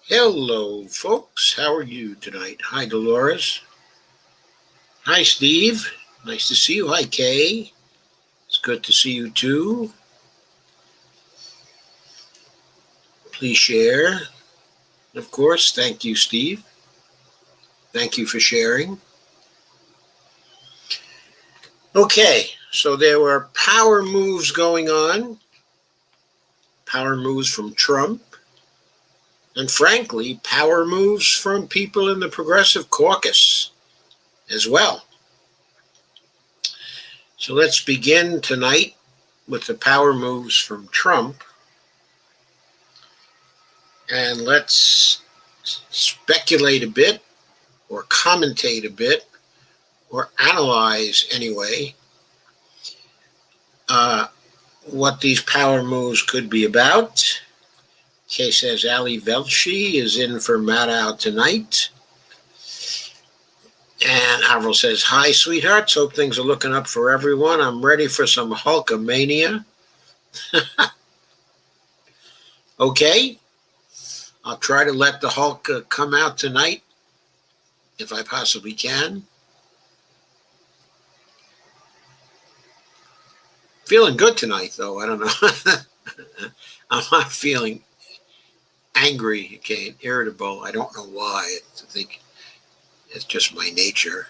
Hello, folks. How are you tonight? Hi, Dolores. Hi, Steve. Nice to see you. Hi, Kay. It's good to see you too. Please share. Of course, thank you, Steve. Thank you for sharing. Okay, so there were power moves going on. Power moves from Trump. And frankly, power moves from people in the Progressive Caucus as well. So let's begin tonight with the power moves from Trump. And let's speculate a bit, or commentate a bit, or analyze anyway, what these power moves could be about. Kay says Ali Velshi is in for Maddow tonight. And Avril says, hi, sweethearts. Hope things are looking up for everyone. I'm ready for some Hulkamania. Okay. I'll try to let the Hulk come out tonight if I possibly can. Feeling good tonight, though. I don't know. I'm not feeling angry, okay, irritable. I don't know why. I think it's just my nature.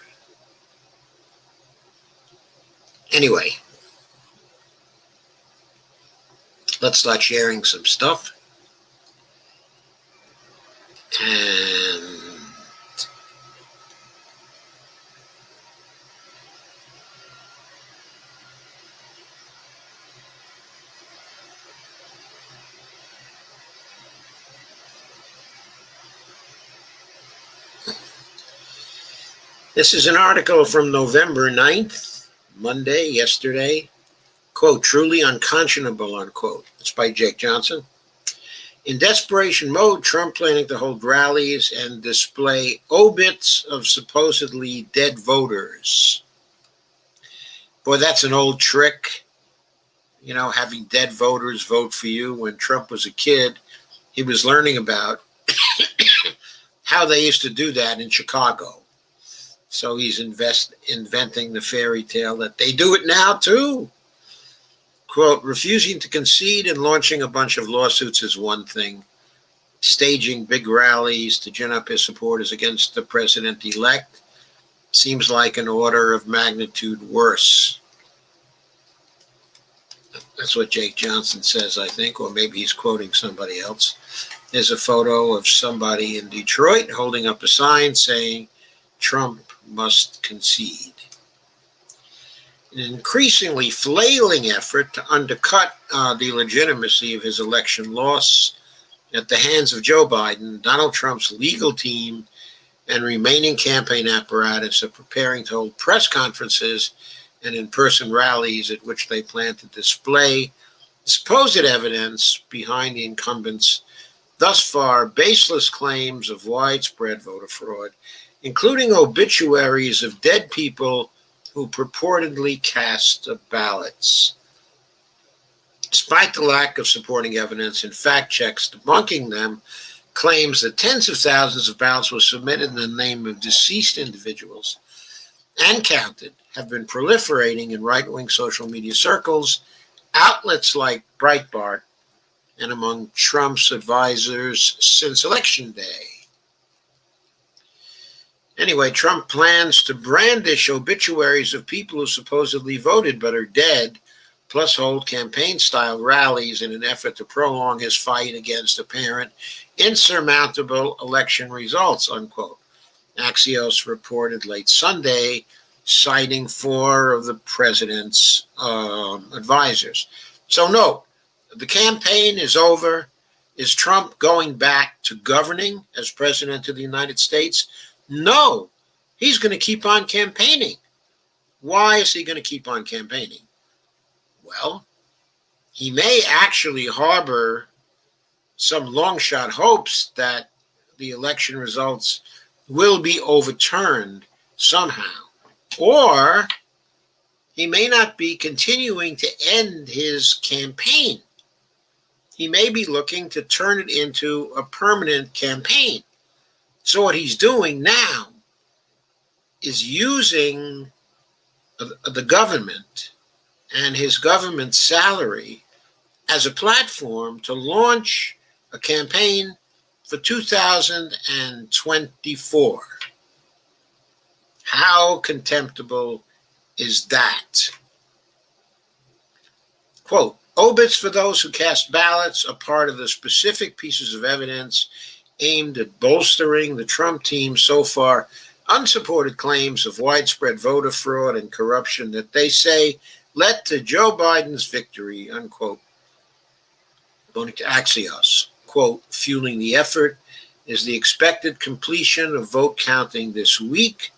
Anyway, let's start sharing some stuff. And this is an article from November 9th, Monday, yesterday. Quote, truly unconscionable, unquote. It's by Jake Johnson. In desperation mode, Trump planning to hold rallies and display obits of supposedly dead voters. Boy, that's an old trick, you know, having dead voters vote for you. When Trump was a kid, he was learning about how they used to do that in Chicago. So he's inventing the fairy tale that they do it now too. Quote, refusing to concede and launching a bunch of lawsuits is one thing. Staging big rallies to gin up his supporters against the president-elect seems like an order of magnitude worse. That's what Jake Johnson says, I think, or maybe he's quoting somebody else. There's a photo of somebody in Detroit holding up a sign saying, Trump must concede. An increasingly flailing effort to undercut the legitimacy of his election loss at the hands of Joe Biden, Donald Trump's legal team and remaining campaign apparatus are preparing to hold press conferences and in-person rallies at which they plan to display supposed evidence behind the incumbent's thus far baseless claims of widespread voter fraud, including obituaries of dead people who purportedly cast ballots. Despite the lack of supporting evidence and fact checks debunking them, claims that tens of thousands of ballots were submitted in the name of deceased individuals and counted have been proliferating in right-wing social media circles, outlets like Breitbart, and among Trump's advisors since Election Day. Anyway, Trump plans to brandish obituaries of people who supposedly voted but are dead, plus hold campaign-style rallies in an effort to prolong his fight against apparent insurmountable election results, unquote. Axios reported late Sunday, citing 4 of the president's advisors. So no, the campaign is over. Is Trump going back to governing as president of the United States? No, he's going to keep on campaigning. Why is he going to keep on campaigning? Well, he may actually harbor some long shot hopes that the election results will be overturned somehow. Or he may not be continuing to end his campaign. He may be looking to turn it into a permanent campaign. So what he's doing now is using the government and his government salary as a platform to launch a campaign for 2024. How contemptible is that? Quote, obits for those who cast ballots are part of the specific pieces of evidence aimed at bolstering the Trump team's so far unsupported claims of widespread voter fraud and corruption that they say led to Joe Biden's victory, unquote. According to Axios, quote, fueling the effort is the expected completion of vote counting this week,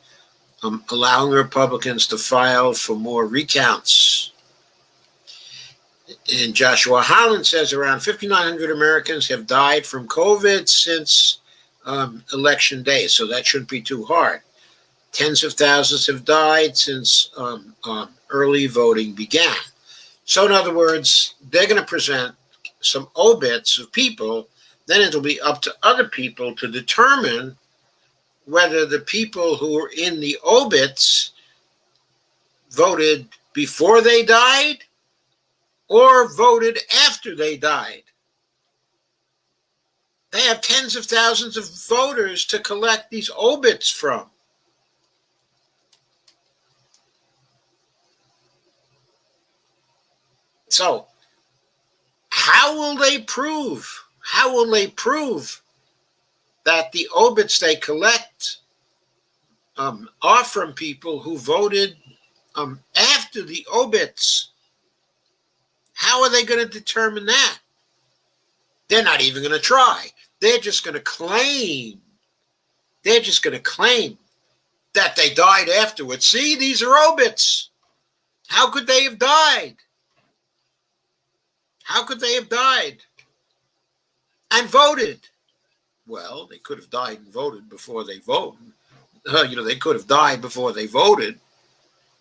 allowing Republicans to file for more recounts. And Joshua Holland says around 5,900 Americans have died from COVID since Election Day, so that shouldn't be too hard. Tens of thousands have died since early voting began. So in other words, they're going to present some obits of people, then it'll be up to other people to determine whether the people who were in the obits voted before they died or voted after they died. They have tens of thousands of voters to collect these obits from. So, how will they prove that the obits they collect are from people who voted after the obits? How are they going to determine that? They're not even going to try. They're just going to claim that they died afterwards. See, these are obits. How could they have died? How could they have died and voted? Well, they could have died and voted before they voted. They could have died before they voted.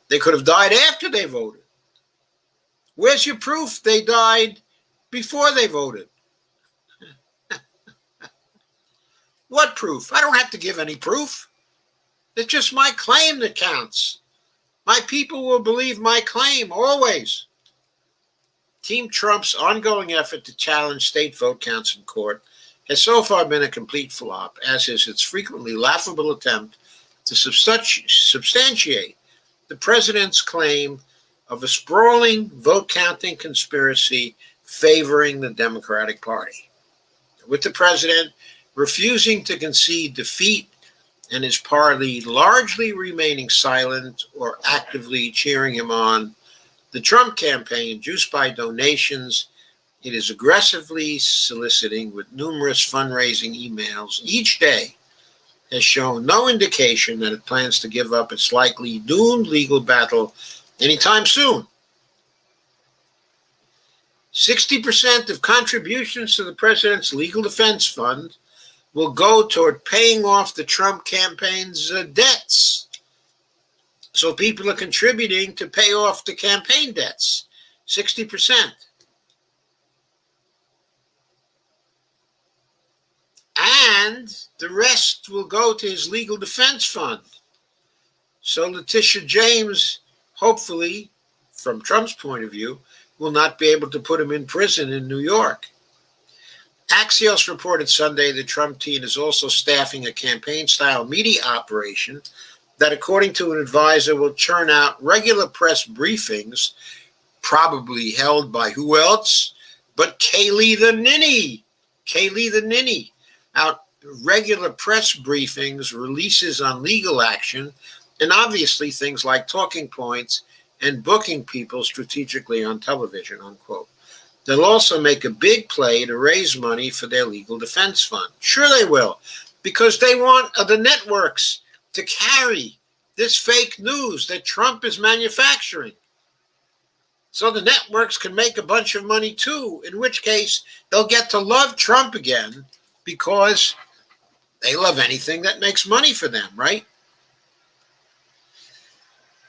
They could have died after they voted. Where's your proof they died before they voted? What proof? I don't have to give any proof. It's just my claim that counts. My people will believe my claim always. Team Trump's ongoing effort to challenge state vote counts in court has so far been a complete flop, as is its frequently laughable attempt to substantiate the president's claim of a sprawling vote counting conspiracy favoring the Democratic Party. With the president refusing to concede defeat and his party largely remaining silent or actively cheering him on, the Trump campaign, juiced by donations it is aggressively soliciting with numerous fundraising emails each day, has shown no indication that it plans to give up its likely doomed legal battle anytime soon. 60% of contributions to the president's legal defense fund will go toward paying off the Trump campaign's debts. So people are contributing to pay off the campaign debts, 60%. And the rest will go to his legal defense fund. So Letitia James, hopefully, from Trump's point of view, will not be able to put him in prison in New York. Axios reported Sunday the Trump team is also staffing a campaign-style media operation that, according to an advisor, will churn out regular press briefings, probably held by who else but Kayleigh the Ninny. Kayleigh the Ninny. Out regular press briefings, releases on legal action, and obviously things like talking points and booking people strategically on television, unquote. They'll also make a big play to raise money for their legal defense fund. Sure they will, because they want the networks to carry this fake news that Trump is manufacturing. So the networks can make a bunch of money too, in which case they'll get to love Trump again because they love anything that makes money for them, right?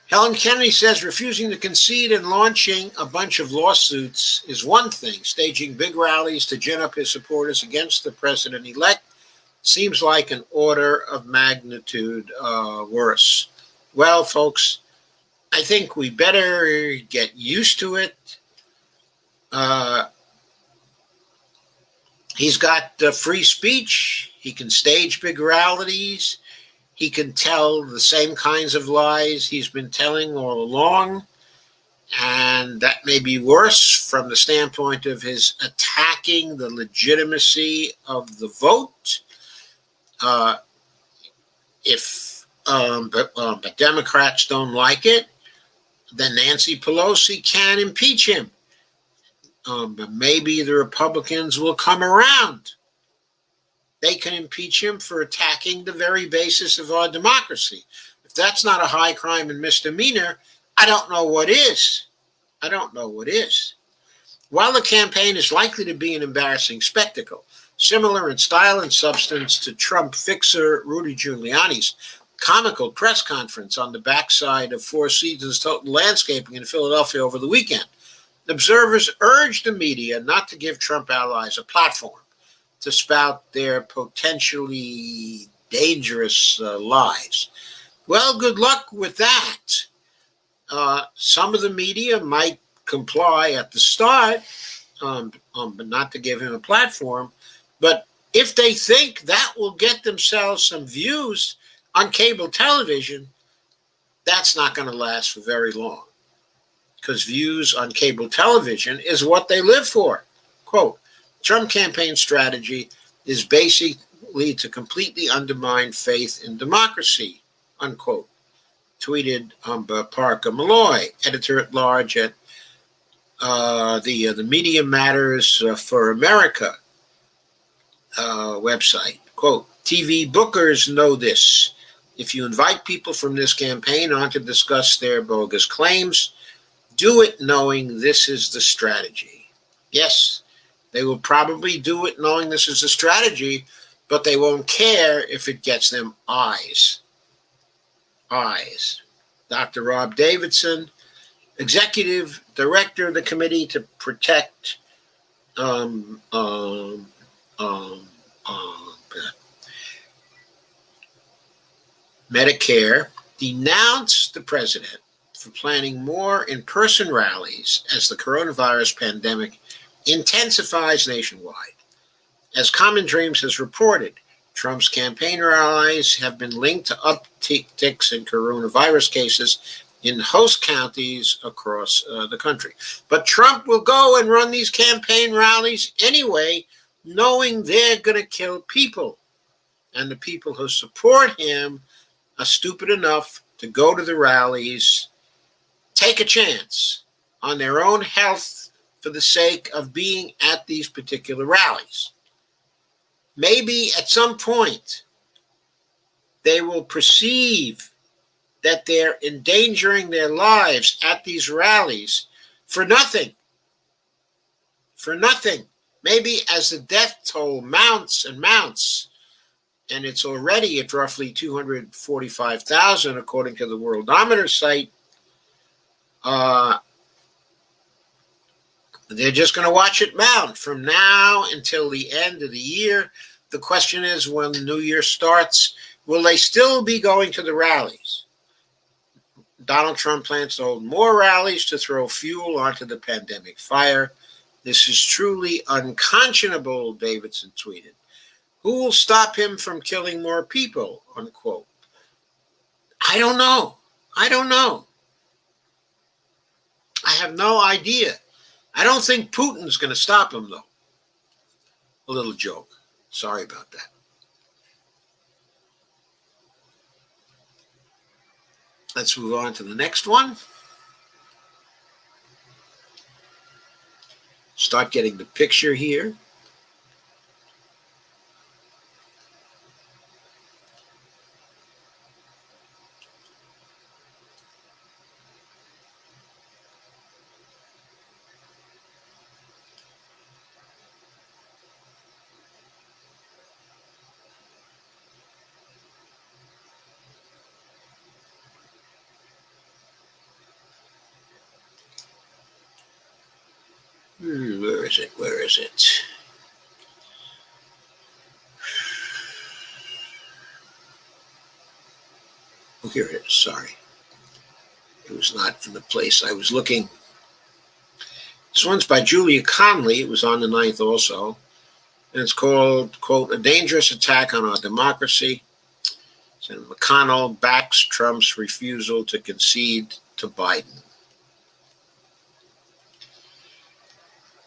Helen Kennedy says refusing to concede and launching a bunch of lawsuits is one thing. Staging big rallies to gin up his supporters against the president-elect seems like an order of magnitude worse. Well, folks, I think we better get used to it. He's got free speech. He can stage big rallies. He can tell the same kinds of lies he's been telling all along. And that may be worse from the standpoint of his attacking the legitimacy of the vote. But Democrats don't like it, then Nancy Pelosi can impeach him. But maybe the Republicans will come around. They can impeach him for attacking the very basis of our democracy. If that's not a high crime and misdemeanor, I don't know what is. I don't know what is. While the campaign is likely to be an embarrassing spectacle, similar in style and substance to Trump fixer Rudy Giuliani's comical press conference on the backside of Four Seasons Total Landscaping in Philadelphia over the weekend, observers urged the media not to give Trump allies a platform to spout their potentially dangerous lies. Well, good luck with that. Some of the media might comply at the start, but not to give him a platform. But if they think that will get themselves some views on cable television, that's not going to last for very long, because views on cable television is what they live for. Quote, Trump campaign strategy is basically to completely undermine faith in democracy, unquote, tweeted Umber Parker Malloy, editor-at-large at the Media Matters for America website. Quote, TV bookers know this. If you invite people from this campaign on to discuss their bogus claims, do it knowing this is the strategy. Yes, they will probably do it knowing this is a strategy, but they won't care if it gets them eyes. Eyes. Dr. Rob Davidson, executive director of the Committee to Protect Medicare denounced the president for planning more in-person rallies as the coronavirus pandemic intensifies nationwide. As Common Dreams has reported, Trump's campaign rallies have been linked to upticks in coronavirus cases in host counties across the country. But Trump will go and run these campaign rallies anyway, knowing they're going to kill people. And the people who support him are stupid enough to go to the rallies, take a chance on their own health for the sake of being at these particular rallies. Maybe at some point they will perceive that they're endangering their lives at these rallies for nothing. For nothing. Maybe as the death toll mounts and mounts, and it's already at roughly 245,000 according to the Worldometer site, they're just going to watch it mount from now until the end of the year. The question is, when the new year starts, will they still be going to the rallies? Donald Trump plans to hold more rallies to throw fuel onto the pandemic fire. This is truly unconscionable, Davidson tweeted. Who will stop him from killing more people, unquote? I don't know. I have no idea. I don't think Putin's going to stop him, though. A little joke. Sorry about that. Let's move on to the next one. Start getting the picture here. Where is it? Oh, here it is. Sorry. It was not in the place I was looking. This one's by Julia Conley. It was on the 9th also. And it's called, quote, A Dangerous Attack on Our Democracy. Senator McConnell backs Trump's refusal to concede to Biden.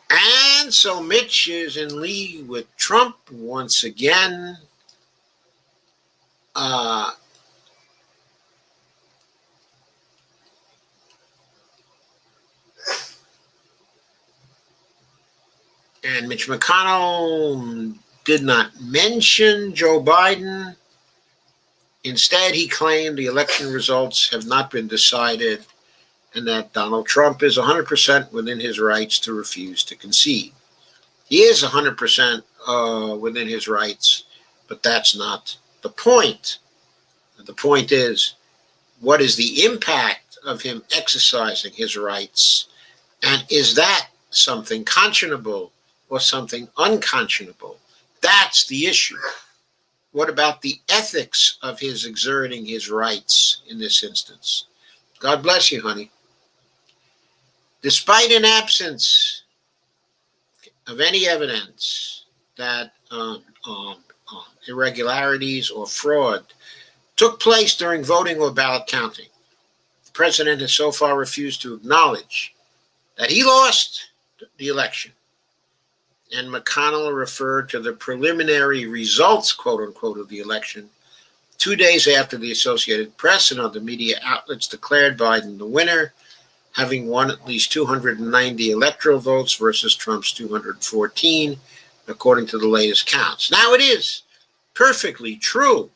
And so Mitch is in league with Trump once again. And Mitch McConnell did not mention Joe Biden. Instead, he claimed the election results have not been decided and that Donald Trump is 100% within his rights to refuse to concede. He is 100% within his rights, but that's not the point. The point is, what is the impact of him exercising his rights? And is that something conscionable or something unconscionable? That's the issue. What about the ethics of his exerting his rights in this instance? God bless you, honey. Despite an absence of any evidence that irregularities or fraud took place during voting or ballot counting, the president has so far refused to acknowledge that he lost the election. And McConnell referred to the preliminary results, quote unquote, of the election 2 days after the Associated Press and other media outlets declared Biden the winner, having won at least 290 electoral votes versus Trump's 214, according to the latest counts. Now, it is perfectly true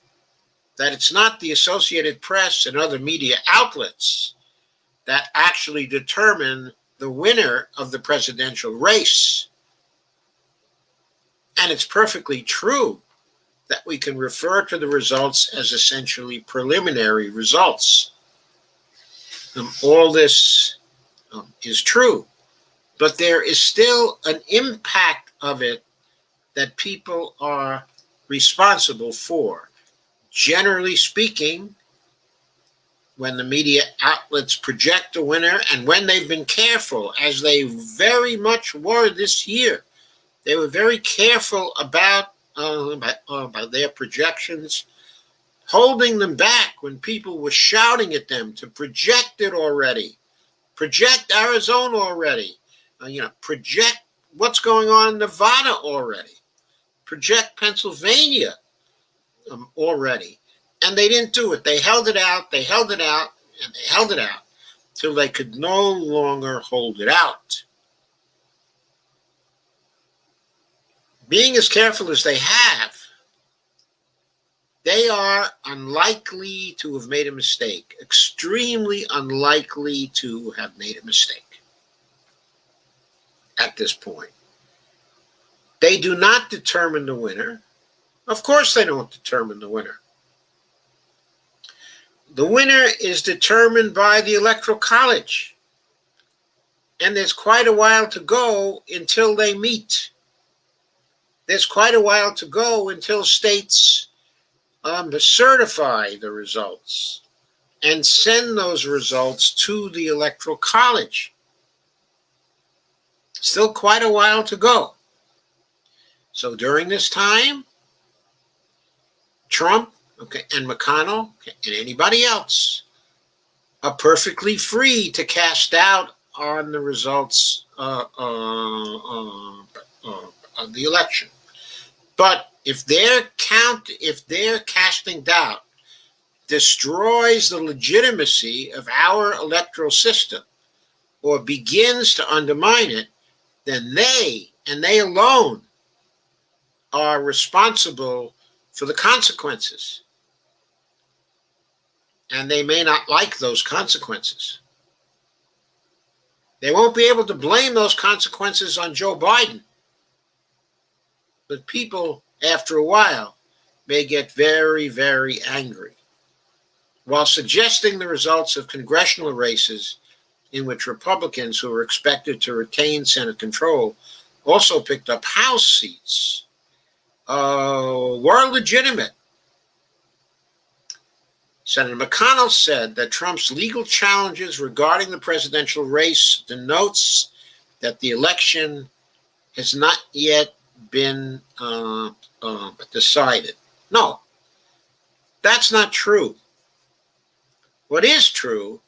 that it's not the Associated Press and other media outlets that actually determine the winner of the presidential race. And it's perfectly true that we can refer to the results as essentially preliminary results. All this is true, but there is still an impact of it that people are responsible for. Generally speaking, when the media outlets project a winner and when they've been careful, as they very much were this year. They were very careful about their projections, holding them back when people were shouting at them to project it already, project Arizona already, project what's going on in Nevada already, project Pennsylvania already. And they didn't do it. They held it out, they held it out, and they held it out till they could no longer hold it out. Being as careful as they have, they are unlikely to have made a mistake, extremely unlikely to have made a mistake at this point. They do not determine the winner. Of course they don't determine the winner. The winner is determined by the Electoral College. And there's quite a while to go until they meet. There's quite a while to go until states certify the results and send those results to the Electoral College. Still quite a while to go. So during this time, Trump and McConnell and anybody else are perfectly free to cast doubt on the results of the election. But if their casting doubt destroys the legitimacy of our electoral system or begins to undermine it, then they, and they alone, are responsible for the consequences. And they may not like those consequences. They won't be able to blame those consequences on Joe Biden. But people, after a while, may get very, very angry. While suggesting the results of congressional races in which Republicans who were expected to retain Senate control also picked up House seats were legitimate. Senator McConnell said that Trump's legal challenges regarding the presidential race denotes that the election has not yet been decided. No, that's not true. What is true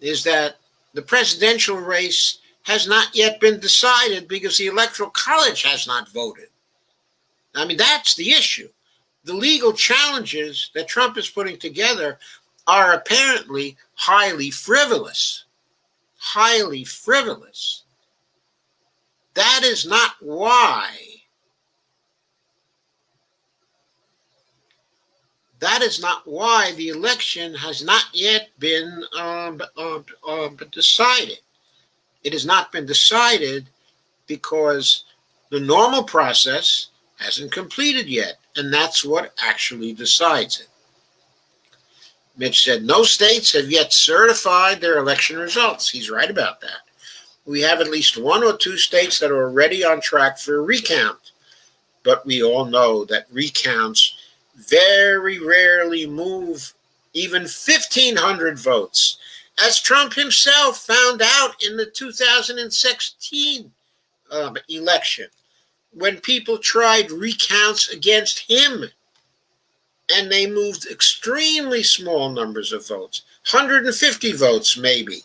is that the presidential race has not yet been decided because the Electoral College has not voted. I mean, that's the issue. The legal challenges that Trump is putting together are apparently highly frivolous. Highly frivolous. That is not why. That is not why the election has not yet been decided. It has not been decided because the normal process hasn't completed yet, and that's what actually decides it. Mitch said, no states have yet certified their election results. He's right about that. We have at least one or two states that are already on track for a recount, but we all know that recounts very rarely move even 1,500 votes, as Trump himself found out in the 2016 election, when people tried recounts against him, and they moved extremely small numbers of votes, 150 votes maybe.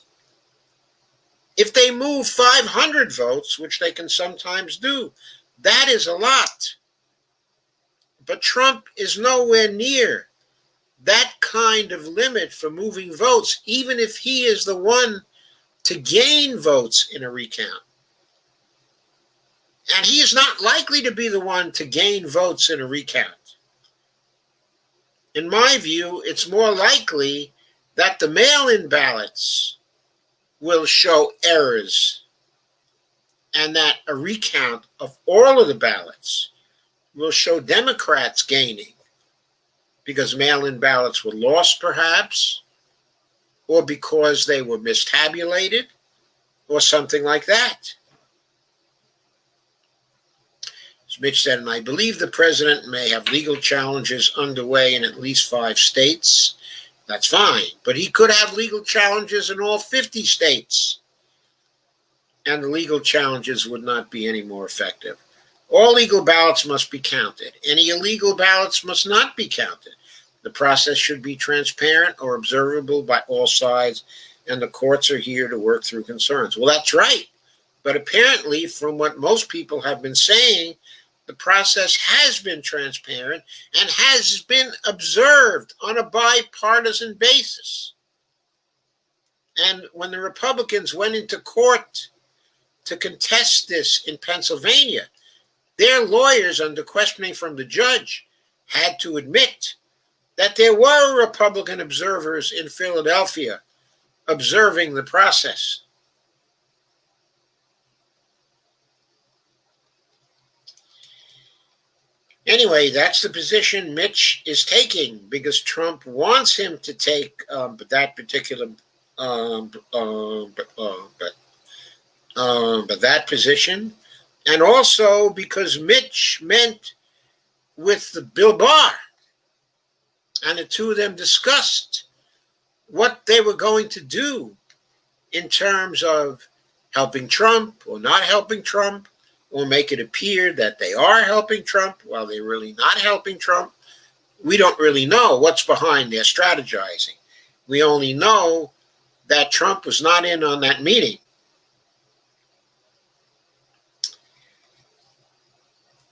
If they move 500 votes, which they can sometimes do, that is a lot. But Trump is nowhere near that kind of limit for moving votes, even if he is the one to gain votes in a recount. And he is not likely to be the one to gain votes in a recount. In my view, it's more likely that the mail-in ballots will show errors and that a recount of all of the ballots will show Democrats gaining because mail-in ballots were lost perhaps, or because they were mistabulated, or something like that. As Mitch said, and I believe the president may have legal challenges underway in at least 5 states. That's fine. But he could have legal challenges in all 50 states. And the legal challenges would not be any more effective. All legal ballots must be counted. Any illegal ballots must not be counted. The process should be transparent or observable by all sides, and the courts are here to work through concerns. Well, that's right. But apparently, from what most people have been saying, the process has been transparent and has been observed on a bipartisan basis. And when the Republicans went into court to contest this in Pennsylvania, their lawyers, under questioning from the judge, had to admit that there were Republican observers in Philadelphia observing the process. Anyway, that's the position Mitch is taking because Trump wants him to take that particular but that position, and also because Mitch met with the Bill Barr, and the two of them discussed what they were going to do in terms of helping Trump or not helping Trump, or make it appear that they are helping Trump while they're really not helping Trump. We don't really know what's behind their strategizing. We only know that Trump was not in on that meeting.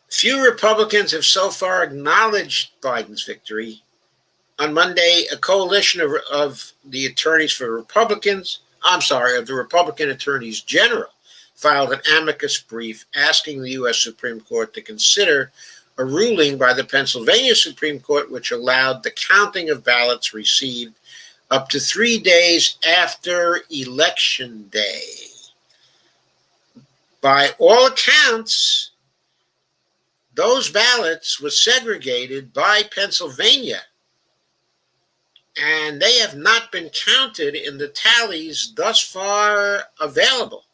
Few Republicans have so far acknowledged Biden's victory. On Monday, a coalition of the attorneys for Republicans, of the Republican attorneys general, filed an amicus brief asking the U.S. Supreme Court to consider a ruling by the Pennsylvania Supreme Court which allowed the counting of ballots received up to 3 days after Election Day. By all accounts, those ballots were segregated by Pennsylvania, and they have not been counted in the tallies thus far available.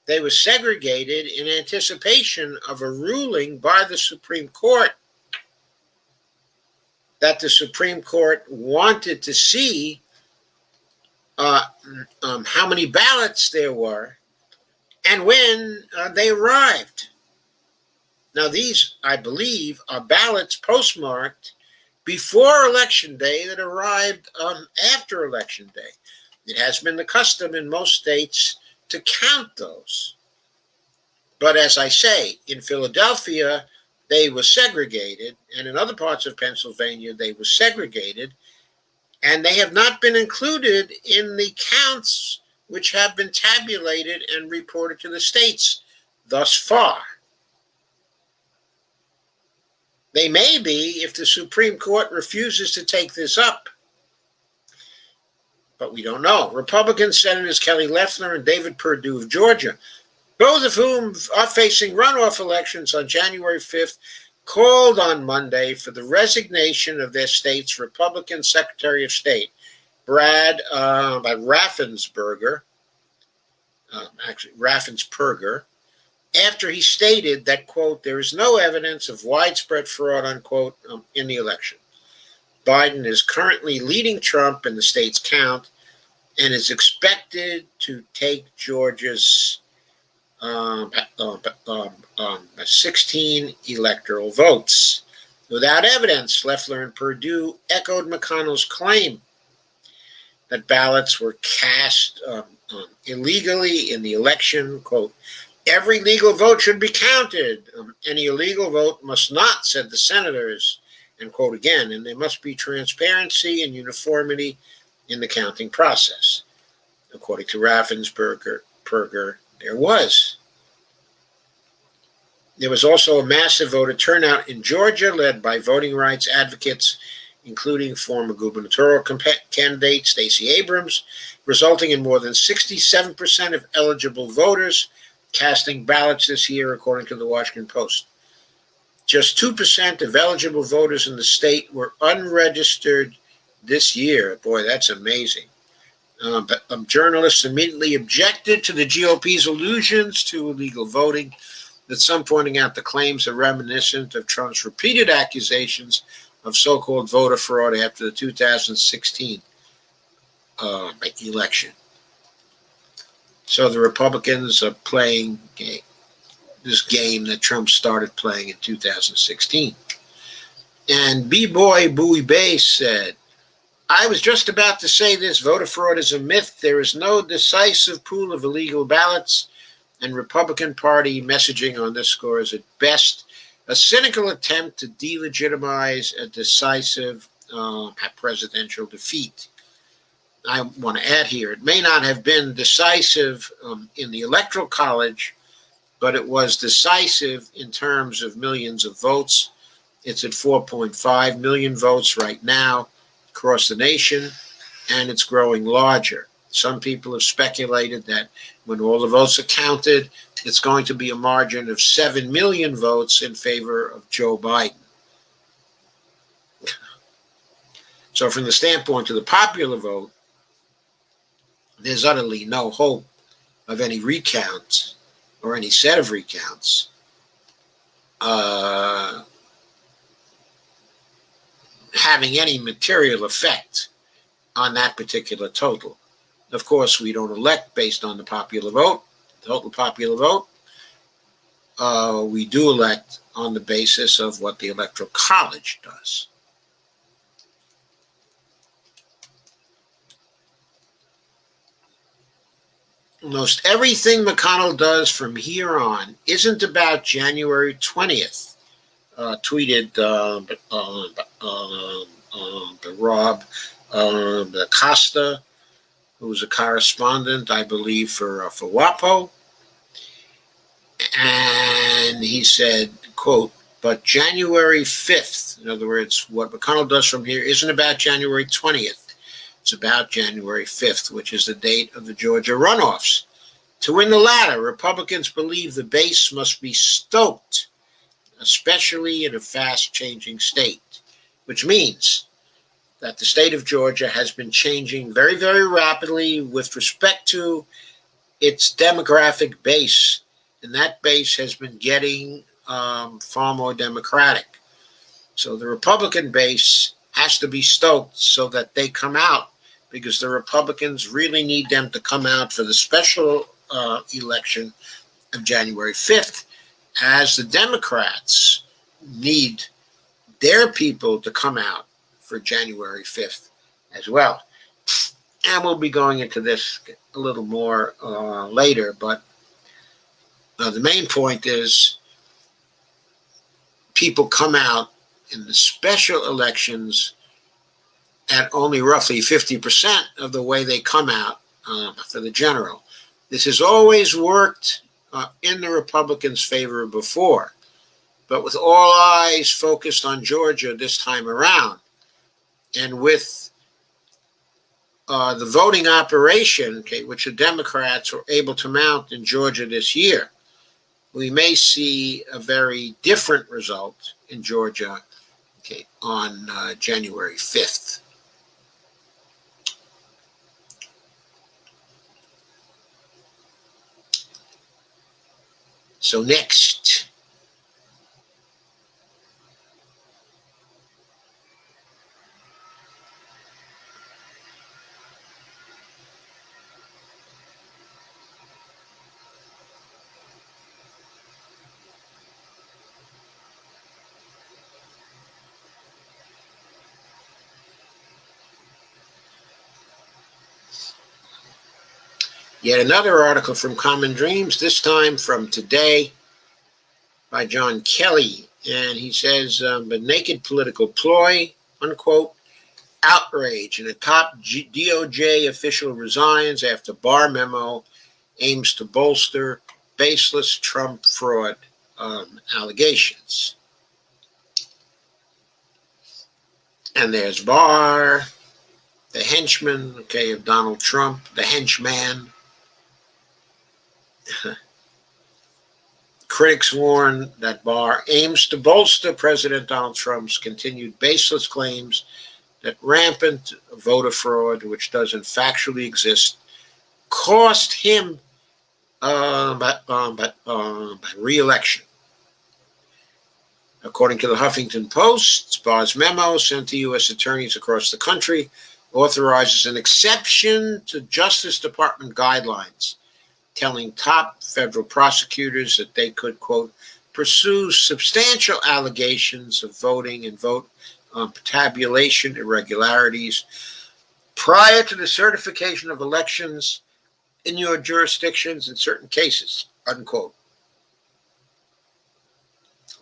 They were segregated in anticipation of a ruling by the Supreme Court that the Supreme Court wanted to see how many ballots there were and when they arrived. Now, these, I believe, are ballots postmarked before Election Day that arrived after Election Day. It has been the custom in most states to count those. But as I say, in Philadelphia, they were segregated, and in other parts of Pennsylvania, they were segregated, and they have not been included in the counts which have been tabulated and reported to the states thus far. They may be if the Supreme Court refuses to take this up, but we don't know. Republican Senators Kelly Loeffler and David Perdue of Georgia, both of whom are facing runoff elections on January 5th, called on Monday for the resignation of their state's Republican Secretary of State, Brad Raffensperger, after he stated that, quote, there is no evidence of widespread fraud, unquote, in the election. Biden is currently leading Trump in the state's count and is expected to take Georgia's 16 electoral votes. Without evidence, Loeffler and Perdue echoed McConnell's claim that ballots were cast illegally in the election, quote, every legal vote should be counted. Any illegal vote must not, said the senators, and quote again, and there must be transparency and uniformity in the counting process. According to Raffensperger, there was. There was also a massive voter turnout in Georgia led by voting rights advocates, including former gubernatorial candidate Stacey Abrams, resulting in more than 67% of eligible voters casting ballots this year, according to the Washington Post. Just 2% of eligible voters in the state were unregistered this year. Boy, that's amazing. But journalists immediately objected to the GOP's allusions to illegal voting, with some pointing out the claims are reminiscent of Trump's repeated accusations of so-called voter fraud after the 2016 election. So the Republicans are playing this game that Trump started playing in 2016. And B-Boy Bowie Bay said, I was just about to say this. Voter fraud is a myth. There is no decisive pool of illegal ballots, and Republican Party messaging on this score is at best a cynical attempt to delegitimize a decisive presidential defeat. I want to add here, it may not have been decisive in the Electoral College, but it was decisive in terms of millions of votes. It's at 4.5 million votes right now across the nation, and it's growing larger. Some people have speculated that when all the votes are counted, it's going to be a margin of 7 million votes in favor of Joe Biden. So from the standpoint of the popular vote, there's utterly no hope of any recounts or any set of recounts having any material effect on that particular total. Of course, we don't elect based on the popular vote, total popular vote. We do elect on the basis of what the Electoral College does. Most everything McConnell does from here on isn't about January 20th, tweeted Rob Costa, who's a correspondent, I believe, for WAPO. And he said, quote, but January 5th, in other words, what McConnell does from here isn't about January 20th. It's about January 5th, which is the date of the Georgia runoffs. To win the latter, Republicans believe the base must be stoked, especially in a fast-changing state, which means that the state of Georgia has been changing very, very rapidly with respect to its demographic base, and that base has been getting far more Democratic. So the Republican base has to be stoked so that they come out, because the Republicans really need them to come out for the special election of January 5th, as the Democrats need their people to come out for January 5th as well. And we'll be going into this a little more later, but the main point is people come out in the special elections at only roughly 50% of the way they come out for the general. This has always worked in the Republicans' favor before, but with all eyes focused on Georgia this time around, and with the voting operation, which the Democrats were able to mount in Georgia this year, we may see a very different result in Georgia on January 5th. So next, yet another article from Common Dreams, this time from today by John Kelly. And he says, but naked political ploy, unquote, outrage. And a top DOJ official resigns after Barr memo aims to bolster baseless Trump fraud allegations. And there's Barr, the henchman, of Donald Trump, the henchman. Critics warn that Barr aims to bolster President Donald Trump's continued baseless claims that rampant voter fraud, which doesn't factually exist, cost him by re-election. According to the Huffington Post, Barr's memo sent to U.S. attorneys across the country authorizes an exception to Justice Department guidelines, telling top federal prosecutors that they could, quote, pursue substantial allegations of voting and vote tabulation irregularities prior to the certification of elections in your jurisdictions in certain cases, unquote.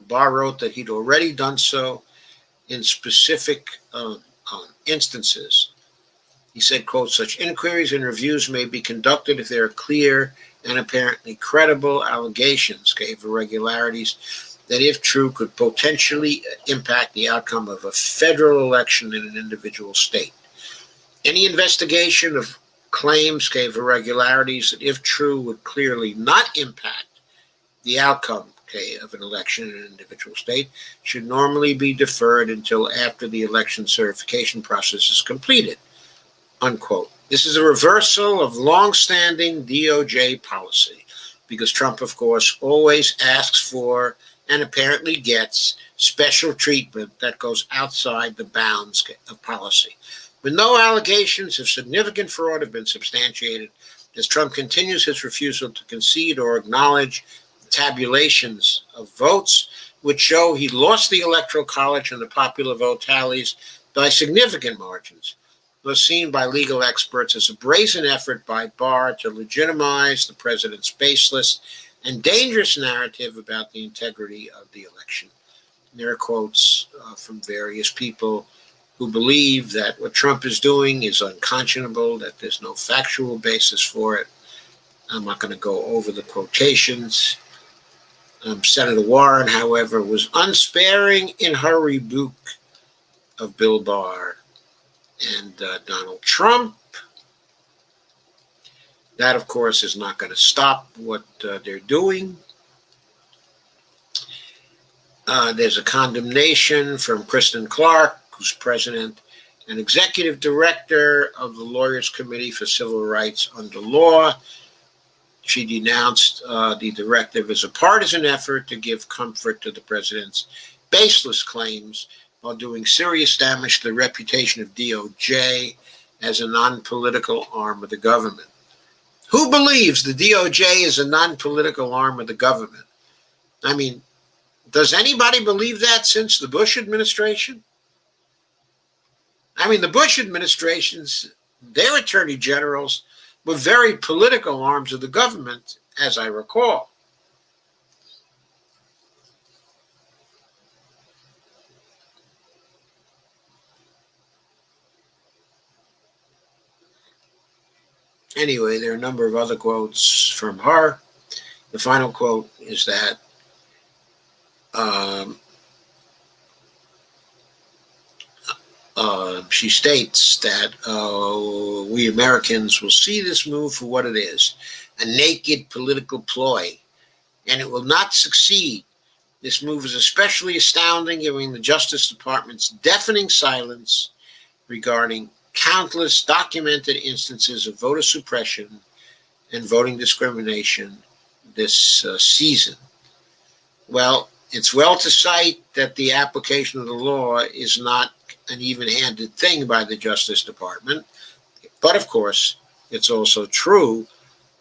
Barr wrote that he'd already done so in specific instances. He said, quote, such inquiries and reviews may be conducted if there are clear and apparently credible allegations of irregularities that, if true, could potentially impact the outcome of a federal election in an individual state. Any investigation of claims of irregularities that, if true, would clearly not impact the outcome of an election in an individual state should normally be deferred until after the election certification process is completed, unquote. This is a reversal of longstanding DOJ policy because Trump, of course, always asks for and apparently gets special treatment that goes outside the bounds of policy. But no allegations of significant fraud have been substantiated as Trump continues his refusal to concede or acknowledge tabulations of votes, which show he lost the Electoral College and the popular vote tallies by significant margins, was seen by legal experts as a brazen effort by Barr to legitimize the president's baseless and dangerous narrative about the integrity of the election. And there are quotes from various people who believe that what Trump is doing is unconscionable, that there's no factual basis for it. I'm not going to go over the quotations. Senator Warren, however, was unsparing in her rebuke of Bill Barr and Donald Trump. That, of course, is not going to stop what they're doing. There's a condemnation from Kristen Clarke, who's president and executive director of the Lawyers Committee for Civil Rights Under Law. She denounced the directive as a partisan effort to give comfort to the president's baseless claims while doing serious damage to the reputation of DOJ as a non-political arm of the government. Who believes the DOJ is a non-political arm of the government? I mean, does anybody believe that since the Bush administration? I mean, the Bush administration's, their attorney generals were very political arms of the government, as I recall. Anyway, there are a number of other quotes from her. The final quote is that she states that we Americans will see this move for what it is, a naked political ploy, and it will not succeed. This move is especially astounding given the Justice Department's deafening silence regarding countless documented instances of voter suppression and voting discrimination this season. Well, it's well to cite that the application of the law is not an even-handed thing by the Justice Department, but of course, it's also true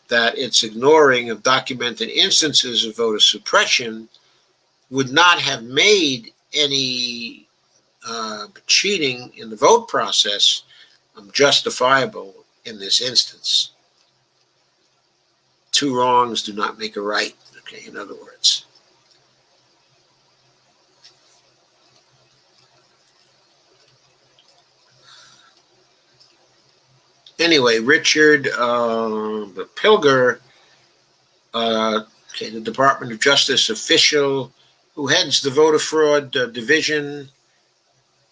that its ignoring of documented instances of voter suppression would not have made any cheating in the vote process justifiable in this instance. Two wrongs do not make a right, okay, in other words. Anyway, Richard Pilger, the Department of Justice official who heads the voter fraud division,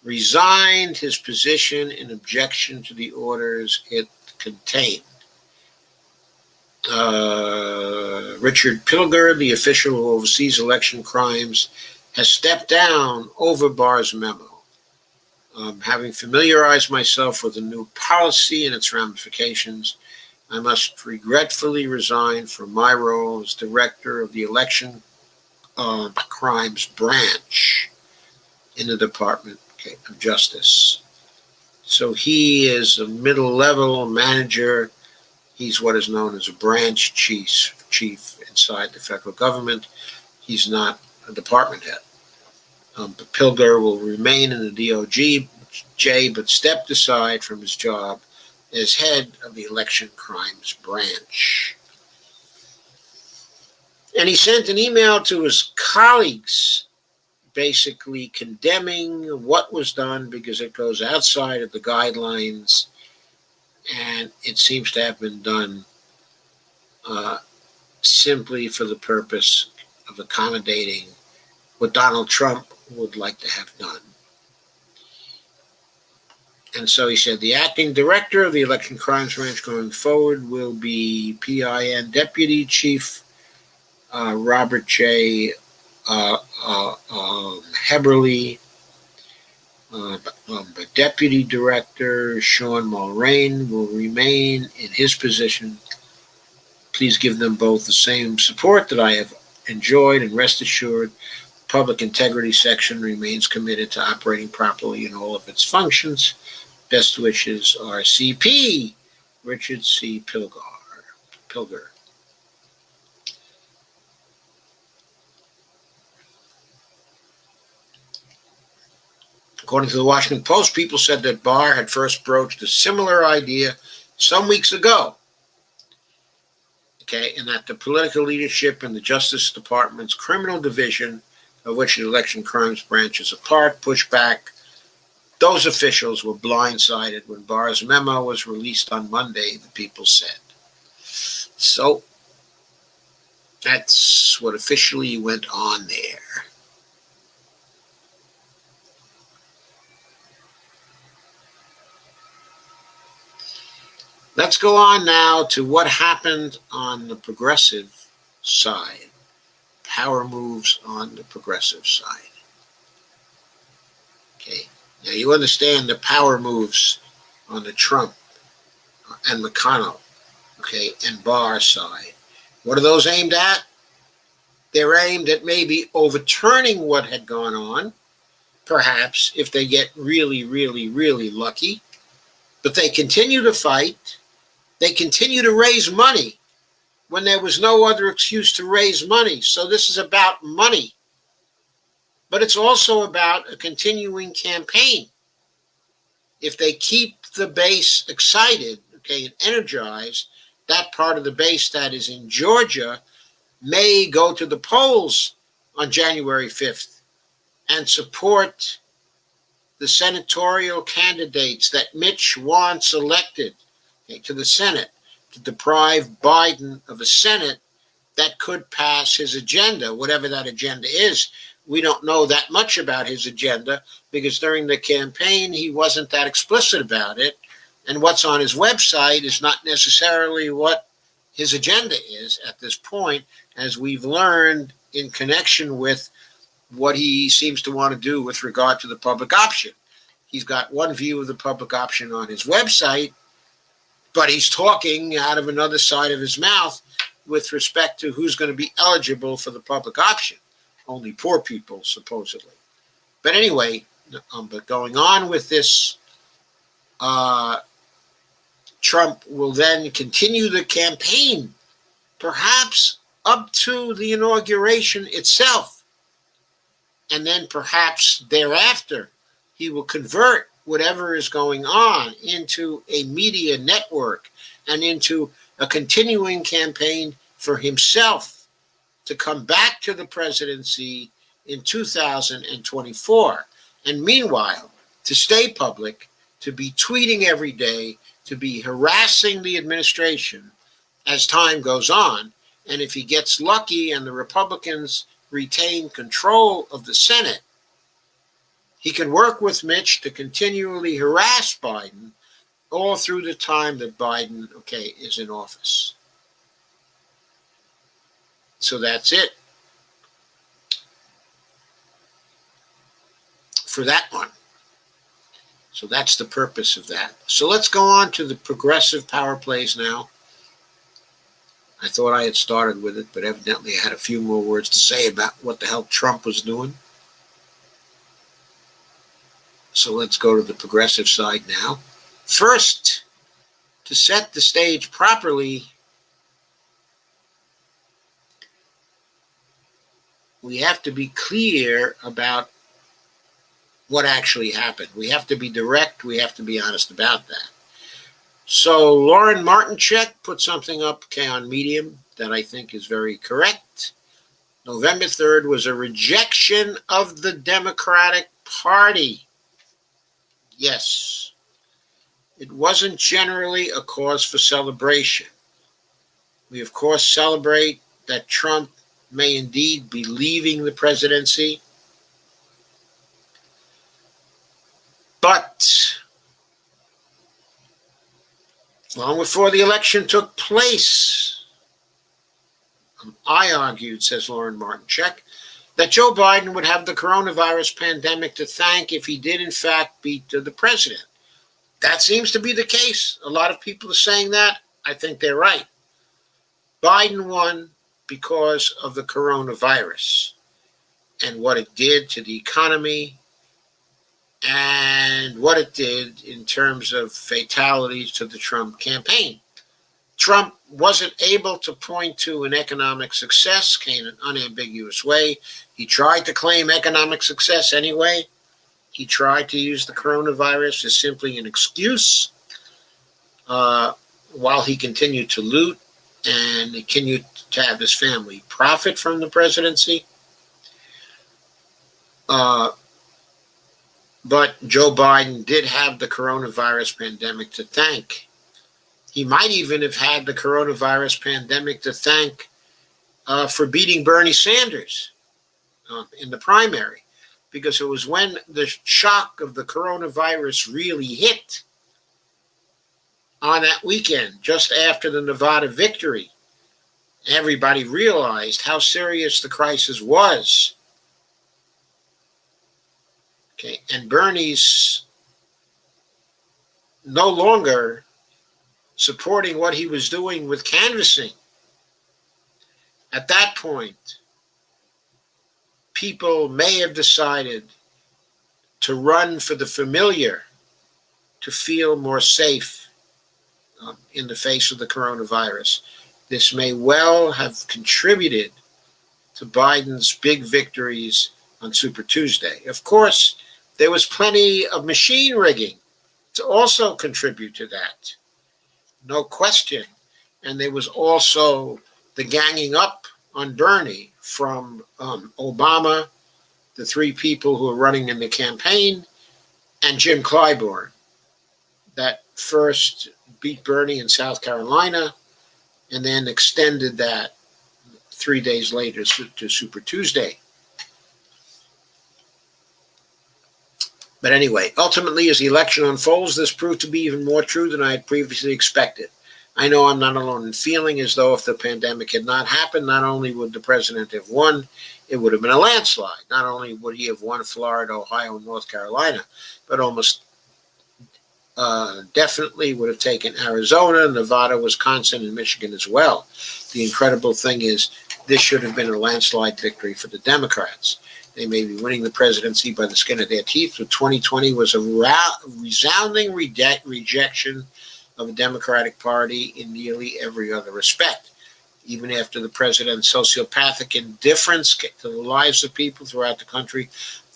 resigned his position in objection to the orders it contained. Richard Pilger, the official who oversees election crimes, has stepped down over Barr's memo. Having familiarized myself with the new policy and its ramifications, I must regretfully resign from my role as director of the election Crimes Branch in the Department of Justice. So he is a middle-level manager. He's what is known as a branch chief inside the federal government. He's not a department head. But Pilger will remain in the DOJ, but stepped aside from his job as head of the Election Crimes Branch. And he sent an email to his colleagues basically condemning what was done because it goes outside of the guidelines, and it seems to have been done simply for the purpose of accommodating what Donald Trump would like to have done. And so he said the acting director of the Election Crimes Branch going forward will be PIN Deputy Chief Robert J. Heberly. The Deputy Director Sean Mulrain will remain in his position. Please give them both the same support that I have enjoyed, and rest assured, the Public Integrity Section remains committed to operating properly in all of its functions. Best wishes, RCP, Richard C. Pilger. According to the Washington Post, people said that Barr had first broached a similar idea some weeks ago. And that the political leadership in the Justice Department's criminal division, of which the Election Crimes Branch is a part, pushed back. Those officials were blindsided when Barr's memo was released on Monday, the people said. So that's what officially went on there. Let's go on now to what happened on the progressive side. Power moves on the progressive side. Now you understand the power moves on the Trump and McConnell, and Barr side. What are those aimed at? They're aimed at maybe overturning what had gone on, perhaps, if they get really, really, really lucky. But they continue to fight. They continue to raise money when there was no other excuse to raise money. So this is about money. But it's also about a continuing campaign. If they keep the base excited, and energized, that part of the base that is in Georgia may go to the polls on January 5th and support the senatorial candidates that Mitch wants elected to the Senate, to deprive Biden of a Senate that could pass his agenda, whatever that agenda is. We don't know that much about his agenda because during the campaign, he wasn't that explicit about it. And what's on his website is not necessarily what his agenda is at this point, as we've learned in connection with what he seems to want to do with regard to the public option. He's got one view of the public option on his website, but he's talking out of another side of his mouth with respect to who's going to be eligible for the public option. Only poor people, supposedly. But anyway, but going on with this, Trump will then continue the campaign, perhaps up to the inauguration itself. And then perhaps thereafter, he will convert whatever is going on into a media network and into a continuing campaign for himself to come back to the presidency in 2024. And meanwhile, to stay public, to be tweeting every day, to be harassing the administration as time goes on. And if he gets lucky and the Republicans retain control of the Senate, he can work with Mitch to continually harass Biden all through the time that Biden, is in office. So that's it for that one. So that's the purpose of that. So let's go on to the progressive power plays now. I thought I had started with it, but evidently I had a few more words to say about what the hell Trump was doing. So let's go to the progressive side now. First, to set the stage properly, we have to be clear about what actually happened. We have to be direct. We have to be honest about that. So Lauren Martinchek put something up, on Medium, that I think is very correct. November 3rd was a rejection of the Democratic Party. Yes. It wasn't generally a cause for celebration. We, of course, celebrate that Trump may indeed be leaving the presidency. But long before the election took place, I argued, says Lauren Martinchek, that Joe Biden would have the coronavirus pandemic to thank if he did, in fact, beat the president. That seems to be the case. A lot of people are saying that. I think they're right. Biden won because of the coronavirus and what it did to the economy and what it did in terms of fatalities to the Trump campaign. Trump wasn't able to point to an economic success in an unambiguous way. He tried to claim economic success anyway. He tried to use the coronavirus as simply an excuse while he continued to loot and continued to have his family profit from the presidency. But Joe Biden did have the coronavirus pandemic to thank. He might even have had the coronavirus pandemic to thank for beating Bernie Sanders in the primary, because it was when the shock of the coronavirus really hit on that weekend, just after the Nevada victory. Everybody realized how serious the crisis was. Okay, and Bernie's no longer supporting what he was doing with canvassing. At that point, people may have decided to run for the familiar, to feel more safe in the face of the coronavirus. This may well have contributed to Biden's big victories on Super Tuesday. Of course, there was plenty of machine rigging to also contribute to that. No question. And there was also the ganging up on Bernie from Obama, the three people who were running in the campaign, and Jim Clyburn, that first beat Bernie in South Carolina and then extended that 3 days later to Super Tuesday. But anyway, ultimately, as the election unfolds, this proved to be even more true than I had previously expected. I know I'm not alone in feeling as though if the pandemic had not happened, not only would the president have won, it would have been a landslide. Not only would he have won Florida, Ohio, and North Carolina, but almost definitely would have taken Arizona, Nevada, Wisconsin, and Michigan as well. The incredible thing is this should have been a landslide victory for the Democrats. They may be winning the presidency by the skin of their teeth, but 2020 was a resounding rejection of the Democratic Party in nearly every other respect. Even after the president's sociopathic indifference to the lives of people throughout the country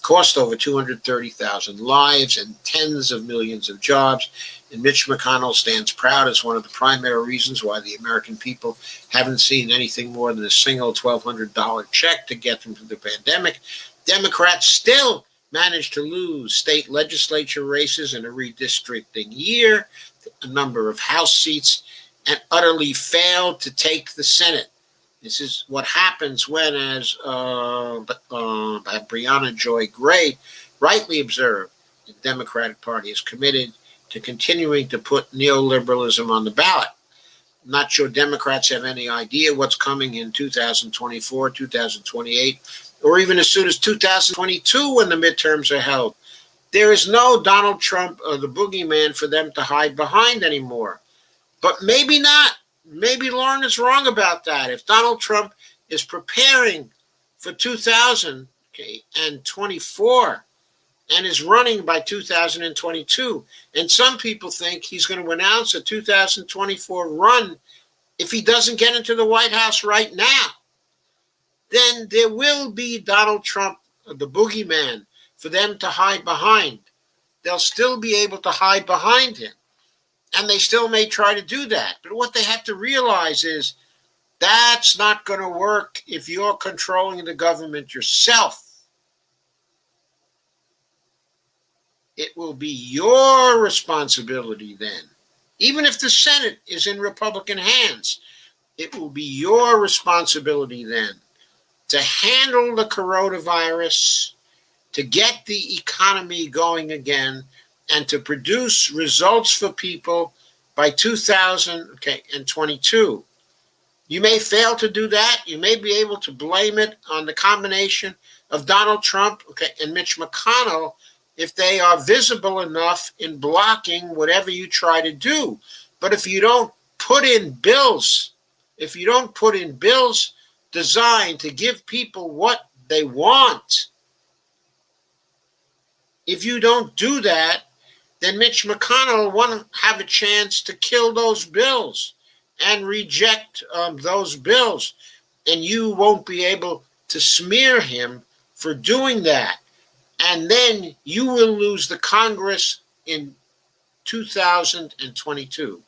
cost over 230,000 lives and tens of millions of jobs, and Mitch McConnell stands proud as one of the primary reasons why the American people haven't seen anything more than a single $1,200 check to get them through the pandemic. Democrats still managed to lose state legislature races in a redistricting year, a number of House seats, and utterly failed to take the Senate. This is what happens when, as Brianna Joy Gray rightly observed, the Democratic Party is committed to continuing to put neoliberalism on the ballot. I'm not sure Democrats have any idea what's coming in 2024, 2028, or even as soon as 2022 when the midterms are held. There is no Donald Trump or the boogeyman for them to hide behind anymore. But maybe not. maybe Lauren is wrong about that. If Donald Trump is preparing for 2024 and is running by 2022, and some people think he's going to announce a 2024 run if he doesn't get into the White House right now, then there will be Donald Trump, the boogeyman, for them to hide behind. They'll still be able to hide behind him. And they still may try to do that. But what they have to realize is that's not going to work if you're controlling the government yourself. It will be your responsibility then. Even if the Senate is in Republican hands, it will be your responsibility then to handle the coronavirus, to get the economy going again, and to produce results for people by 2022. You may fail to do that. You may be able to blame it on the combination of Donald Trump, and Mitch McConnell if they are visible enough in blocking whatever you try to do. But if you don't put in bills, designed to give people what they want, if you don't do that, then Mitch McConnell won't have a chance to kill those bills and reject those bills. And you won't be able to smear him for doing that. And then you will lose the Congress in 2022,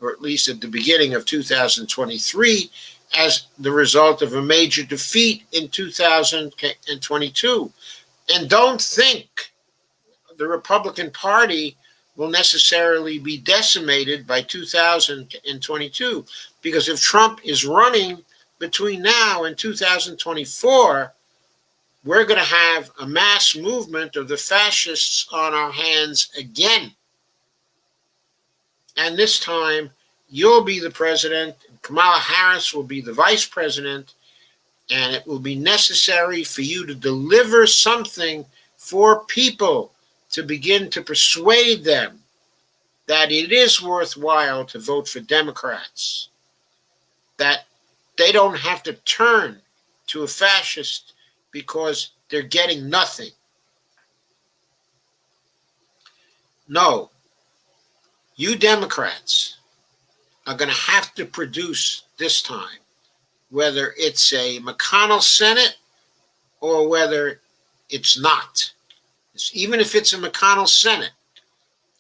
or at least at the beginning of 2023, as the result of a major defeat in 2022. And don't think the Republican Party will necessarily be decimated by 2022, because if Trump is running between now and 2024, we're going to have a mass movement of the fascists on our hands again. And this time, you'll be the president, Kamala Harris will be the vice president, and it will be necessary for you to deliver something for people to begin to persuade them that it is worthwhile to vote for Democrats, that they don't have to turn to a fascist because they're getting nothing. No, you Democrats are going to have to produce this time, whether it's a McConnell Senate or whether it's not. Even if it's a McConnell Senate,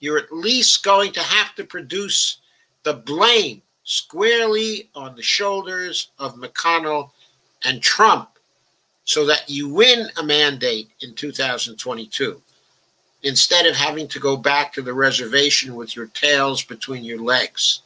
you're at least going to have to produce the blame squarely on the shoulders of McConnell and Trump so that you win a mandate in 2022, instead of having to go back to the reservation with your tails between your legs.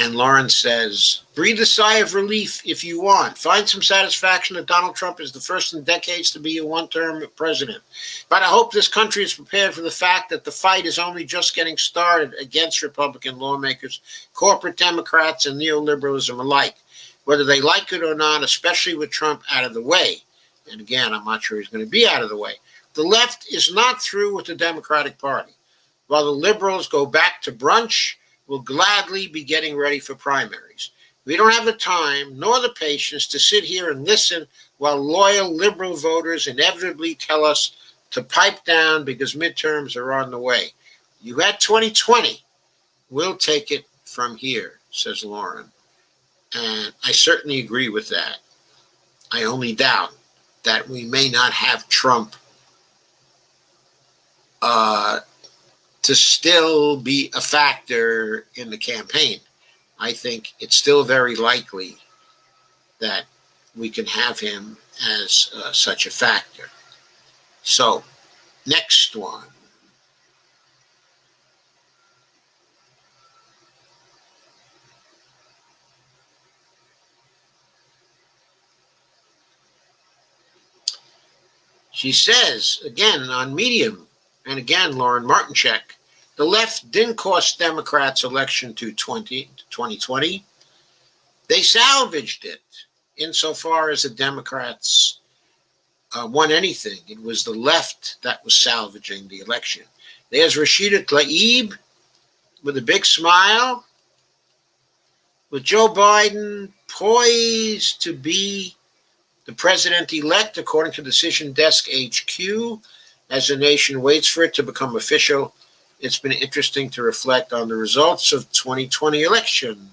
And Lawrence says, breathe a sigh of relief if you want. Find some satisfaction that Donald Trump is the first in decades to be a one-term president. But I hope this country is prepared for the fact that the fight is only just getting started against Republican lawmakers, corporate Democrats, and neoliberalism alike, whether they like it or not, especially with Trump out of the way. And again, I'm not sure he's going to be out of the way. The left is not through with the Democratic Party. While the liberals go back to brunch, will gladly be getting ready for primaries. We don't have the time nor the patience to sit here and listen while loyal liberal voters inevitably tell us to pipe down because midterms are on the way. You had 2020. We'll take it from here, says Lauren. And I certainly agree with that. I only doubt that we may not have Trump to still be a factor in the campaign. I think it's still very likely that we can have him as such a factor. So, next one. She says, again, on Medium, and again, Lauren Martincheck, the left didn't cost Democrats election to 2020. They salvaged it insofar as the Democrats won anything. It was the left that was salvaging the election. There's Rashida Tlaib with a big smile, with Joe Biden poised to be the president-elect, according to Decision Desk HQ, as the nation waits for it to become official. It's been interesting to reflect on the results of 2020 election.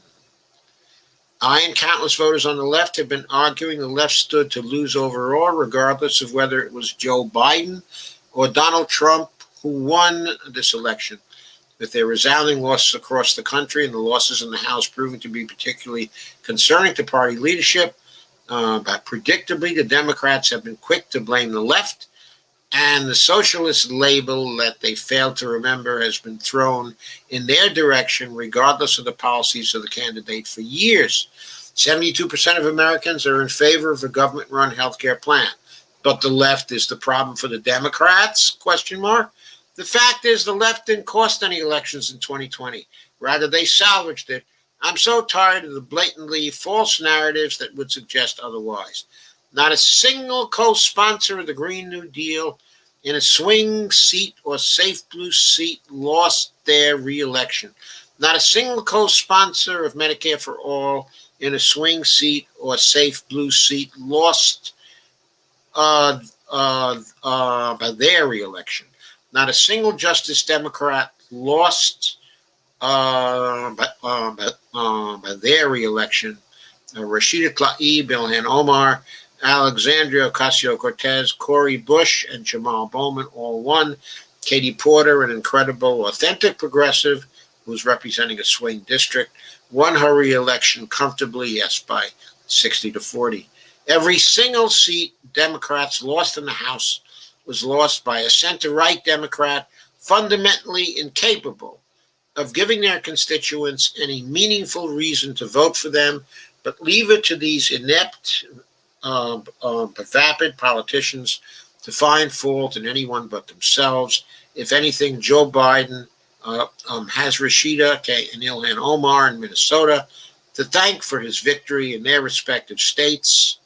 I and countless voters on the left have been arguing the left stood to lose overall, regardless of whether it was Joe Biden or Donald Trump who won this election. With their resounding losses across the country and the losses in the House proving to be particularly concerning to party leadership, but predictably, the Democrats have been quick to blame the left, and the socialist label that they failed to remember has been thrown in their direction, regardless of the policies of the candidate for years. 72% of Americans are in favor of a government-run healthcare plan. But the left is the problem for the Democrats? ? The fact is the left didn't cost any elections in 2020. Rather, they salvaged it. I'm so tired of the blatantly false narratives that would suggest otherwise. Not a single co-sponsor of the Green New Deal in a swing seat or safe blue seat lost their re-election. Not a single co-sponsor of Medicare for All in a swing seat or safe blue seat lost by their re-election. Not a single Justice Democrat lost by their re-election. Rashida Tlaib, Ilhan Omar, Alexandria Ocasio-Cortez, Cori Bush, and Jamal Bowman all won. Katie Porter, an incredible, authentic progressive who's representing a swing district, won her re-election comfortably, yes, by 60-40. Every single seat Democrats lost in the House was lost by a center-right Democrat fundamentally incapable of giving their constituents any meaningful reason to vote for them, but leave it to these inept, vapid politicians to find fault in anyone but themselves. If anything, Joe Biden has Rashida and Ilhan Omar in Minnesota to thank for his victory in their respective states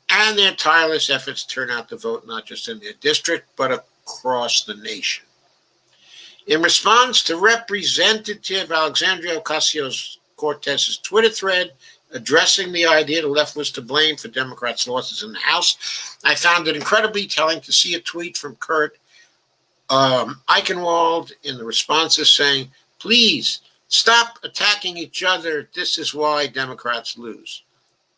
and their tireless efforts to turn out the vote not just in their district, but across the nation. In response to Representative Alexandria Ocasio-Cortez's Twitter thread addressing the idea the left was to blame for Democrats' losses in the House, I found it incredibly telling to see a tweet from Kurt Eichenwald in the responses saying, "Please stop attacking each other. This is why Democrats lose."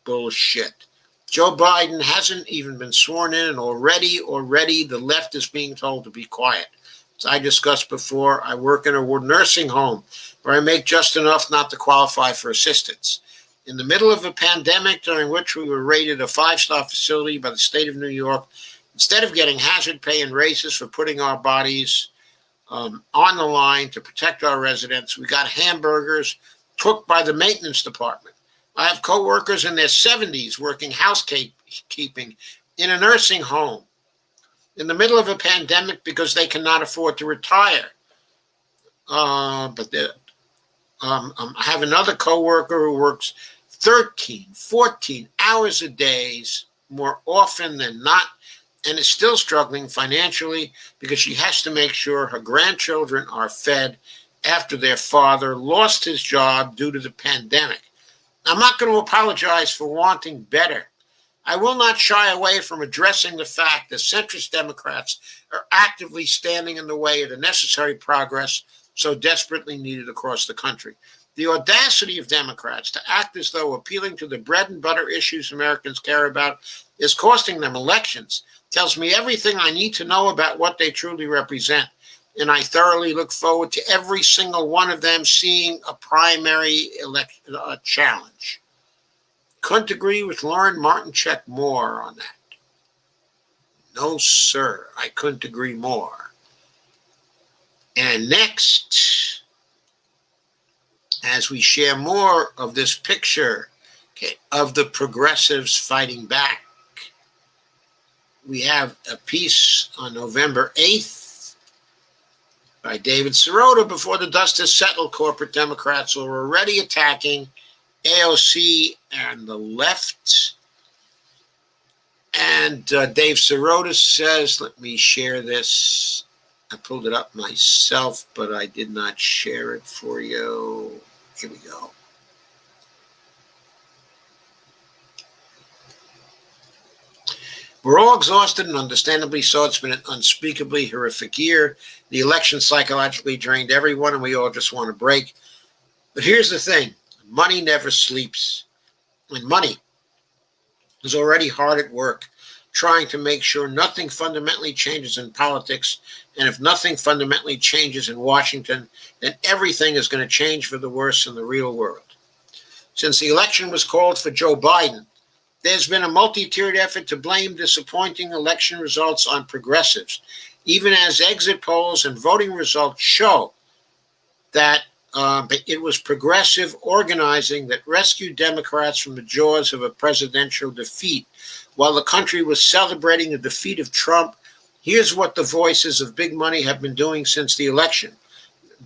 Bullshit. Joe Biden hasn't even been sworn in, and already the left is being told to be quiet. As I discussed before, I work in a nursing home where I make just enough not to qualify for assistance. In the middle of a pandemic during which we were rated a 5-star facility by the state of New York, instead of getting hazard pay and raises for putting our bodies on the line to protect our residents, we got hamburgers cooked by the maintenance department. I have coworkers in their 70s working housekeeping in a nursing home in the middle of a pandemic because they cannot afford to retire. I have another coworker who works 13, 14 hours a day more often than not and is still struggling financially because she has to make sure her grandchildren are fed after their father lost his job due to the pandemic. I'm not going to apologize for wanting better. I will not shy away from addressing the fact that centrist Democrats are actively standing in the way of the necessary progress so desperately needed across the country. The audacity of Democrats to act as though appealing to the bread and butter issues Americans care about is costing them elections tells me everything I need to know about what they truly represent. And I thoroughly look forward to every single one of them seeing a primary challenge. Couldn't agree with Lauren Martincheck more on that. No, sir, I couldn't agree more. And next, as we share more of this picture of the progressives fighting back, we have a piece on November 8th by David Sirota. Before the dust has settled, corporate Democrats are already attacking AOC and the left. And Dave Sirota says, let me share this. I pulled it up myself, but I did not share it for you. Here we go. We're all exhausted, and understandably so. It's been an unspeakably horrific year. The election psychologically drained everyone, and we all just want a break. But here's the thing. Money never sleeps. And money is already hard at work, trying to make sure nothing fundamentally changes in politics. And if nothing fundamentally changes in Washington, then everything is going to change for the worse in the real world. Since the election was called for Joe Biden, there's been a multi-tiered effort to blame disappointing election results on progressives, even as exit polls and voting results show that it was progressive organizing that rescued Democrats from the jaws of a presidential defeat. While the country was celebrating the defeat of Trump, here's what the voices of big money have been doing since the election.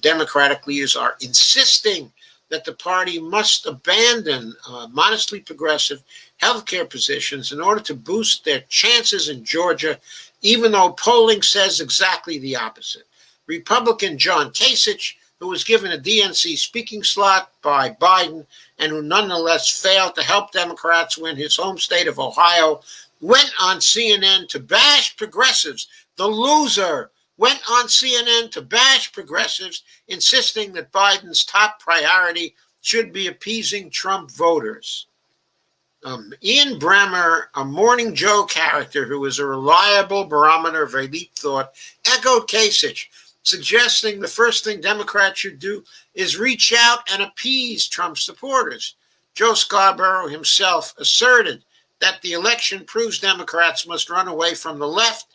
Democratic leaders are insisting that the party must abandon modestly progressive healthcare positions in order to boost their chances in Georgia, even though polling says exactly the opposite. Republican John Kasich, who was given a DNC speaking slot by Biden and who nonetheless failed to help Democrats win his home state of Ohio, went on CNN to bash progressives. The loser went on CNN to bash progressives, insisting that Biden's top priority should be appeasing Trump voters. Ian Bremmer, a Morning Joe character who is a reliable barometer of elite thought, echoed Kasich, suggesting the first thing Democrats should do is reach out and appease Trump supporters. Joe Scarborough himself asserted that the election proves Democrats must run away from the left,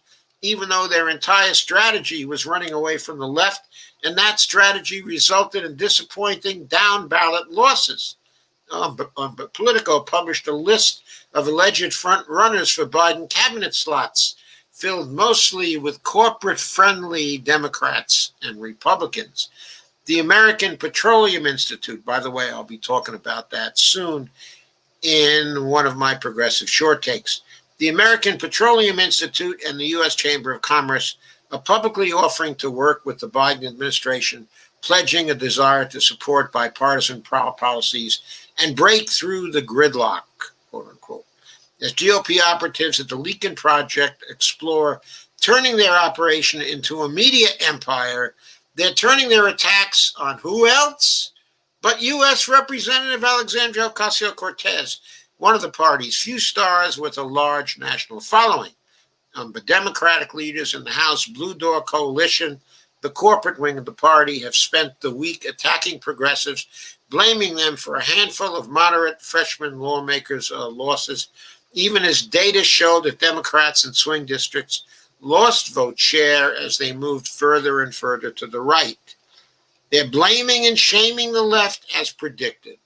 even though their entire strategy was running away from the left, and that strategy resulted in disappointing down-ballot losses. Politico published a list of alleged front-runners for Biden cabinet slots, filled mostly with corporate-friendly Democrats and Republicans. The American Petroleum Institute, by the way, I'll be talking about that soon in one of my progressive short takes. The American Petroleum Institute and the U.S. Chamber of Commerce are publicly offering to work with the Biden administration, pledging a desire to support bipartisan policies and break through the gridlock, quote unquote. As GOP operatives at the Leakin Project explore turning their operation into a media empire, they're turning their attacks on who else but U.S. Representative Alexandria Ocasio-Cortez, one of the party's few stars with a large national following. But Democratic leaders in the House Blue Door Coalition, the corporate wing of the party, have spent the week attacking progressives, blaming them for a handful of moderate freshman lawmakers' losses, even as data showed that Democrats in swing districts lost vote share as they moved further and further to the right. They're blaming and shaming the left as predicted.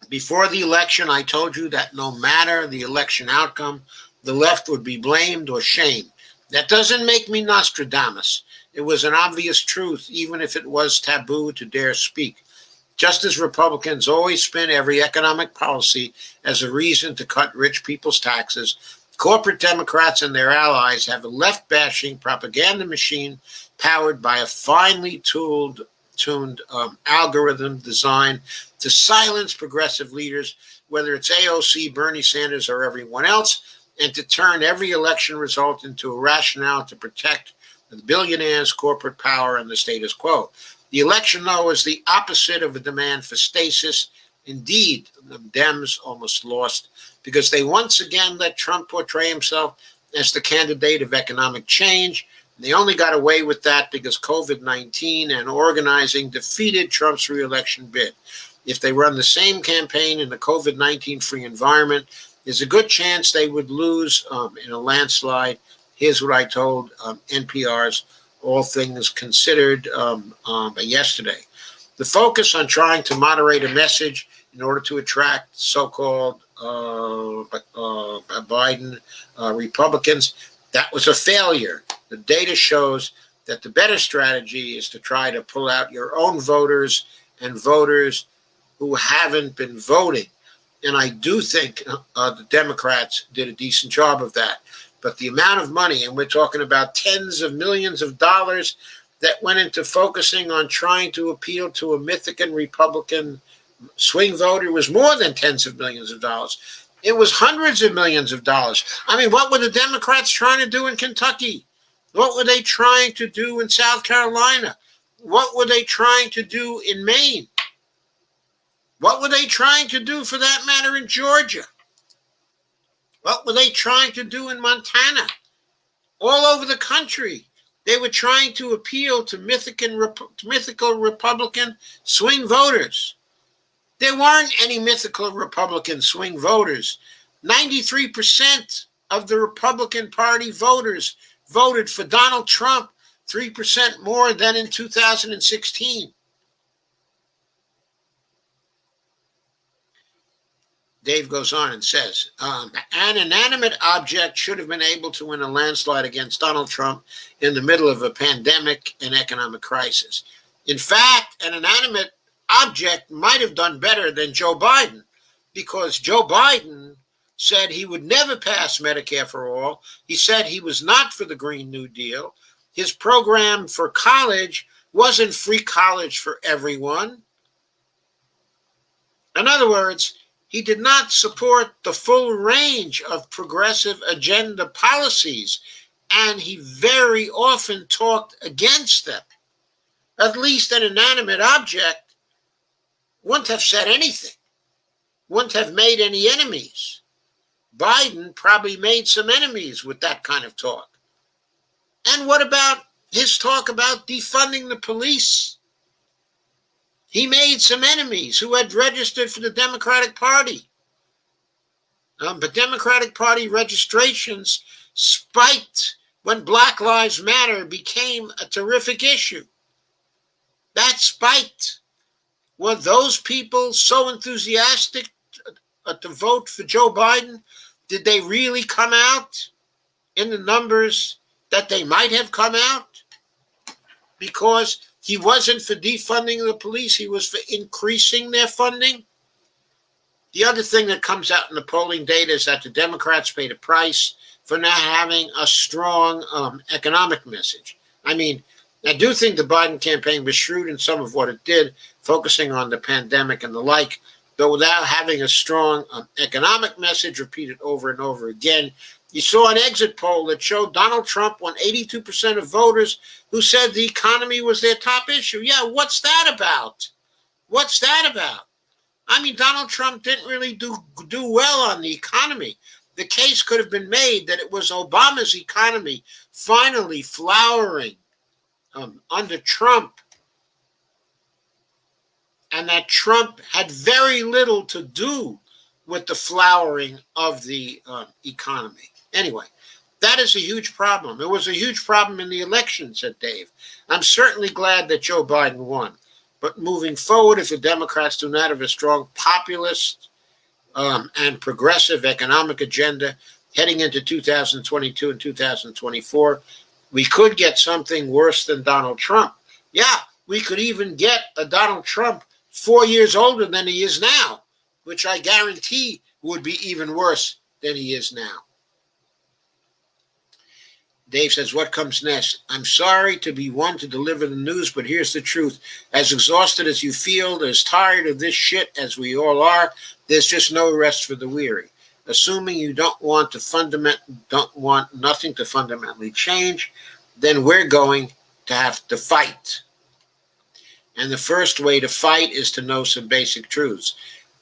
Before the election, I told you that no matter the election outcome, the left would be blamed or shamed. That doesn't make me Nostradamus. It was an obvious truth, even if it was taboo to dare speak. Just as Republicans always spin every economic policy as a reason to cut rich people's taxes, corporate Democrats and their allies have a left-bashing propaganda machine powered by a finely tuned algorithm designed to silence progressive leaders, whether it's AOC, Bernie Sanders, or everyone else, and to turn every election result into a rationale to protect the billionaires, corporate power, and the status quo. The election, though, is the opposite of a demand for stasis. Indeed, the Dems almost lost because they once again let Trump portray himself as the candidate of economic change. They only got away with that because COVID-19 and organizing defeated Trump's reelection bid. If they run the same campaign in a COVID-19 free environment, there's a good chance they would lose in a landslide. Here's what I told NPR's All Things Considered yesterday. The focus on trying to moderate a message in order to attract so-called Biden Republicans, that was a failure. The data shows that the better strategy is to try to pull out your own voters and voters who haven't been voting. And I do think the Democrats did a decent job of that. But the amount of money, and we're talking about tens of millions of dollars that went into focusing on trying to appeal to a mythical Republican swing voter, was more than tens of millions of dollars. It was hundreds of millions of dollars. I mean, what were the Democrats trying to do in Kentucky? What were they trying to do in South Carolina? What were they trying to do in Maine? What were they trying to do, for that matter, in Georgia? What were they trying to do in Montana? All over the country, they were trying to appeal to mythical Republican swing voters. There weren't any mythical Republican swing voters. 93% of the Republican Party voters voted for Donald Trump, 3% more than in 2016. Dave goes on and says, an inanimate object should have been able to win a landslide against Donald Trump in the middle of a pandemic and economic crisis. In fact, an inanimate object might have done better than Joe Biden, because Joe Biden said he would never pass Medicare for all. He said he was not for the Green New Deal. His program for college wasn't free college for everyone. In other words, he did not support the full range of progressive agenda policies, and he very often talked against them. At least an inanimate object wouldn't have said anything, wouldn't have made any enemies. Biden probably made some enemies with that kind of talk. And what about his talk about defunding the police? He made some enemies who had registered for the Democratic Party. But Democratic Party registrations spiked when Black Lives Matter became a terrific issue. That spiked. Were those people so enthusiastic to vote for Joe Biden? Did they really come out in the numbers that they might have come out? Because he wasn't for defunding the police, he was for increasing their funding. The other thing that comes out in the polling data is that the Democrats paid a price for not having a strong economic message. I mean, I do think the Biden campaign was shrewd in some of what it did, focusing on the pandemic and the like, though without having a strong economic message repeated over and over again. You saw an exit poll that showed Donald Trump won 82% of voters who said the economy was their top issue. Yeah, what's that about? What's that about? I mean, Donald Trump didn't really do well on the economy. The case could have been made that it was Obama's economy finally flowering under Trump, and that Trump had very little to do with the flowering of the economy. Anyway, that is a huge problem. It was a huge problem in the election, said Dave. I'm certainly glad that Joe Biden won. But moving forward, if the Democrats do not have a strong populist and progressive economic agenda heading into 2022 and 2024, we could get something worse than Donald Trump. Yeah, we could even get a Donald Trump 4 years older than he is now, which I guarantee would be even worse than he is now. Dave says, what comes next? I'm sorry to be one to deliver the news, but here's the truth. As exhausted as you feel, as tired of this shit as we all are, there's just no rest for the weary. Assuming you don't want nothing to fundamentally change, then we're going to have to fight. And the first way to fight is to know some basic truths.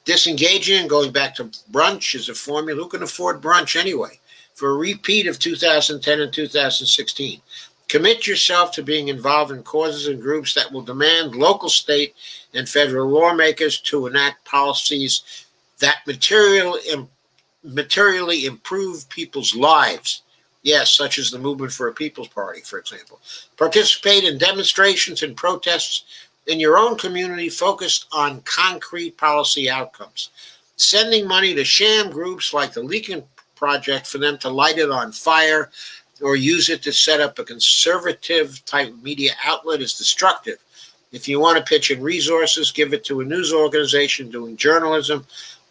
Disengaging and going back to brunch is a formula. Who can afford brunch anyway? For a repeat of 2010 and 2016. Commit yourself to being involved in causes and groups that will demand local, state, and federal lawmakers to enact policies that materially improve people's lives. Yes, such as the Movement for a People's Party, for example. Participate in demonstrations and protests in your own community focused on concrete policy outcomes. Sending money to sham groups like the Lincoln Project for them to light it on fire or use it to set up a conservative type media outlet is destructive. If you want to pitch in resources, give it to a news organization doing journalism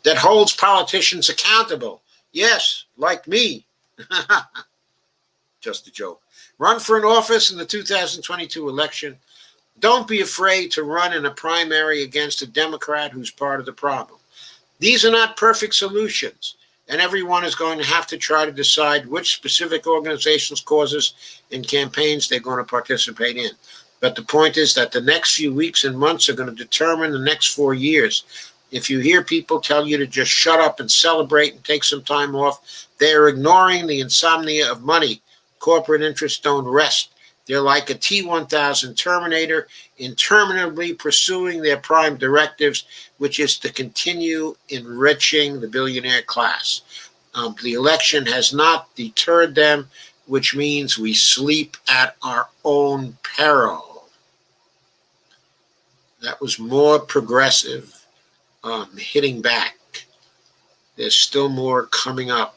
that holds politicians accountable. Yes, like me. Just a joke. Run for an office in the 2022 election. Don't be afraid to run in a primary against a Democrat who's part of the problem. These are not perfect solutions, and everyone is going to have to try to decide which specific organizations, causes, and campaigns they're going to participate in. But the point is that the next few weeks and months are going to determine the next 4 years. If you hear people tell you to just shut up and celebrate and take some time off, they are ignoring the insomnia of money. Corporate interests don't rest. They're like a T-1000 Terminator, interminably pursuing their prime directives, which is to continue enriching the billionaire class. The election has not deterred them, which means we sleep at our own peril. That was more progressive hitting back. There's still more coming up.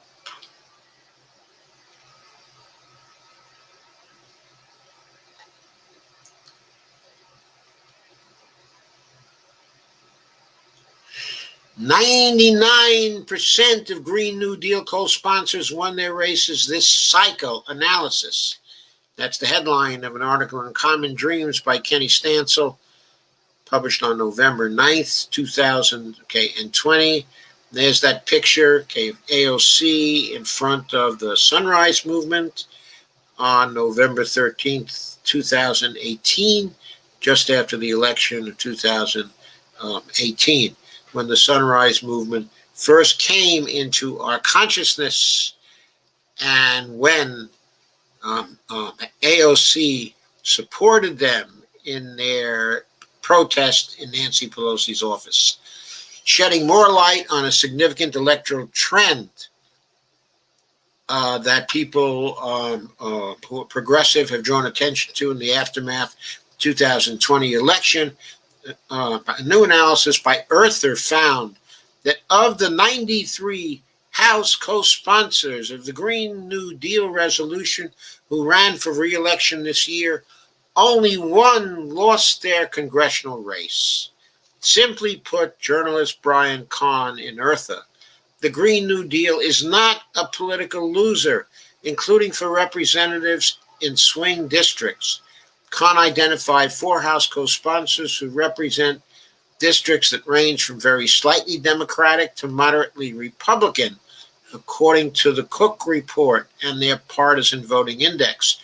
"99% of Green New Deal co-sponsors won their races this cycle." Analysis. That's the headline of an article in Common Dreams by Kenny Stansel, published on November 9th, 2020. There's that picture, of AOC in front of the Sunrise Movement on November 13th, 2018, just after the election of 2018. When the Sunrise Movement first came into our consciousness, and when AOC supported them in their protest in Nancy Pelosi's office, shedding more light on a significant electoral trend that people who are progressive have drawn attention to in the aftermath of the 2020 election. A new analysis by Earther found that of the 93 House co-sponsors of the Green New Deal resolution who ran for re-election this year, only one lost their congressional race. Simply put, journalist Brian Kahn in Earther, the Green New Deal is not a political loser, including for representatives in swing districts. Kahn identified 4 House co-sponsors who represent districts that range from very slightly Democratic to moderately Republican, according to the Cook Report and their partisan voting index.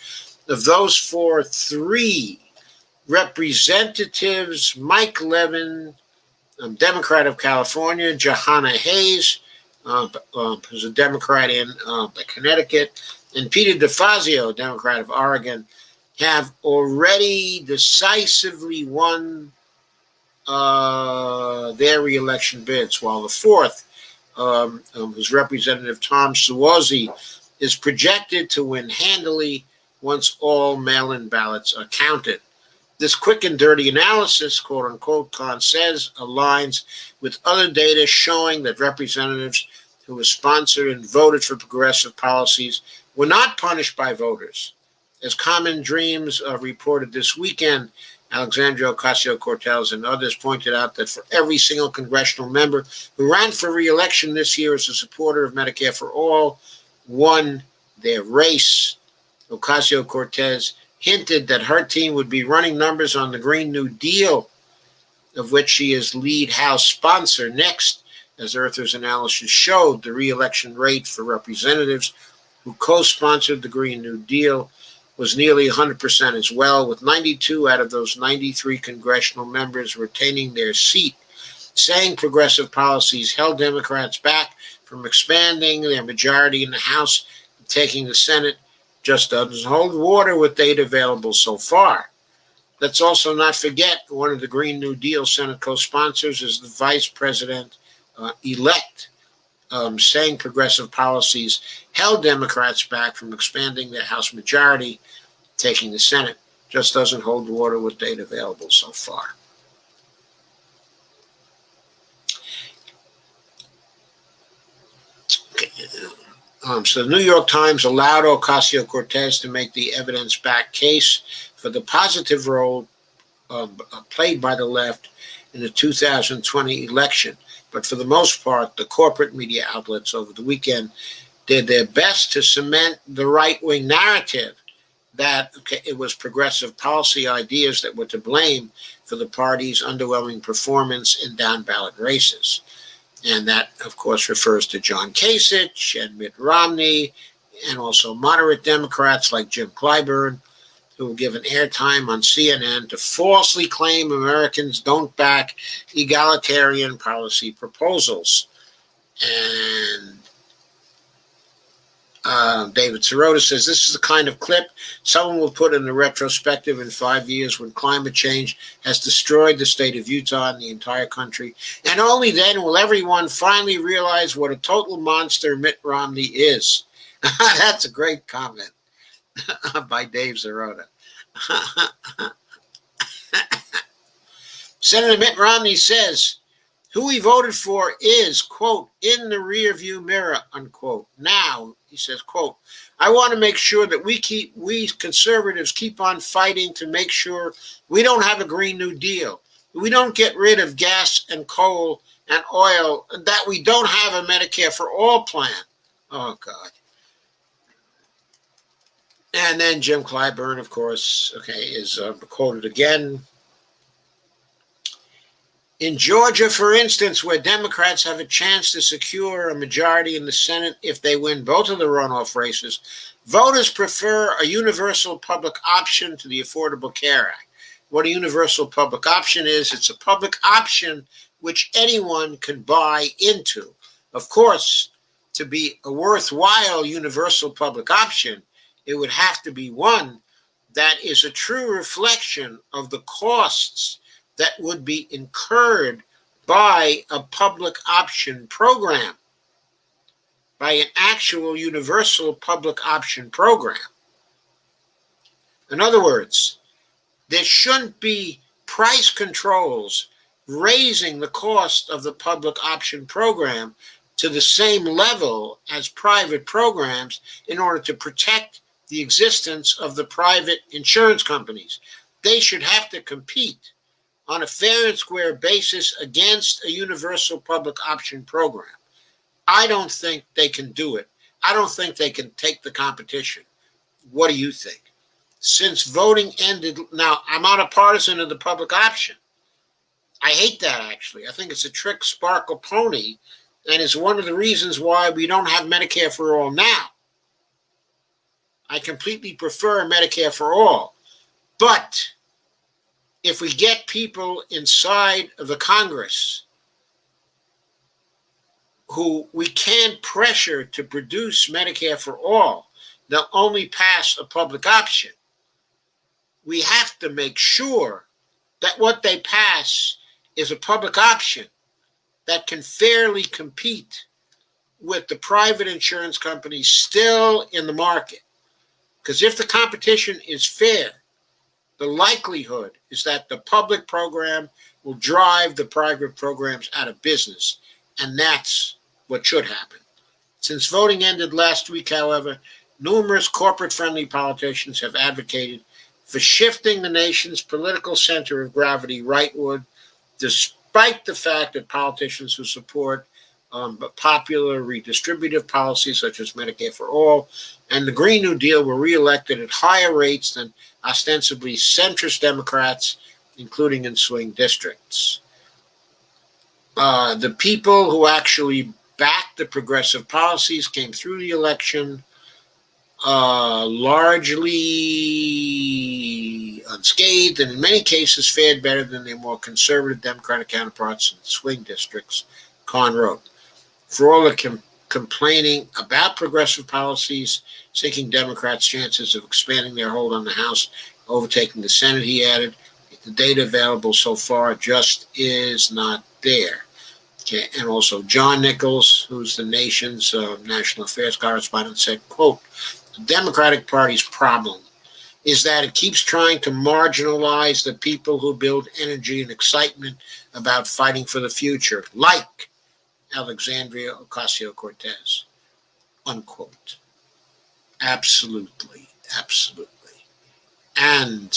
Of those 4, 3 representatives: Mike Levin, Democrat of California; Jahana Hayes, who's a Democrat in Connecticut; and Peter DeFazio, Democrat of Oregon, have already decisively won their re-election bids, while the 4th, who's Representative Tom Suozzi, is projected to win handily once all mail-in ballots are counted. This quick and dirty analysis, quote unquote, Kahn says, aligns with other data showing that representatives who were sponsored and voted for progressive policies were not punished by voters. As Common Dreams reported this weekend, Alexandria Ocasio-Cortez and others pointed out that for every single congressional member who ran for re-election this year as a supporter of Medicare for All won their race. Ocasio-Cortez hinted that her team would be running numbers on the Green New Deal, of which she is lead House sponsor. Next, as Earther's analysis showed, the re-election rate for representatives who co-sponsored the Green New Deal was nearly 100% as well, with 92 out of those 93 congressional members retaining their seat. Saying progressive policies held Democrats back from expanding their majority in the House and taking the Senate just doesn't hold water with data available so far. Let's also not forget one of the Green New Deal Senate co-sponsors is the vice president-elect, saying progressive policies held Democrats back from expanding their House majority, taking the Senate just doesn't hold water with data available so far. Okay. So the New York Times allowed Ocasio-Cortez to make the evidence-backed case for the positive role played by the left in the 2020 election. But for the most part, the corporate media outlets over the weekend did their best to cement the right-wing narrative that it was progressive policy ideas that were to blame for the party's underwhelming performance in down-ballot races. And that, of course, refers to John Kasich and Mitt Romney, and also moderate Democrats like Jim Clyburn, who were given airtime on CNN to falsely claim Americans don't back egalitarian policy proposals. And David Sirota says, this is the kind of clip someone will put in the retrospective in 5 years when climate change has destroyed the state of Utah and the entire country. And only then will everyone finally realize what a total monster Mitt Romney is. That's a great comment by Dave Sirota. Senator Mitt Romney says, who he voted for is, quote, in the rearview mirror, unquote. Now, he says, quote, I want to make sure that we conservatives keep on fighting to make sure we don't have a Green New Deal. We don't get rid of gas and coal and oil, that we don't have a Medicare for All plan. Oh, God. And then Jim Clyburn, of course, is quoted again. In Georgia, for instance, where Democrats have a chance to secure a majority in the Senate if they win both of the runoff races, voters prefer a universal public option to the Affordable Care Act. What a universal public option is, it's a public option which anyone can buy into. Of course, to be a worthwhile universal public option, it would have to be one that is a true reflection of the costs that would be incurred by a public option program, by an actual universal public option program. In other words, there shouldn't be price controls raising the cost of the public option program to the same level as private programs in order to protect the existence of the private insurance companies. They should have to compete on a fair and square basis against a universal public option program. I don't think they can do it. I don't think they can take the competition. What do you think? Since voting ended, now I'm not a partisan of the public option. I hate that, actually. I think it's a trick sparkle pony, and it's one of the reasons why we don't have Medicare for all now. I completely prefer Medicare for all. But if we get people inside of the Congress who we can't pressure to produce Medicare for all, they'll only pass a public option. We have to make sure that what they pass is a public option that can fairly compete with the private insurance companies still in the market. Because if the competition is fair, the likelihood is that the public program will drive the private programs out of business, and that's what should happen. Since voting ended last week, however, numerous corporate-friendly politicians have advocated for shifting the nation's political center of gravity rightward, despite the fact that politicians who support popular redistributive policies such as Medicare for All and the Green New Deal were reelected at higher rates than ostensibly centrist Democrats, including in swing districts. The people who actually backed the progressive policies came through the election largely unscathed, and in many cases fared better than their more conservative Democratic counterparts in swing districts, Kahn wrote. For all the complaining about progressive policies, sinking Democrats' chances of expanding their hold on the House, overtaking the Senate, he added, the data available so far just is not there. Okay. And also John Nichols, who's the nation's national affairs correspondent, said, quote, the Democratic Party's problem is that it keeps trying to marginalize the people who build energy and excitement about fighting for the future, like Alexandria Ocasio-Cortez, unquote. Absolutely, absolutely. And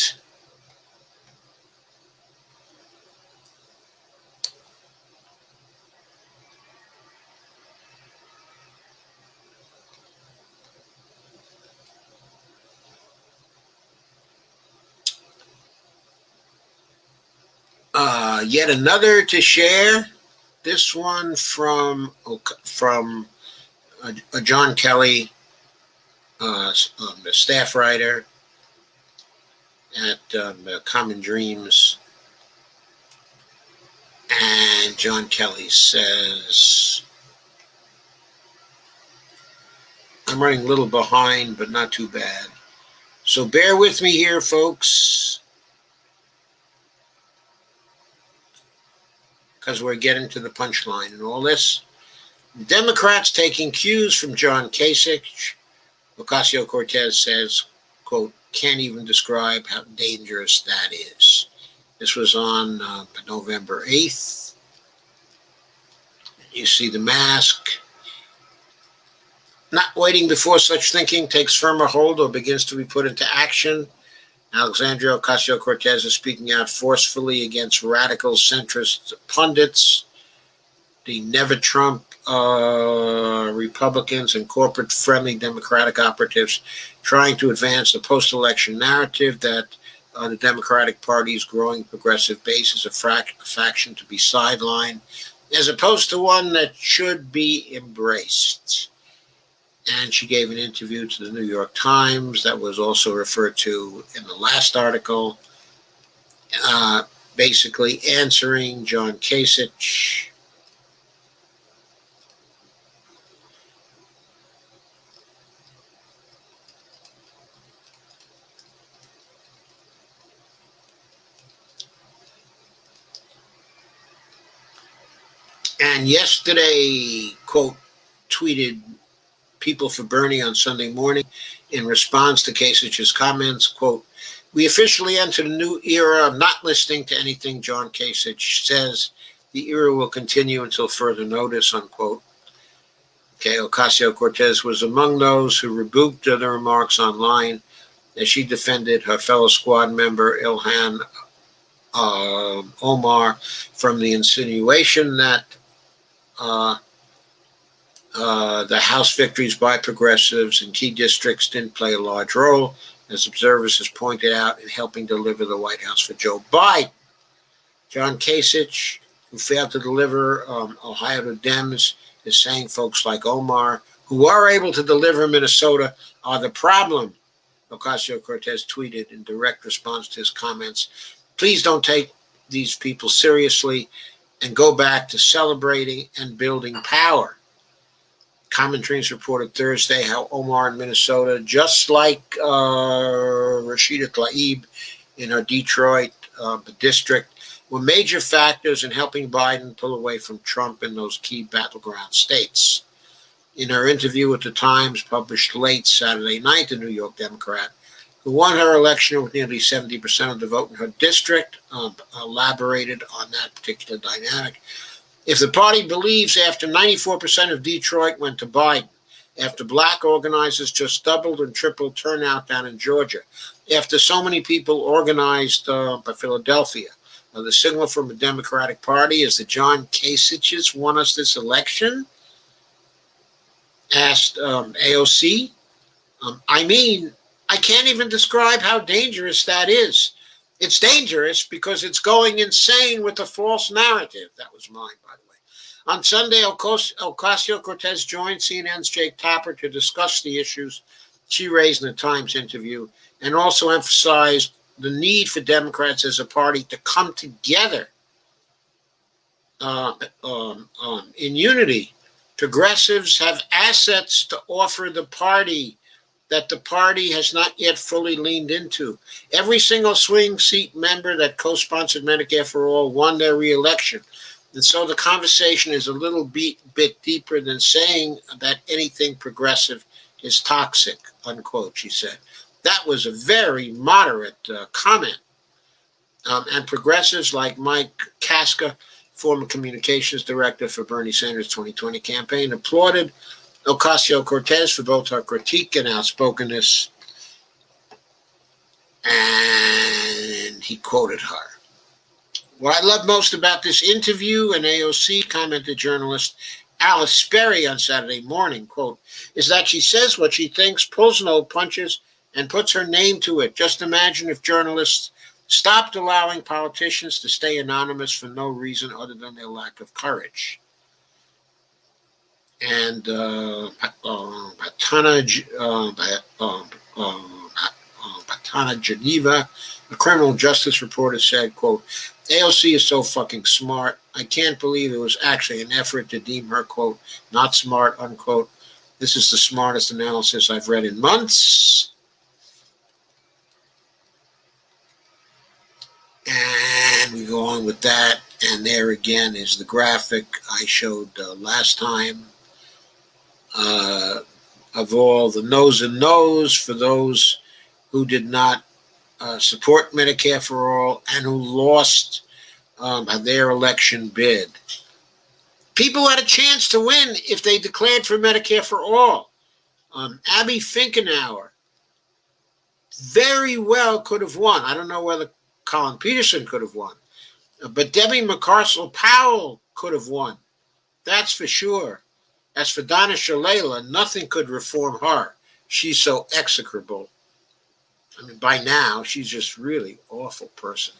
Yet another to share. This one from John Kelly, the staff writer at Common Dreams. And John Kelly says, I'm running a little behind, but not too bad. So bear with me here, folks, because we're getting to the punchline and all this. Democrats taking cues from John Kasich. Ocasio-Cortez says, quote, can't even describe how dangerous that is. This was on November 8th. You see the mask. Not waiting before such thinking takes firmer hold or begins to be put into action. Alexandria Ocasio-Cortez is speaking out forcefully against radical centrist pundits, the Never Trump Republicans and corporate-friendly Democratic operatives trying to advance the post-election narrative that the Democratic Party's growing progressive base is a faction to be sidelined, as opposed to one that should be embraced. And she gave an interview to the New York Times that was also referred to in the last article, basically answering John Kasich. And yesterday, quote, tweeted People for Bernie on Sunday morning in response to Kasich's comments, quote, we officially entered a new era of not listening to anything John Kasich says. The era will continue until further notice, unquote. Okay, Ocasio-Cortez was among those who rebuked the remarks online as she defended her fellow squad member Ilhan Omar from the insinuation that the House victories by progressives in key districts didn't play a large role, as observers have pointed out, in helping deliver the White House for Joe Biden. John Kasich, who failed to deliver Ohio to Dems, is saying folks like Omar, who are able to deliver Minnesota, are the problem. Ocasio-Cortez tweeted in direct response to his comments, please don't take these people seriously and go back to celebrating and building power. Common Dreams reported Thursday how Omar in Minnesota, just like Rashida Tlaib in her Detroit district, were major factors in helping Biden pull away from Trump in those key battleground states. In her interview with the Times, published late Saturday night, the New York Democrat, who won her election with nearly 70% of the vote in her district, elaborated on that particular dynamic. If the party believes after 94% of Detroit went to Biden, after black organizers just doubled and tripled turnout down in Georgia, after so many people organized by Philadelphia, the signal from the Democratic Party is that John Kasich's won us this election? Asked AOC. I can't even describe how dangerous that is. It's dangerous because it's going insane with a false narrative. That was mine, by the way. On Sunday, Ocasio-Cortez joined CNN's Jake Tapper to discuss the issues she raised in the Times interview and also emphasized the need for Democrats as a party to come together in unity. Progressives have assets to offer the party that the party has not yet fully leaned into. Every single swing seat member that co-sponsored Medicare for All won their re-election. And so the conversation is a little bit deeper than saying that anything progressive is toxic, unquote, she said. That was a very moderate comment. And progressives like Mike Kaska, former communications director for Bernie Sanders' 2020 campaign, applauded Ocasio-Cortez for both her critique and outspokenness, and he quoted her. What I love most about this interview, and AOC, commented journalist Alice Sperry on Saturday morning, quote, is that she says what she thinks, pulls no punches, and puts her name to it. Just imagine if journalists stopped allowing politicians to stay anonymous for no reason other than their lack of courage. And Patana Geneva, a criminal justice reporter, said, quote, AOC is so fucking smart. I can't believe it was actually an effort to deem her, quote, not smart, unquote. This is the smartest analysis I've read in months. And we go on with that. And there again is the graphic I showed last time of all the no's and no's for those who did not support Medicare for All and who lost their election bid. People had a chance to win if they declared for Medicare for All. Abby Finkenauer very well could have won. I don't know whether Colin Peterson could have won. But Debbie McCarcel-Powell could have won. That's for sure. As for Donna Shalala, nothing could reform her. She's so execrable. I mean, by now, she's just really awful person.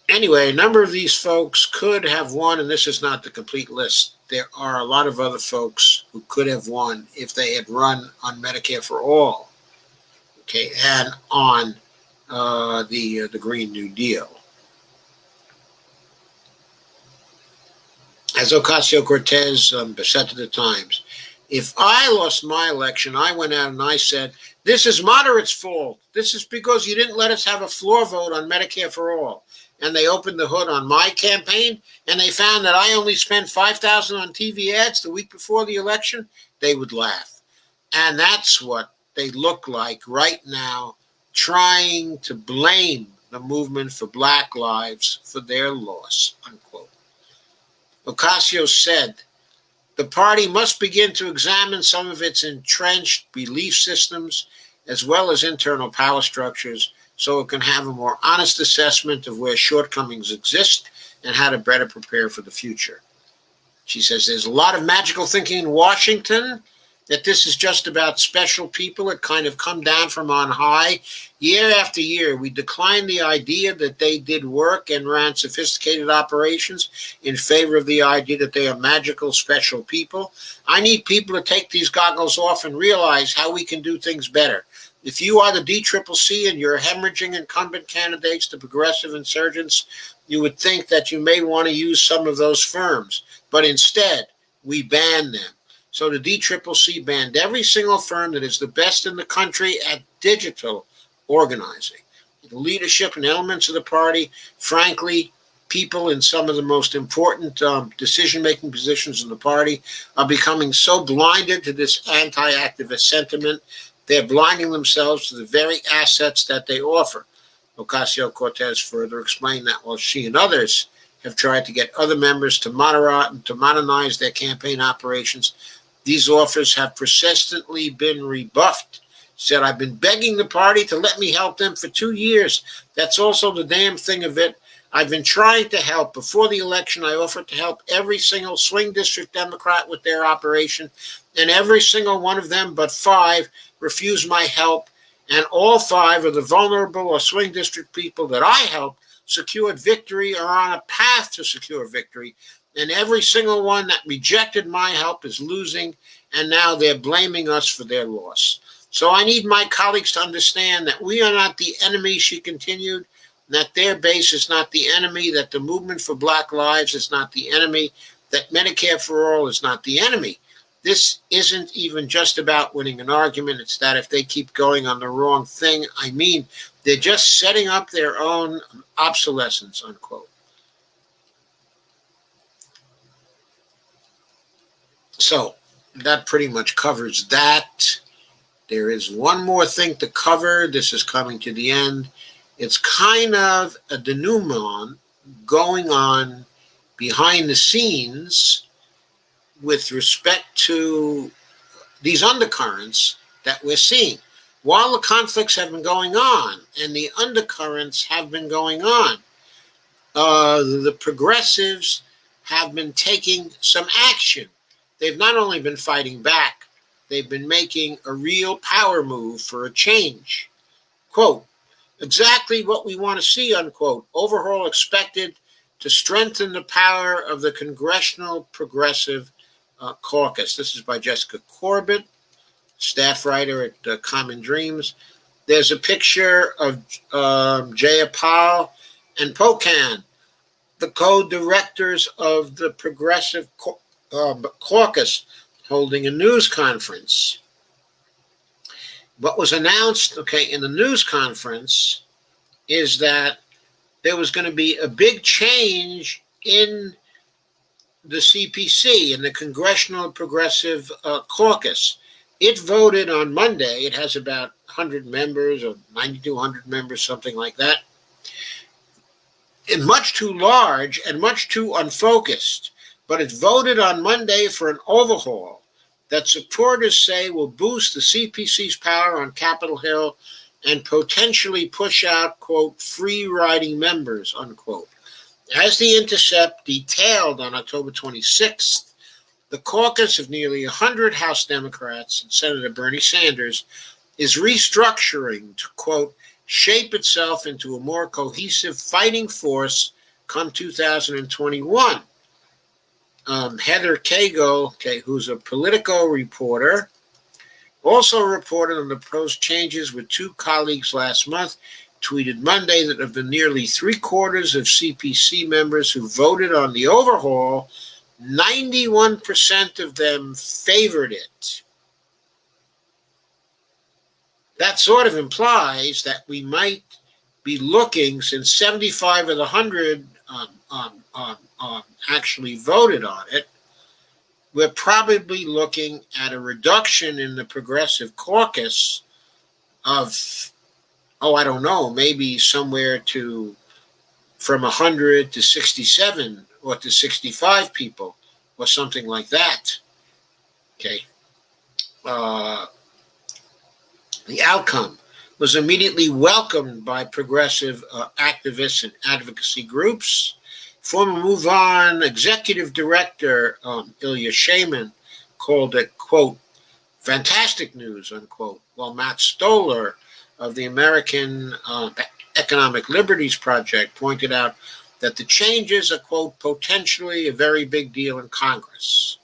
Anyway, a number of these folks could have won, and this is not the complete list. There are a lot of other folks who could have won if they had run on Medicare for All, okay, and on the Green New Deal. As Ocasio-Cortez said to the Times, if I lost my election, I went out and I said, this is moderates' fault. This is because you didn't let us have a floor vote on Medicare for All. And they opened the hood on my campaign, and they found that I only spent $5,000 on TV ads the week before the election, they would laugh. And that's what they look like right now, trying to blame the movement for Black lives for their loss, unquote. Ocasio said, the party must begin to examine some of its entrenched belief systems as well as internal power structures so it can have a more honest assessment of where shortcomings exist and how to better prepare for the future. She says there's a lot of magical thinking in Washington that this is just about special people that kind of come down from on high. Year after year, we decline the idea that they did work and ran sophisticated operations in favor of the idea that they are magical, special people. I need people to take these goggles off and realize how we can do things better. If you are the DCCC and you're hemorrhaging incumbent candidates to progressive insurgents, you would think that you may want to use some of those firms. But instead, we ban them. So the DCCC banned every single firm that is the best in the country at digital organizing. The leadership and elements of the party, frankly, people in some of the most important decision-making positions in the party are becoming so blinded to this anti-activist sentiment, they're blinding themselves to the very assets that they offer. Ocasio-Cortez further explained that while she and others have tried to get other members to modernize their campaign operations, these offers have persistently been rebuffed. Said, I've been begging the party to let me help them for 2 years. That's also the damn thing of it. I've been trying to help. Before the election, I offered to help every single swing district Democrat with their operation, and every single one of them but 5 refused my help, and all 5 of the vulnerable or swing district people that I helped secured victory or on a path to secure victory. And every single one that rejected my help is losing, and now they're blaming us for their loss. So I need my colleagues to understand that we are not the enemy, she continued, that their base is not the enemy, that the movement for Black lives is not the enemy, that Medicare for All is not the enemy. This isn't even just about winning an argument. It's that if they keep going on the wrong thing, I mean, they're just setting up their own obsolescence, unquote. So that pretty much covers that. There is one more thing to cover. This is coming to the end. It's kind of a denouement going on behind the scenes with respect to these undercurrents that we're seeing. While the conflicts have been going on and the undercurrents have been going on, the progressives have been taking some action. They've not only been fighting back, they've been making a real power move for a change. Quote, exactly what we want to see, unquote. Overhaul expected to strengthen the power of the Congressional Progressive Caucus. This is by Jessica Corbett, staff writer at Common Dreams. There's a picture of Jayapal and Pocan, the co-directors of the Progressive Caucus, holding a news conference. What was announced, in the news conference is that there was going to be a big change in the CPC, in the Congressional Progressive Caucus. It voted on Monday. It has about 100 members or 9,200 members, something like that. And much too large and much too unfocused. But it voted on Monday for an overhaul that supporters say will boost the CPC's power on Capitol Hill and potentially push out, quote, free-riding members, unquote. As The Intercept detailed on October 26th, the caucus of nearly 100 House Democrats and Senator Bernie Sanders is restructuring to, quote, shape itself into a more cohesive fighting force come 2021. Heather Cagle, who's a Politico reporter, also reported on the proposed changes with two colleagues last month, tweeted Monday that of the nearly three-quarters of CPC members who voted on the overhaul, 91% of them favored it. That sort of implies that we might be looking, since 75 of the 100 actually voted on it, we're probably looking at a reduction in the Progressive Caucus of, I don't know, maybe somewhere from 100 to 67 or to 65 people or something like that. The outcome was immediately welcomed by progressive activists and advocacy groups. Former MoveOn executive director Ilya Shayman called it, quote, fantastic news, unquote, while Matt Stoller of the American Economic Liberties Project pointed out that the changes are, quote, potentially a very big deal in Congress.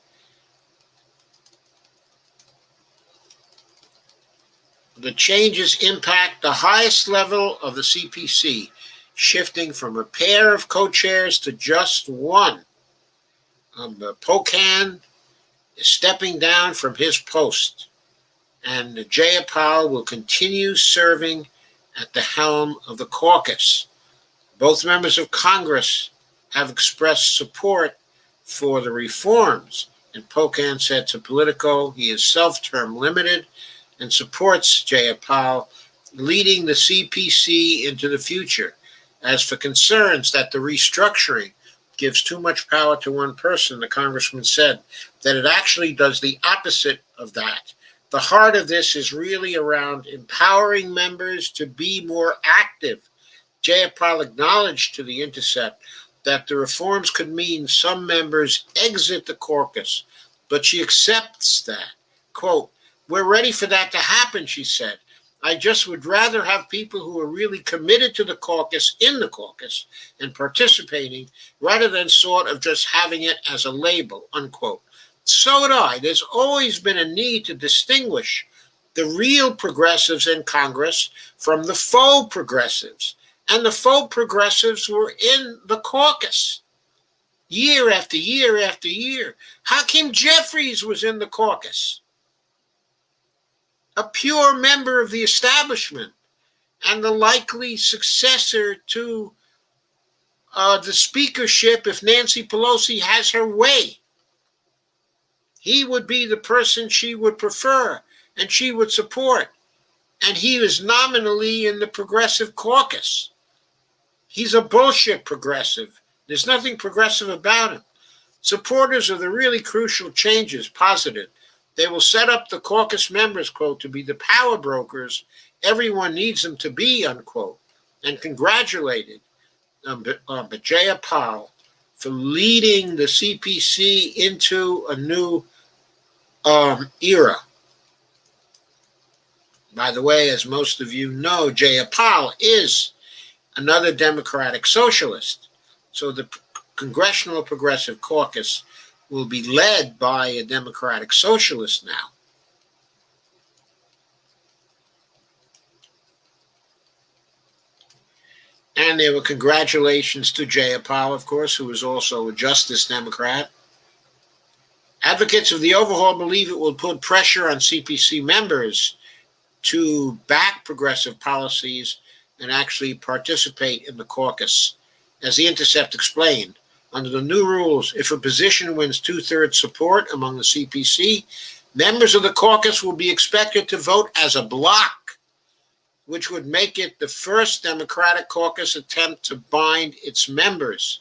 The changes impact the highest level of the CPC, shifting from a pair of co-chairs to just one. Pocan is stepping down from his post, and Jayapal will continue serving at the helm of the caucus. Both members of Congress have expressed support for the reforms, and Pocan said to Politico he is self-term limited and supports Jayapal leading the CPC into the future. As for concerns that the restructuring gives too much power to one person, the congressman said that it actually does the opposite of that. The heart of this is really around empowering members to be more active. Jayapal acknowledged to The Intercept that the reforms could mean some members exit the caucus, but she accepts that. Quote, we're ready for that to happen, she said. I just would rather have people who are really committed to the caucus in the caucus and participating rather than sort of just having it as a label, unquote. So would I. There's always been a need to distinguish the real progressives in Congress from the faux progressives. And the faux progressives were in the caucus year after year after year. Hakeem Jeffries was in the caucus, a pure member of the establishment and the likely successor to the speakership if Nancy Pelosi has her way. He would be the person she would prefer and she would support. And he is nominally in the Progressive Caucus. He's a bullshit progressive. There's nothing progressive about him. Supporters of the really crucial changes posited they will set up the caucus members, quote, to be the power brokers everyone needs them to be, unquote, and congratulated Jayapal for leading the CPC into a new era. By the way, as most of you know, Jayapal is another Democratic socialist. So the Congressional Progressive Caucus will be led by a Democratic socialist now. And there were congratulations to Jayapal, of course, who is also a Justice Democrat. Advocates of the overhaul believe it will put pressure on CPC members to back progressive policies and actually participate in the caucus. As The Intercept explained, under the new rules, if a position wins two-thirds support among the CPC, members of the caucus will be expected to vote as a bloc, which would make it the first Democratic caucus attempt to bind its members.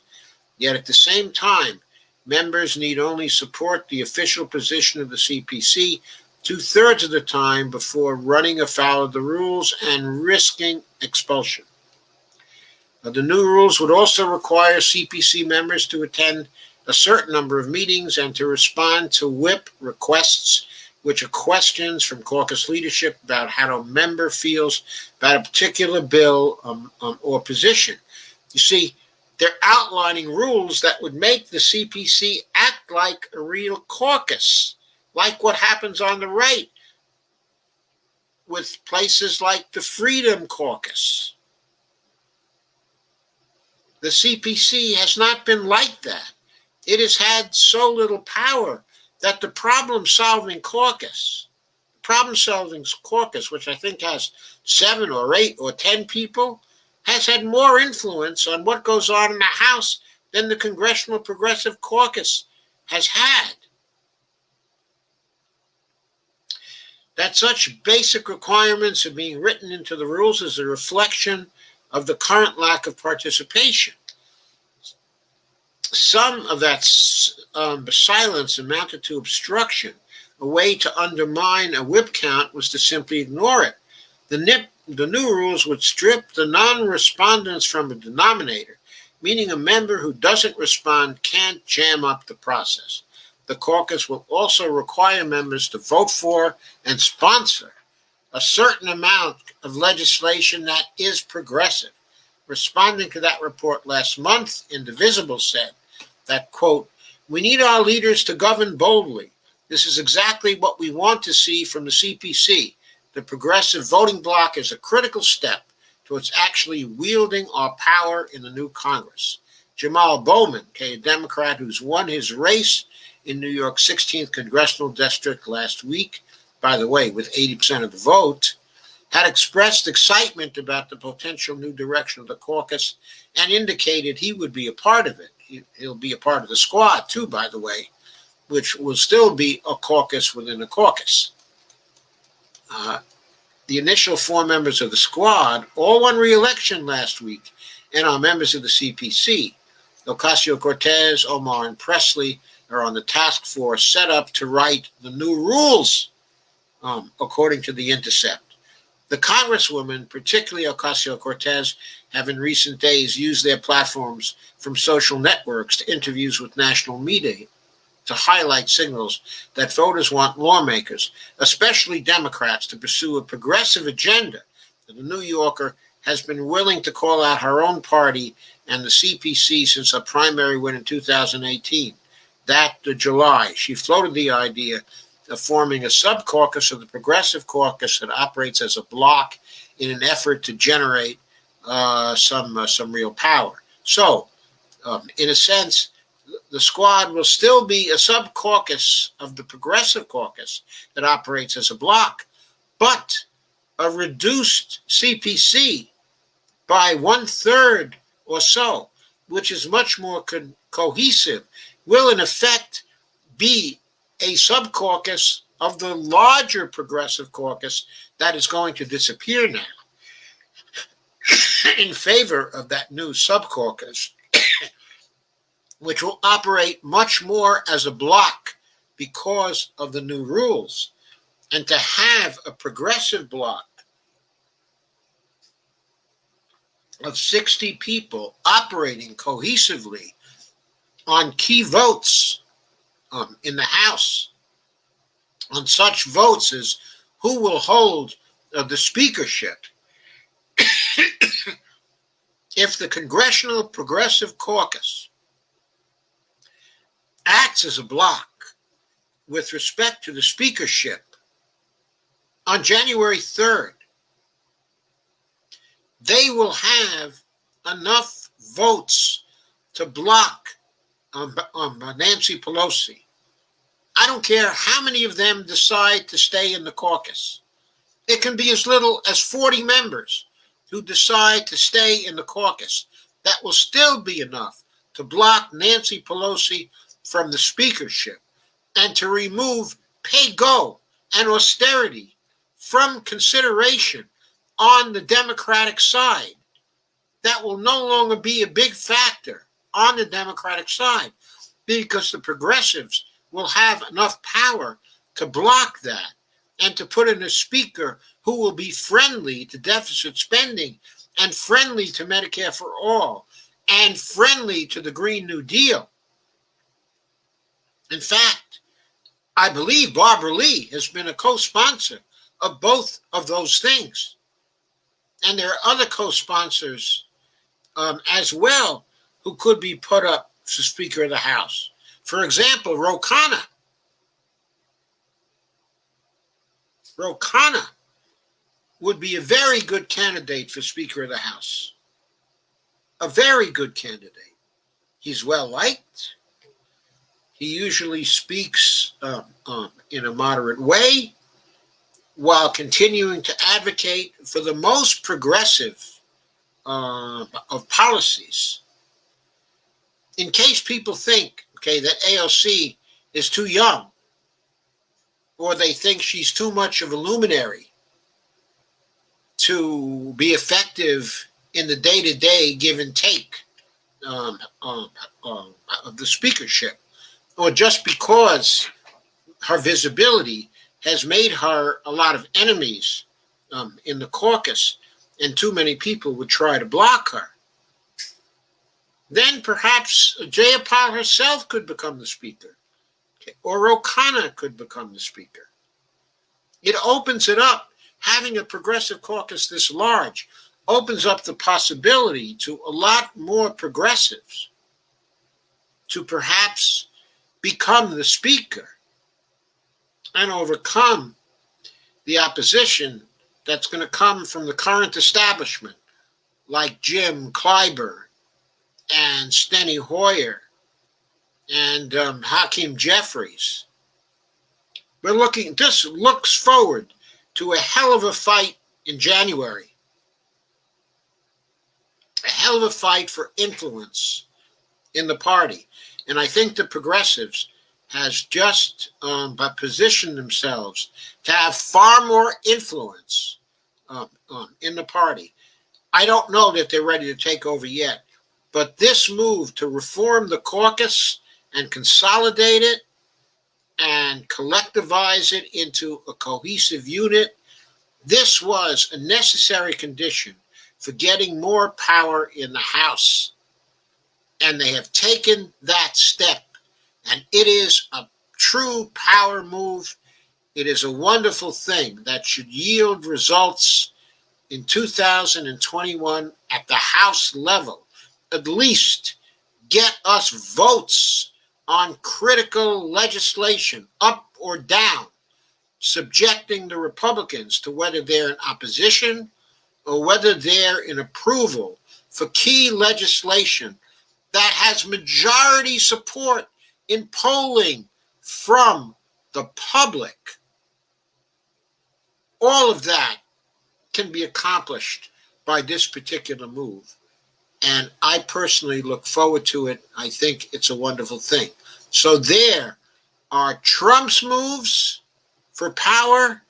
Yet at the same time, members need only support the official position of the CPC two-thirds of the time before running afoul of the rules and risking expulsion. The new rules would also require CPC members to attend a certain number of meetings and to respond to whip requests, which are questions from caucus leadership about how a member feels about a particular bill or position. You see, they're outlining rules that would make the CPC act like a real caucus, like what happens on the right with places like the Freedom Caucus. The CPC has not been like that. It has had so little power that the problem-solving caucus, which I think has 7 or 8 or 10 people, has had more influence on what goes on in the House than the Congressional Progressive Caucus has had. That such basic requirements are being written into the rules is a reflection of the current lack of participation. Some of that silence amounted to obstruction. A way to undermine a whip count was to simply ignore it. The new rules would strip the non-respondents from a denominator, meaning a member who doesn't respond can't jam up the process. The caucus will also require members to vote for and sponsor a certain amount of legislation that is progressive. Responding to that report last month, Indivisible said that, quote, "We need our leaders to govern boldly. This is exactly what we want to see from the CPC. The progressive voting bloc is a critical step towards actually wielding our power in the new Congress." Jamal Bowman, a Democrat who's won his race in New York's 16th congressional district last week, by the way, with 80% of the vote, had expressed excitement about the potential new direction of the caucus and indicated he would be a part of it. He'll be a part of the squad, too, by the way, which will still be a caucus within a caucus. The initial 4 members of the squad all won re-election last week and are members of the CPC. Ocasio-Cortez, Omar, and Presley are on the task force set up to write the new rules, according to The Intercept. The congresswomen, particularly Ocasio-Cortez, have in recent days used their platforms from social networks to interviews with national media to highlight signals that voters want lawmakers, especially Democrats, to pursue a progressive agenda. The New Yorker has been willing to call out her own party and the CPC since her primary win in 2018. That July, she floated the idea of forming a sub-caucus of the Progressive Caucus that operates as a bloc in an effort to generate some real power. So, in a sense, the squad will still be a sub-caucus of the Progressive Caucus that operates as a bloc, but a reduced CPC by 1/3 or so, which is much more cohesive, will in effect be a sub-caucus of the larger Progressive Caucus that is going to disappear now in favor of that new sub-caucus, which will operate much more as a bloc because of the new rules. And to have a progressive bloc of 60 people operating cohesively on key votes in the House, on such votes as who will hold of the speakership, if the Congressional Progressive Caucus acts as a bloc with respect to the speakership on January 3rd, they will have enough votes to block Nancy Pelosi. I don't care how many of them decide to stay in the caucus. It can be as little as 40 members who decide to stay in the caucus. That will still be enough to block Nancy Pelosi from the speakership and to remove pay-go and austerity from consideration on the Democratic side. That will no longer be a big factor on the Democratic side because the progressives will have enough power to block that and to put in a speaker who will be friendly to deficit spending and friendly to Medicare for all and friendly to the Green New Deal. In fact, I believe Barbara Lee has been a co-sponsor of both of those things. And there are other co-sponsors as well who could be put up for Speaker of the House. For example, Ro Khanna. Ro Khanna would be a very good candidate for Speaker of the House. A very good candidate. He's well liked. He usually speaks in a moderate way while continuing to advocate for the most progressive of policies. In case people think, that AOC is too young, or they think she's too much of a luminary to be effective in the day-to-day give and take of the speakership, or just because her visibility has made her a lot of enemies in the caucus, and too many people would try to block her. Then perhaps Jayapal herself could become the speaker, or Ro Khanna could become the speaker. It opens it up. Having a progressive caucus this large opens up the possibility to a lot more progressives to perhaps become the speaker and overcome the opposition that's going to come from the current establishment, like Jim Clyburn and Steny Hoyer and Hakeem Jeffries. This looks forward to a hell of a fight in January. A hell of a fight for influence in the party. And I think the progressives has just positioned themselves to have far more influence in the party. I don't know that they're ready to take over yet, but this move to reform the caucus and consolidate it and collectivize it into a cohesive unit, this was a necessary condition for getting more power in the House. And they have taken that step. And it is a true power move. It is a wonderful thing that should yield results in 2021 at the House level. At least get us votes on critical legislation, up or down, subjecting the Republicans to whether they're in opposition or whether they're in approval for key legislation that has majority support in polling from the public. All of that can be accomplished by this particular move. And I personally look forward to it. I think it's a wonderful thing. So there are Trump's moves for power,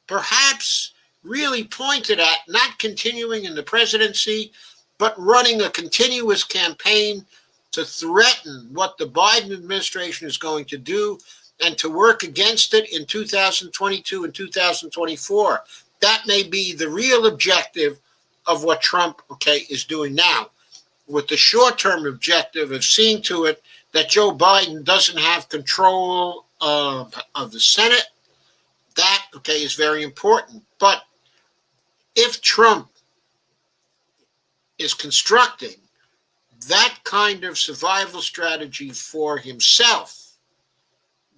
perhaps really pointed at not continuing in the presidency, but running a continuous campaign to threaten what the Biden administration is going to do and to work against it in 2022 and 2024. That may be the real objective of what Trump, is doing now, with the short-term objective of seeing to it that Joe Biden doesn't have control of the Senate. That, is very important. But if Trump is constructing that kind of survival strategy for himself,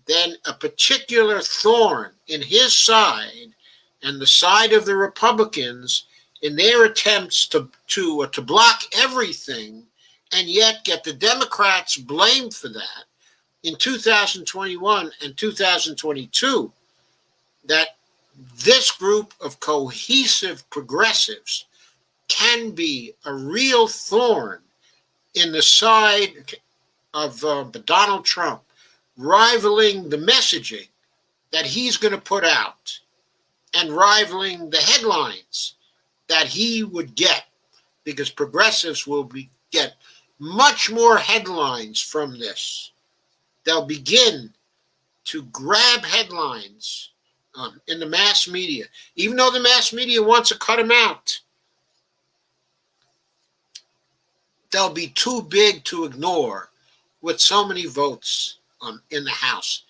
then a particular thorn in his side and the side of the Republicans in their attempts to block everything and yet get the Democrats blamed for that in 2021 and 2022, that this group of cohesive progressives can be a real thorn in the side of Donald Trump, rivaling the messaging that he's going to put out and rivaling the headlines that he would get, because progressives will get much more headlines from this. They'll begin to grab headlines in the mass media, even though the mass media wants to cut them out. They'll be too big to ignore with so many votes in the House.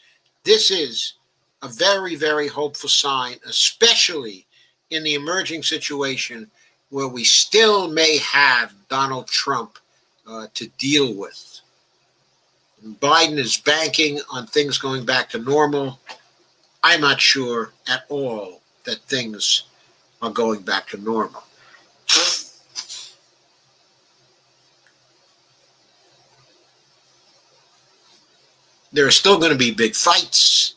This is a very, very hopeful sign, especially in the emerging situation where we still may have Donald Trump to deal with. Biden is banking on things going back to normal. I'm not sure at all that things are going back to normal. There are still going to be big fights,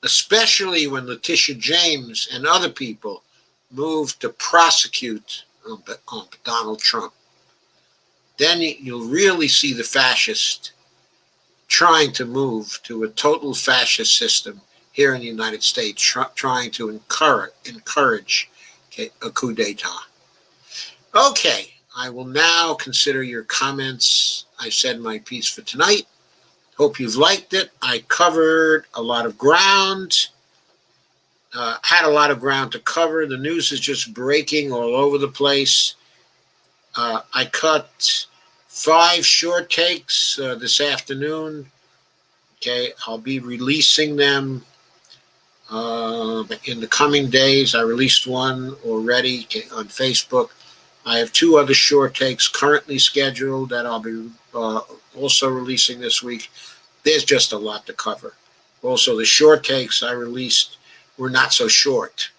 especially when Letitia James and other people move to prosecute Donald Trump. Then you'll really see the fascists trying to move to a total fascist system here in the United States, trying to encourage a coup d'etat. Okay, I will now consider your comments. I said my piece for tonight. Hope you've liked it. I covered a lot of ground, had a lot of ground to cover. The news is just breaking all over the place. I cut 5 short takes this afternoon. Okay, I'll be releasing them in the coming days. I released one already on Facebook. I have 2 other short takes currently scheduled that I'll be also releasing this week. There's just a lot to cover. Also, the short takes I released were not so short.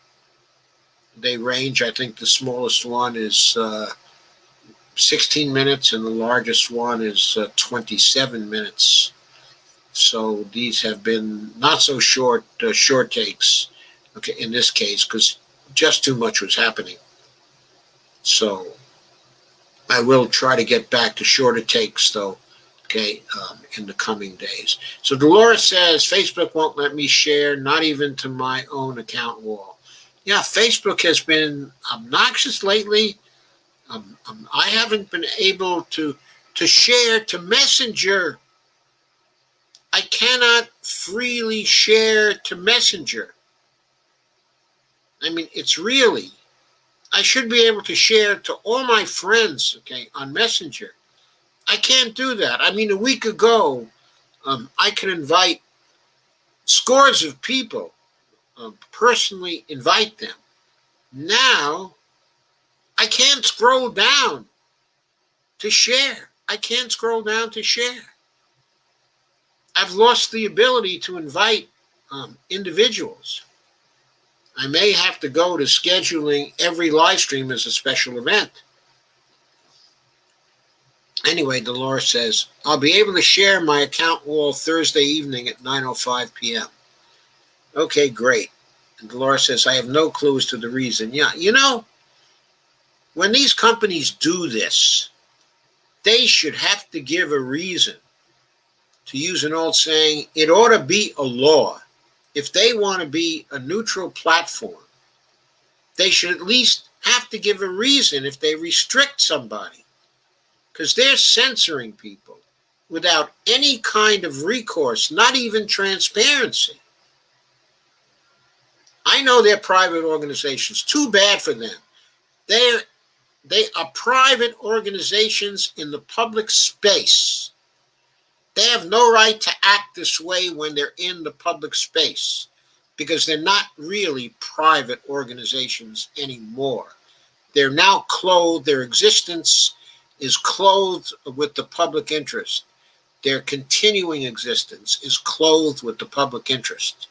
They range, I think the smallest one is 16 minutes and the largest one is 27 minutes. So these have been not so short takes, okay, in this case, because just too much was happening. So I will try to get back to shorter takes, though, okay, in the coming days. So Dolores says, Facebook won't let me share, not even to my own account wall. Yeah, Facebook has been obnoxious lately. I haven't been able to share to Messenger. I cannot freely share to Messenger. I mean, it's really, I should be able to share to all my friends, okay, on Messenger. I can't do that. I mean, a week ago, I could invite scores of people, personally invite them. Now, I can't scroll down to share. I can't scroll down to share. I've lost the ability to invite individuals. I may have to go to scheduling every live stream as a special event. Anyway, Dolores says, I'll be able to share my account wall Thursday evening at 9:05 p.m. Okay, great. And Dolores says, I have no clue as to the reason. Yeah, you know, when these companies do this, they should have to give a reason. To use an old saying, it ought to be a law. If they want to be a neutral platform, they should at least have to give a reason if they restrict somebody. Because they're censoring people without any kind of recourse, not even transparency. I know they're private organizations. Too bad for them. They are private organizations in the public space. They have no right to act this way when they're in the public space because they're not really private organizations anymore. They're now clothed, their existence is clothed with the public interest. Their continuing existence is clothed with the public interest.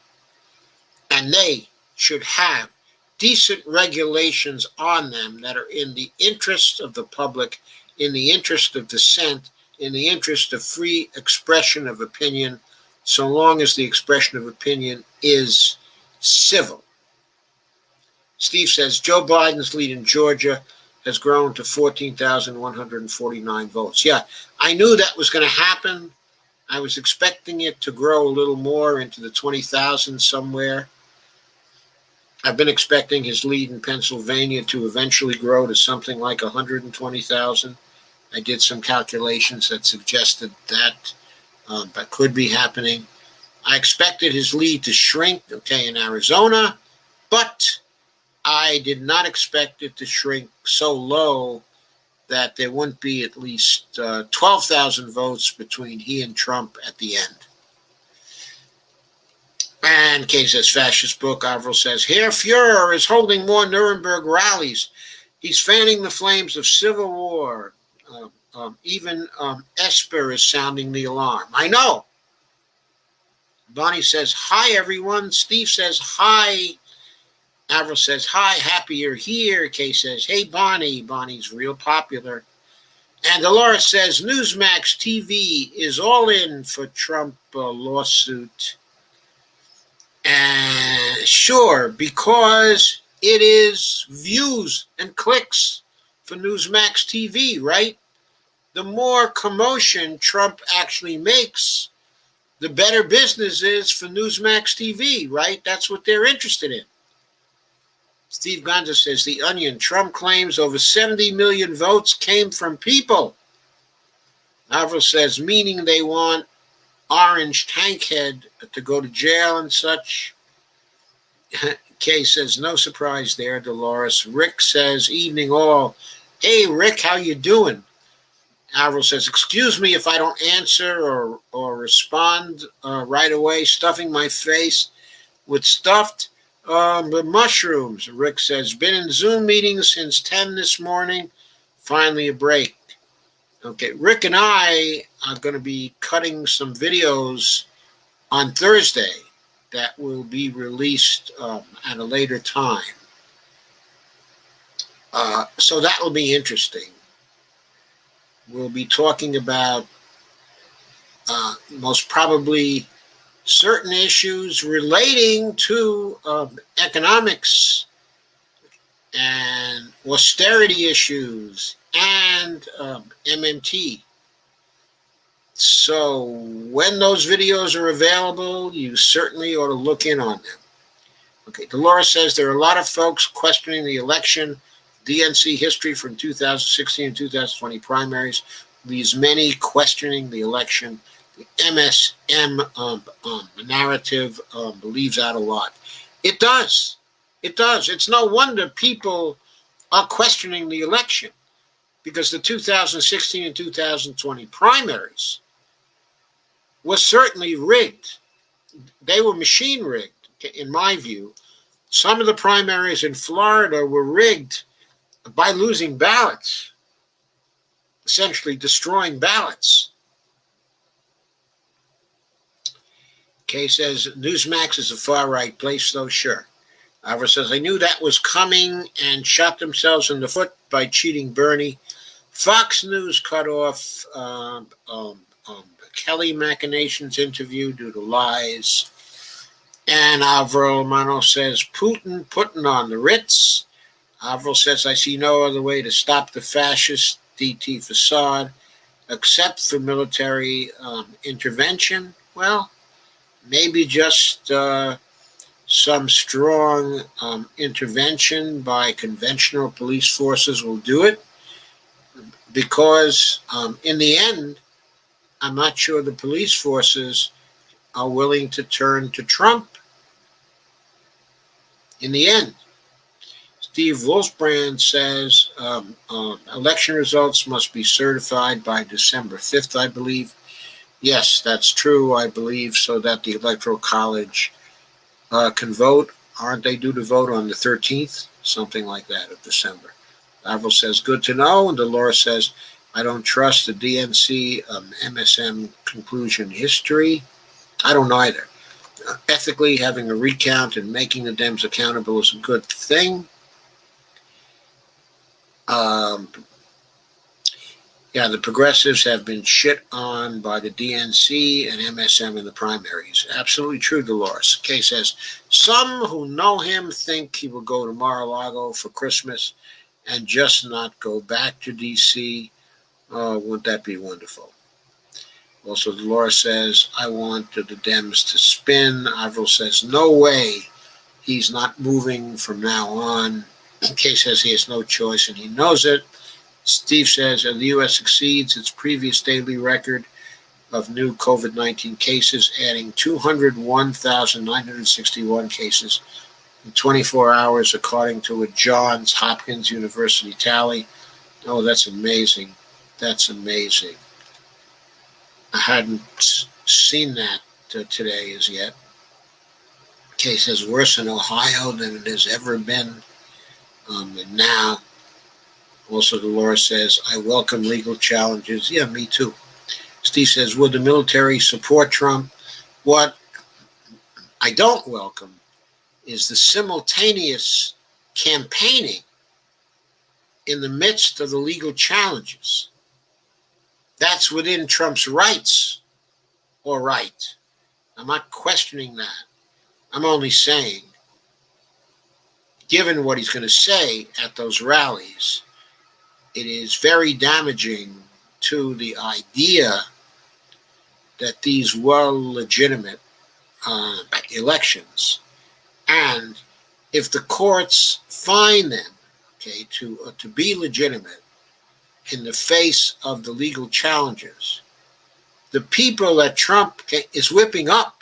And they should have decent regulations on them that are in the interest of the public, in the interest of dissent, in the interest of free expression of opinion, so long as the expression of opinion is civil. Steve says Joe Biden's lead in Georgia has grown to 14,149 votes. Yeah, I knew that was going to happen. I was expecting it to grow a little more into the 20,000 somewhere. I've been expecting his lead in Pennsylvania to eventually grow to something like 120,000. I did some calculations that suggested that that could be happening. I expected his lead to shrink, in Arizona, but I did not expect it to shrink so low that there wouldn't be at least 12,000 votes between he and Trump at the end. And Kay says, fascist book. Avril says, Herr Fuhrer is holding more Nuremberg rallies. He's fanning the flames of civil war. Even Esper is sounding the alarm. I know. Bonnie says, hi, everyone. Steve says, hi. Avril says, hi, happy you're here. Kay says, hey, Bonnie. Bonnie's real popular. And Dolores says, Newsmax TV is all in for Trump lawsuit. And sure, because it is views and clicks for Newsmax TV, right? The more commotion Trump actually makes, the better business is for Newsmax TV, right? That's what they're interested in. Steve Gonza says, The Onion, Trump claims over 70 million votes came from people. Avril says, meaning they want Orange Tankhead to go to jail and such. Kay says, no surprise there, Dolores. Rick says, evening all. Hey, Rick, how you doing? Avril says, excuse me if I don't answer or respond right away, stuffing my face with stuffed mushrooms. Rick says, been in Zoom meetings since 10 this morning. Finally a break. Okay, Rick and I are going to be cutting some videos on Thursday that will be released at a later time. So that will be interesting. We'll be talking about most probably certain issues relating to economics and austerity issues and MMT. So when those videos are available, you certainly ought to look in on them. Okay, Dolores says there are a lot of folks questioning the election, DNC history from 2016 and 2020 primaries, leaves many questioning the election. The MSM narrative leaves out a lot. It does. It does. It's no wonder people are questioning the election, because the 2016 and 2020 primaries were certainly rigged. They were machine rigged, in my view. Some of the primaries in Florida were rigged by losing ballots, essentially destroying ballots. Kay says, Newsmax is a far-right place, though, sure. Ivor says, I knew that was coming and shot themselves in the foot by cheating Bernie. Fox News cut off Kelly Machination's interview due to lies. And Avril Romano says, Putin putting on the Ritz. Avril says, I see no other way to stop the fascist DT facade except for military intervention. Well, maybe just some strong intervention by conventional police forces will do it, because in the end, I'm not sure the police forces are willing to turn to Trump. In the end, Steve Wolfbrand says election results must be certified by December 5th, I believe. Yes, that's true, I believe, so that the Electoral College can vote. Aren't they due to vote on the 13th? Something like that of December. Avril says, good to know. And Dolores says, I don't trust the DNC MSM conclusion history. I don't either. Ethically, having a recount and making the Dems accountable is a good thing. The progressives have been shit on by the DNC and MSM in the primaries. Absolutely true, Dolores. Kay says, some who know him think he will go to Mar-a-Lago for Christmas and just not go back to D.C. Wouldn't that be wonderful? Also, Dolores says, I want the Dems to spin. Avril says, no way. He's not moving from now on. Kay says he has no choice and he knows it. Steve says, the U.S. exceeds its previous daily record of new COVID-19 cases, adding 201,961 cases in 24 hours, according to a Johns Hopkins University tally. Oh, that's amazing. That's amazing. I hadn't seen that today as yet. Case is worse in Ohio than it has ever been. And now, also Dolores says, I welcome legal challenges. Yeah, me too. Steve says, would the military support Trump? What I don't welcome is the simultaneous campaigning in the midst of the legal challenges. That's within Trump's rights or right. I'm not questioning that. I'm only saying, given what he's going to say at those rallies, it is very damaging to the idea that these were legitimate elections. And if the courts find them, to be legitimate in the face of the legal challenges, the people that Trump is whipping up,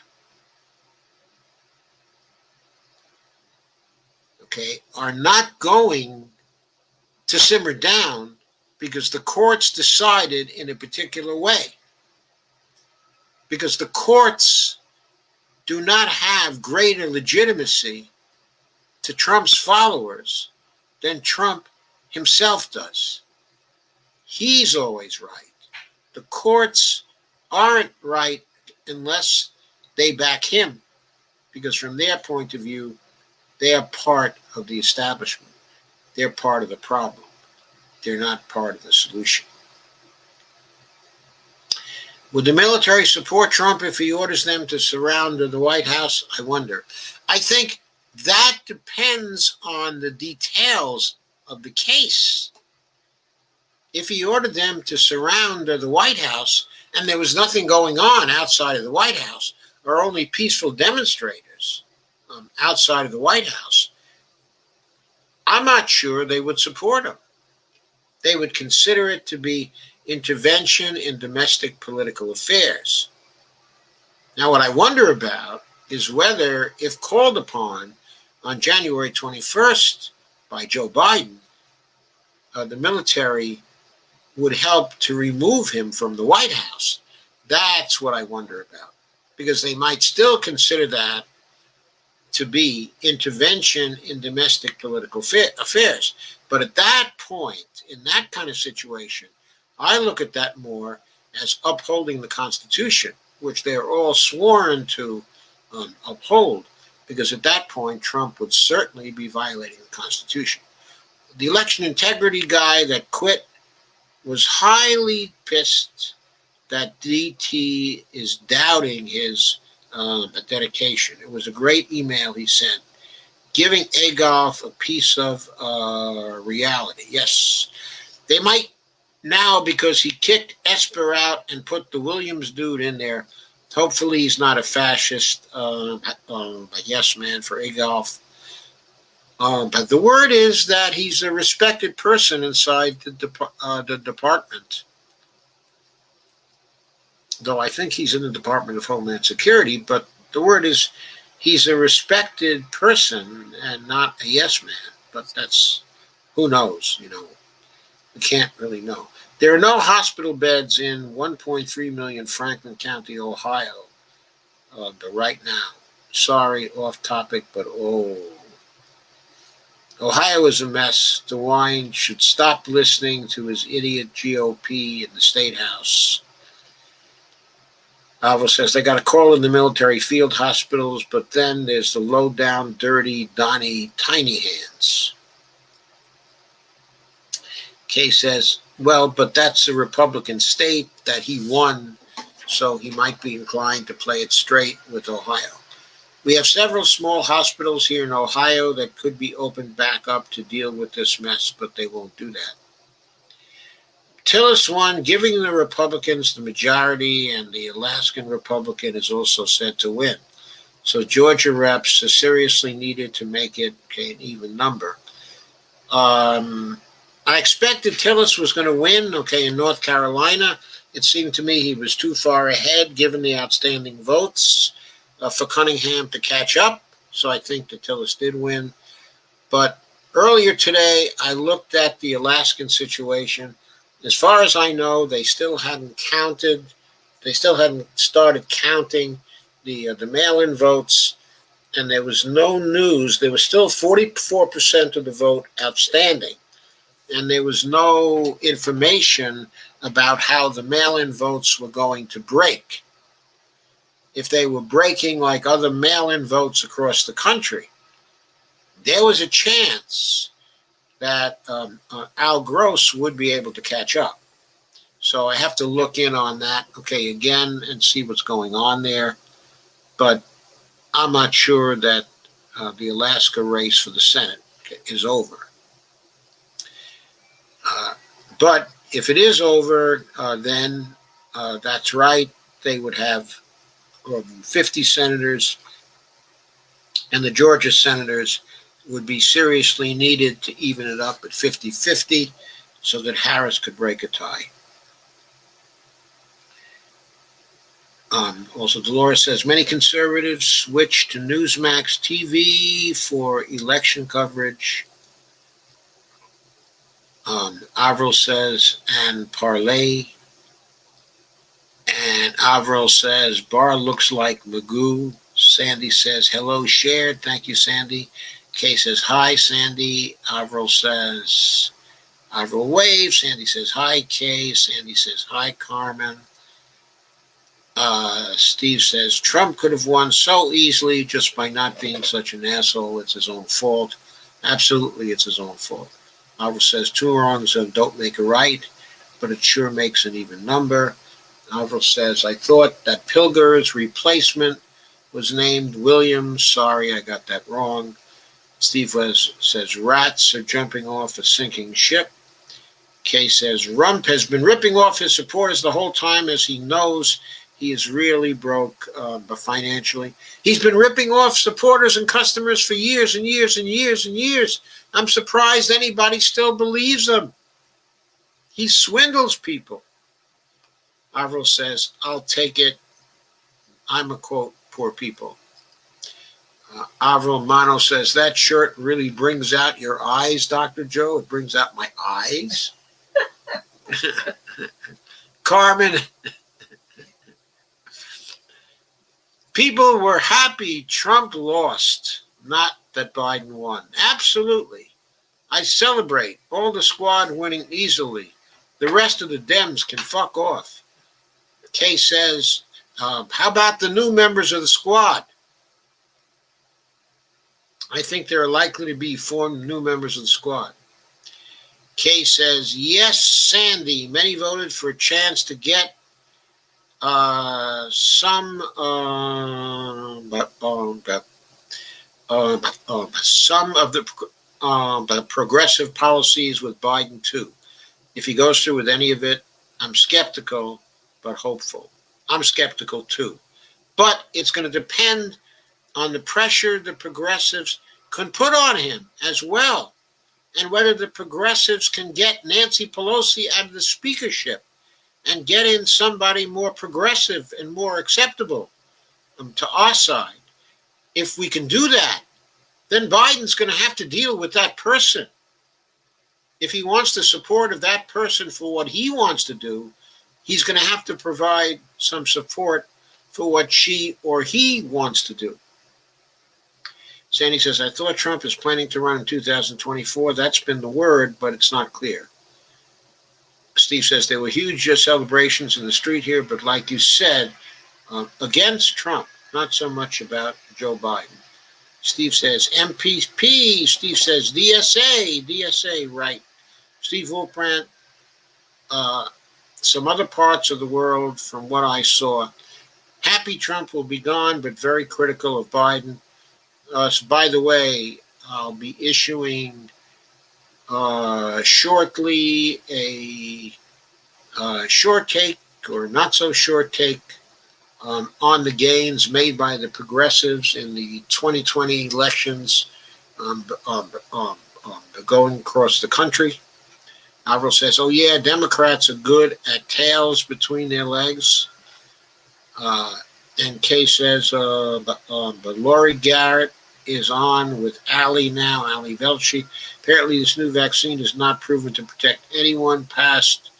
are not going to simmer down because the courts decided in a particular way. Because the courts do not have greater legitimacy to Trump's followers than Trump himself does. He's always right. The courts aren't right unless they back him, because from their point of view, they are part of the establishment. They're part of the problem. They're not part of the solution. Would the military support Trump if he orders them to surround the White House? I wonder. I think that depends on the details of the case. If he ordered them to surround the White House and there was nothing going on outside of the White House, or only peaceful demonstrators outside of the White House, I'm not sure they would support him. They would consider it to be intervention in domestic political affairs. Now, what I wonder about is whether, if called upon on January 21st by Joe Biden, the military would help to remove him from the White House. That's what I wonder about, because they might still consider that to be intervention in domestic political affairs. But at that point, in that kind of situation, I look at that more as upholding the Constitution, which they're all sworn to uphold, because at that point, Trump would certainly be violating the Constitution. The election integrity guy that quit was highly pissed that DT is doubting his dedication. It was a great email he sent, giving Adolf a piece of reality. Yes, they might now, because he kicked Esper out and put the Williams dude in there. Hopefully he's not a fascist, a yes man for Adolf. But the word is that he's a respected person inside the department. Though I think he's in the Department of Homeland Security, but the word is he's a respected person and not a yes man. But that's, who knows, we can't really know. There are no hospital beds in 1.3 million Franklin County, Ohio, right now. Sorry, off topic, but Ohio is a mess. DeWine should stop listening to his idiot GOP in the State House. Alva says they got to call in the military field hospitals, but then there's the low down, dirty Donnie Tiny Hands. Kay says, well, but that's a Republican state that he won, so he might be inclined to play it straight with Ohio. We have several small hospitals here in Ohio that could be opened back up to deal with this mess, but they won't do that. Tillis won, giving the Republicans the majority, and the Alaskan Republican is also said to win. So Georgia reps are seriously needed to make it an even number. I expected Tillis was going to win, in North Carolina. It seemed to me he was too far ahead given the outstanding votes for Cunningham to catch up. So I think that Tillis did win. But earlier today, I looked at the Alaskan situation. As far as I know, they still hadn't counted. They still hadn't started counting the mail-in votes, and there was no news. There was still 44% of the vote outstanding, and there was no information about how the mail-in votes were going to break. If they were breaking like other mail-in votes across the country, there was a chance that Al Gross would be able to catch up. So I have to look in on that, again, and see what's going on there. But I'm not sure that the Alaska race for the Senate is over. But if it is over, then that's right. They would have 50 senators, and the Georgia senators would be seriously needed to even it up at 50-50 so that Harris could break a tie. Also, Dolores says, many conservatives switch to Newsmax TV for election coverage. Avril says, and parlay. And Avril says, Barr looks like Magoo. Sandy says, hello, shared. Thank you, Sandy. Kay says, hi, Sandy. Avril says, Avril waves. Sandy says, hi, Kay. Sandy says, hi, Carmen. Steve says, Trump could have won so easily just by not being such an asshole. It's his own fault. Absolutely, it's his own fault. Avril says, two wrongs don't make a right, but it sure makes an even number. Avril says, I thought that Pilger's replacement was named Williams. Sorry, I got that wrong. Steve says, rats are jumping off a sinking ship. Kay says, Rump has been ripping off his supporters the whole time as he knows he is really broke but financially. He's been ripping off supporters and customers for years and years and years and years. I'm surprised anybody still believes him. He swindles people. Avril says, I'll take it. I'm a quote, poor people. Avril Mano says, that shirt really brings out your eyes, Dr. Joe. It brings out my eyes. Carmen, people were happy Trump lost, not that Biden won. Absolutely. I celebrate all the squad winning easily. The rest of the Dems can fuck off. Kay says, how about the new members of the squad? I think there are likely to be formed new members of the squad. Kay says, yes, Sandy. Many voted for a chance to get some of the progressive policies with Biden too. If he goes through with any of it, I'm skeptical, but hopeful. I'm skeptical too. But it's going to depend on the pressure the progressives can put on him as well, and whether the progressives can get Nancy Pelosi out of the speakership and get in somebody more progressive and more acceptable to our side. If we can do that, then Biden's going to have to deal with that person. If he wants the support of that person for what he wants to do, he's going to have to provide some support for what she or he wants to do. Sandy says, I thought Trump is planning to run in 2024. That's been the word, but it's not clear. Steve says, there were huge celebrations in the street here, but like you said, against Trump, not so much about Joe Biden. Steve says, MPP. Steve says, DSA, right. Steve Wolfbrand, some other parts of the world, from what I saw, happy Trump will be gone, but very critical of Biden. So by the way, I'll be issuing shortly a short take or not so short take on the gains made by the progressives in the 2020 elections going across the country. Avril says, oh yeah, Democrats are good at tails between their legs. And Kay says, but Lori Garrett is on with Ali now, Ali Velshi. Apparently this new vaccine is not proven to protect anyone past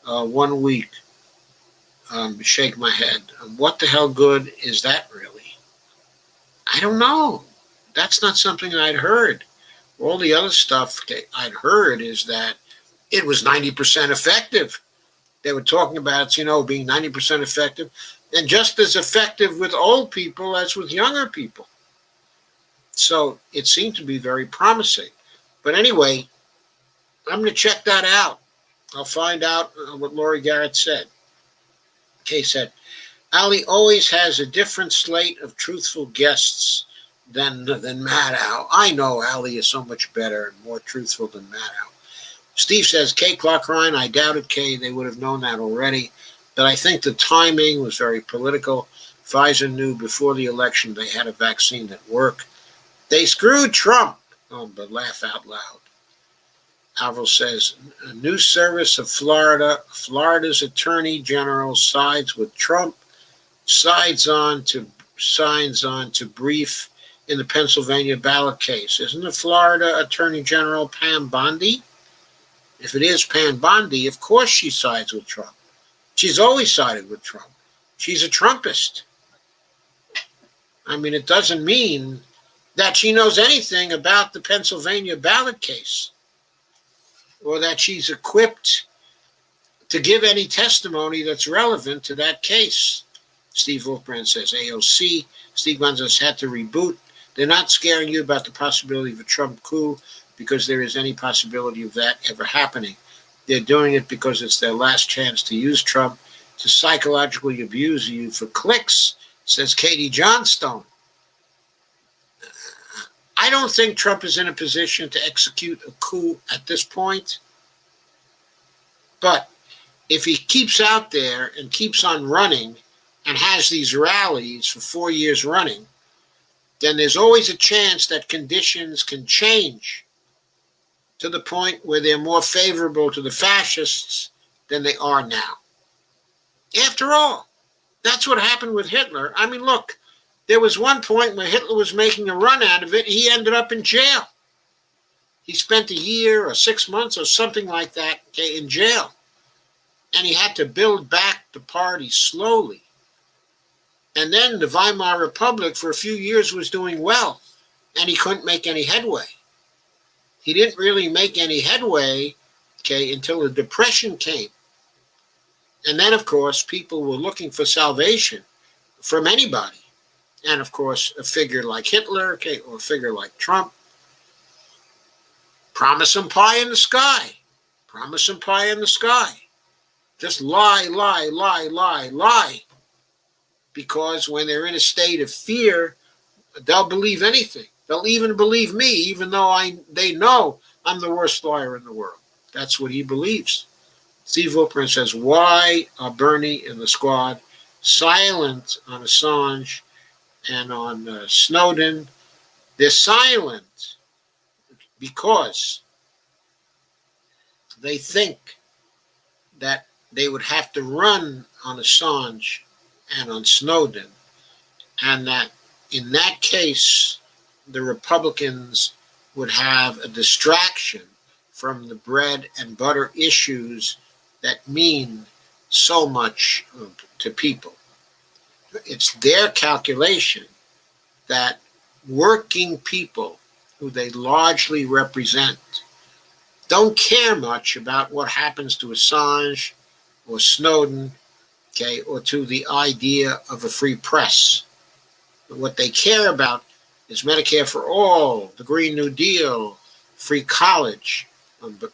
1 week. Shake my head. What the hell good is that really? I don't know. That's not something I'd heard. All the other stuff I'd heard is that it was 90% effective. They were talking about, being 90% effective and just as effective with old people as with younger people. So it seemed to be very promising. But anyway, I'm going to check that out. I'll find out what Lori Garrett said. Kay said, Ali always has a different slate of truthful guests than Maddow. I know Ali is so much better and more truthful than Maddow. Steve says, Kay Clark Ryan, I doubted Kay. They would have known that already. But I think the timing was very political. Pfizer knew before the election they had a vaccine that worked. They screwed Trump. But laugh out loud. Avril says, a news service of Florida, Florida's attorney general sides with Trump, signs on to brief in the Pennsylvania ballot case. Isn't the Florida attorney general Pam Bondi? If it is Pam Bondi, of course she sides with Trump. She's always sided with Trump. She's a Trumpist. I mean, it doesn't mean that she knows anything about the Pennsylvania ballot case or that she's equipped to give any testimony that's relevant to that case. Steve Wolfbrand says, AOC, Steve Gonzalez had to reboot. They're not scaring you about the possibility of a Trump coup because there is any possibility of that ever happening. They're doing it because it's their last chance to use Trump to psychologically abuse you for clicks, says Katie Johnstone. I don't think Trump is in a position to execute a coup at this point. But if he keeps out there and keeps on running and has these rallies for 4 years running, then there's always a chance that conditions can change to the point where they're more favorable to the fascists than they are now. After all, that's what happened with Hitler. I mean, look, there was one point where Hitler was making a run out of it. He ended up in jail. He spent a year or 6 months or something like that in jail. And he had to build back the party slowly. And then the Weimar Republic for a few years was doing well, and he couldn't make any headway. He didn't really make any headway, until the Depression came. And then, of course, people were looking for salvation from anybody. And, of course, a figure like Hitler, or a figure like Trump, promise them pie in the sky. Promise them pie in the sky. Just lie. Because when they're in a state of fear, they'll believe anything. They'll even believe me, even though they know I'm the worst liar in the world. That's what he believes. Steve Wolfbrand says, why are Bernie and the squad silent on Assange and on Snowden? They're silent because they think that they would have to run on Assange and on Snowden, and that in that case, the Republicans would have a distraction from the bread and butter issues that mean so much to people. It's their calculation that working people who they largely represent don't care much about what happens to Assange or Snowden, okay, or to the idea of a free press. But what they care about is Medicare for all, the Green New Deal, free college,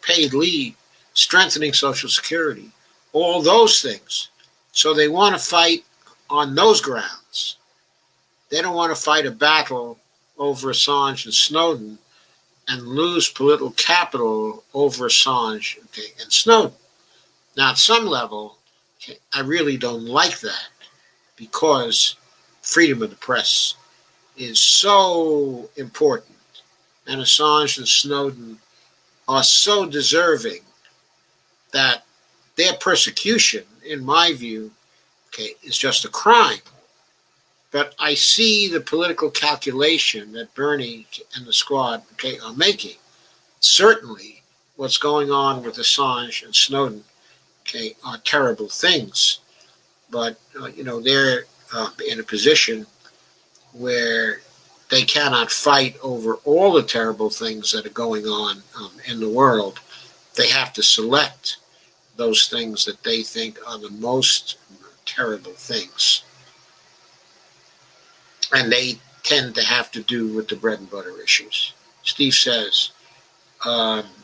paid leave, strengthening Social Security, all those things. So they want to fight on those grounds. They don't want to fight a battle over Assange and Snowden and lose political capital over Assange, okay, and Snowden. Now, at some level, okay, I really don't like that because freedom of the press is so important, and Assange and Snowden are so deserving that their persecution, in my view, okay, is just a crime. But I see the political calculation that Bernie and the squad, okay, are making. Certainly, what's going on with Assange and Snowden, okay, are terrible things. But they're in a position where they cannot fight over all the terrible things that are going on in the world. They have to select those things that they think are the most terrible things. And they tend to have to do with the bread and butter issues. Steve says, hashtag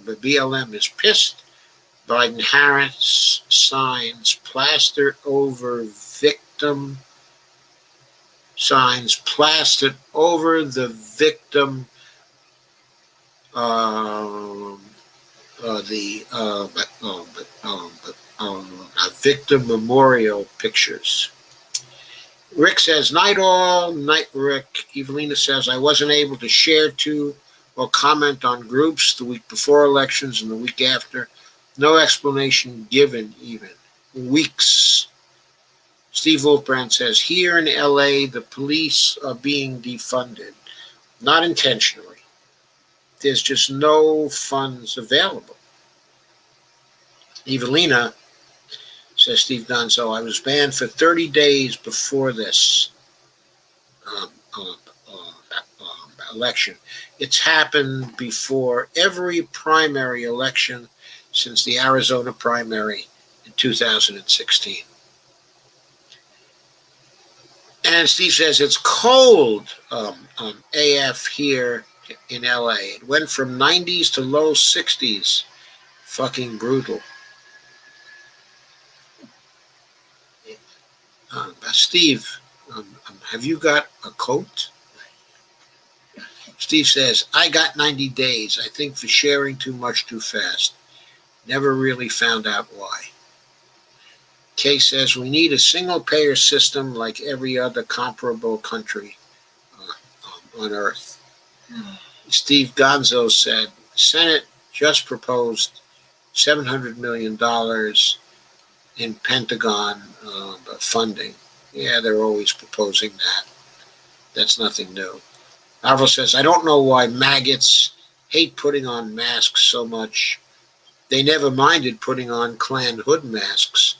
the BLM is pissed. Biden-Harris signs plastered over victim signs plastered over the victim victim memorial pictures. Rick says, night all, night Rick. Evelina says, I wasn't able to share to or comment on groups the week before elections and the week after. No explanation given even. Weeks. Steve Wolfbrand says, here in LA, the police are being defunded. Not intentionally. There's just no funds available. Evelina says, Steve Gonzo, I was banned for 30 days before this election. It's happened before every primary election since the Arizona primary in 2016. And Steve says, it's cold AF here in LA. It went from 90s to low 60s. Fucking brutal. Steve, have you got a coat? Steve says, I got 90 days, I think, for sharing too much too fast. Never really found out why. Kay says, we need a single-payer system like every other comparable country on Earth. Steve Gonzo said, Senate just proposed $700 million in Pentagon funding. Yeah, they're always proposing that. That's nothing new. Alvo says, I don't know why maggots hate putting on masks so much. They never minded putting on Klan hood masks.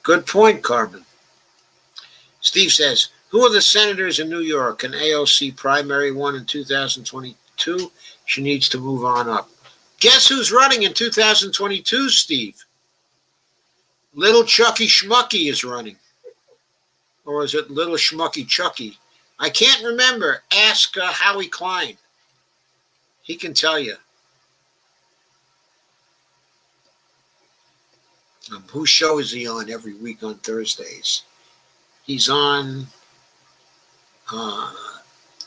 Good point, Carbon. Steve says, who are the senators in New York? An AOC primary won in 2022. She needs to move on up. Guess who's running in 2022, Steve? Little Chucky Schmucky is running. Or is it Little Schmucky Chucky? I can't remember. Ask Howie Klein. He can tell you. Whose show is he on every week on Thursdays? He's on.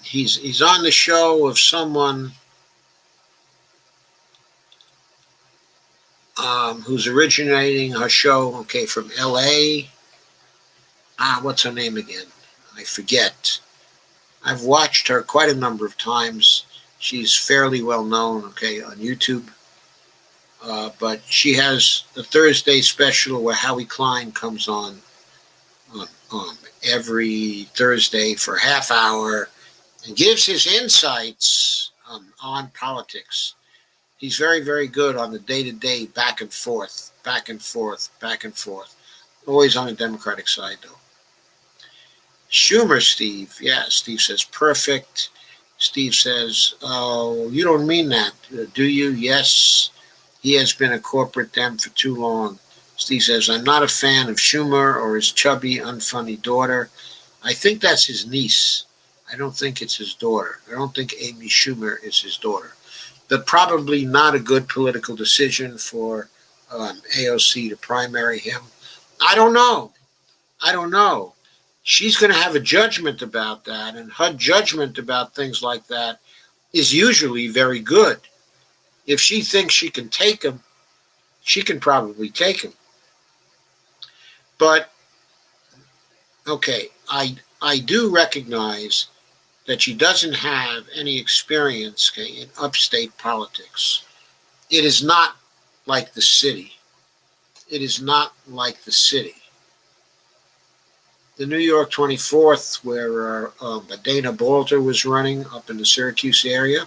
He's on the show of someone who's originating her show. Okay, from L.A. What's her name again? I forget. I've watched her quite a number of times. She's fairly well known, okay, on YouTube. But she has the Thursday special where Howie Klein comes on every Thursday for a half hour and gives his insights on politics. He's very, very good on the day-to-day back and forth, back and forth, back and forth. Always on the Democratic side, though. Schumer, Steve. Yeah, Steve says, perfect. Steve says, oh, you don't mean that, do you? Yes, he has been a corporate Dem for too long. Steve says, I'm not a fan of Schumer or his chubby, unfunny daughter. I think that's his niece. I don't think it's his daughter. I don't think Amy Schumer is his daughter. But probably not a good political decision for AOC to primary him. I don't know. I don't know. She's going to have a judgment about that, and her judgment about things like that is usually very good. If she thinks she can take him, she can probably take him. But okay, I do recognize that she doesn't have any experience, okay, in upstate politics. It is not like the city. It is not like the city. The New York 24th, where Dana Balter was running up in the Syracuse area,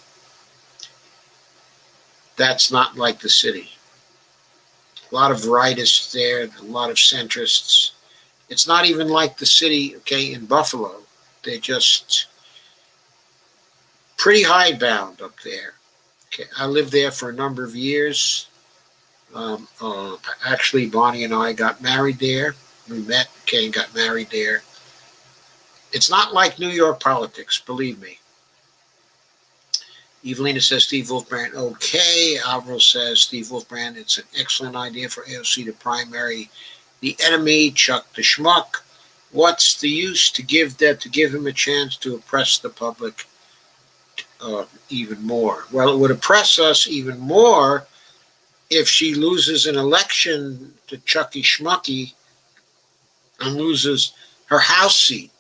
that's not like the city. A lot of rightists there, a lot of centrists. It's not even like the city, okay, in Buffalo. They're just pretty hidebound up there. Okay, I lived there for a number of years. Actually, Bonnie and I got married there. We met, okay, and got married there. It's not like New York politics, believe me. Evelina says Steve Wolfbrand, okay. Alvaro says Steve Wolfbrand, it's an excellent idea for AOC to primary the enemy, Chuck the Schmuck. What's the use to give him a chance to oppress the public even more? Well, it would oppress us even more if she loses an election to Chucky Schmucky and loses her House seat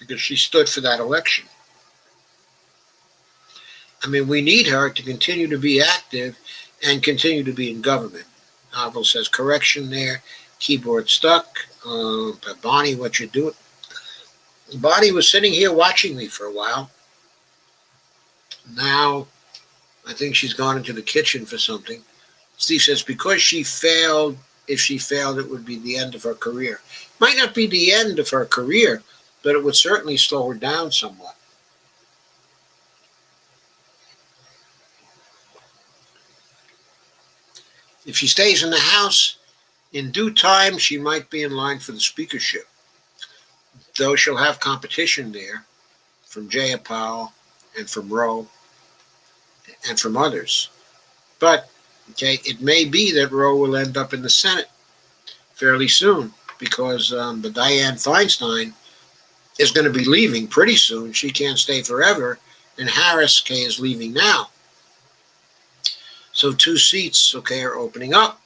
because she stood for that election. I mean, we need her to continue to be active and continue to be in government. Alvaro says, correction there. Keyboard stuck. But Bonnie, what you doing? Bonnie was sitting here watching me for a while. Now, I think she's gone into the kitchen for something. Steve says, because she failed, if she failed, it would be the end of her career. Might not be the end of her career, but it would certainly slow her down somewhat. If she stays in the House, in due time, she might be in line for the speakership, though she'll have competition there from Jayapal and from Roe and from others. But, okay, it may be that Roe will end up in the Senate fairly soon because the Dianne Feinstein is going to be leaving pretty soon. She can't stay forever, and Harris, okay, is leaving now. So 2 seats, okay, are opening up.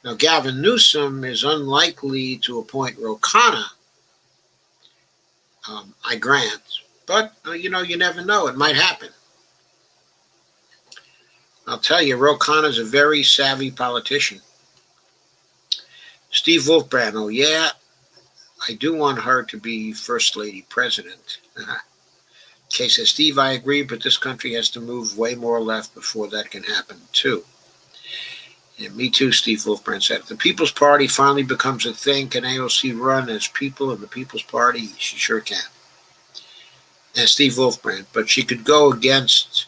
Now, Gavin Newsom is unlikely to appoint Ro Khanna, I grant. But, you never know. It might happen. I'll tell you, Ro Khanna is a very savvy politician. Steve Wolfbrand, oh yeah, I do want her to be First Lady President. Kay says, Steve, I agree, but this country has to move way more left before that can happen, too. And me too, Steve Wolfbrand said. If the People's Party finally becomes a thing, can AOC run as people in the People's Party? She sure can. And Steve Wolfbrand, but she could go against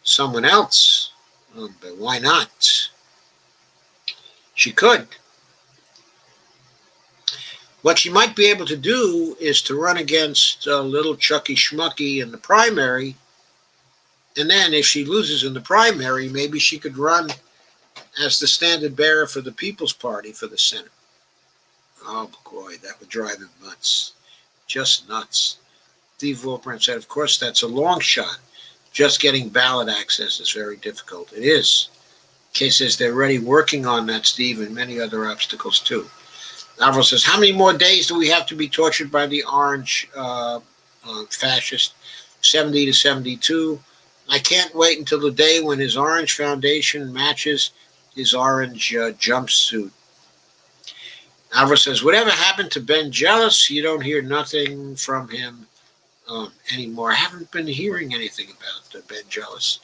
someone else. But why not? She could. What she might be able to do is to run against little Chucky Schmucky in the primary, and then if she loses in the primary, maybe she could run as the standard bearer for the People's Party for the Senate. Oh boy, that would drive him nuts. Just nuts. Steve Wolfbrand said, of course, that's a long shot. Just getting ballot access is very difficult. It is. Kay says they're already working on that, Steve, and many other obstacles too. Alvaro says, how many more days do we have to be tortured by the orange fascist? 70 to 72. I can't wait until the day when his orange foundation matches his orange jumpsuit. Alvaro says, whatever happened to Ben Jealous? You don't hear nothing from him anymore. I haven't been hearing anything about Ben Jealous.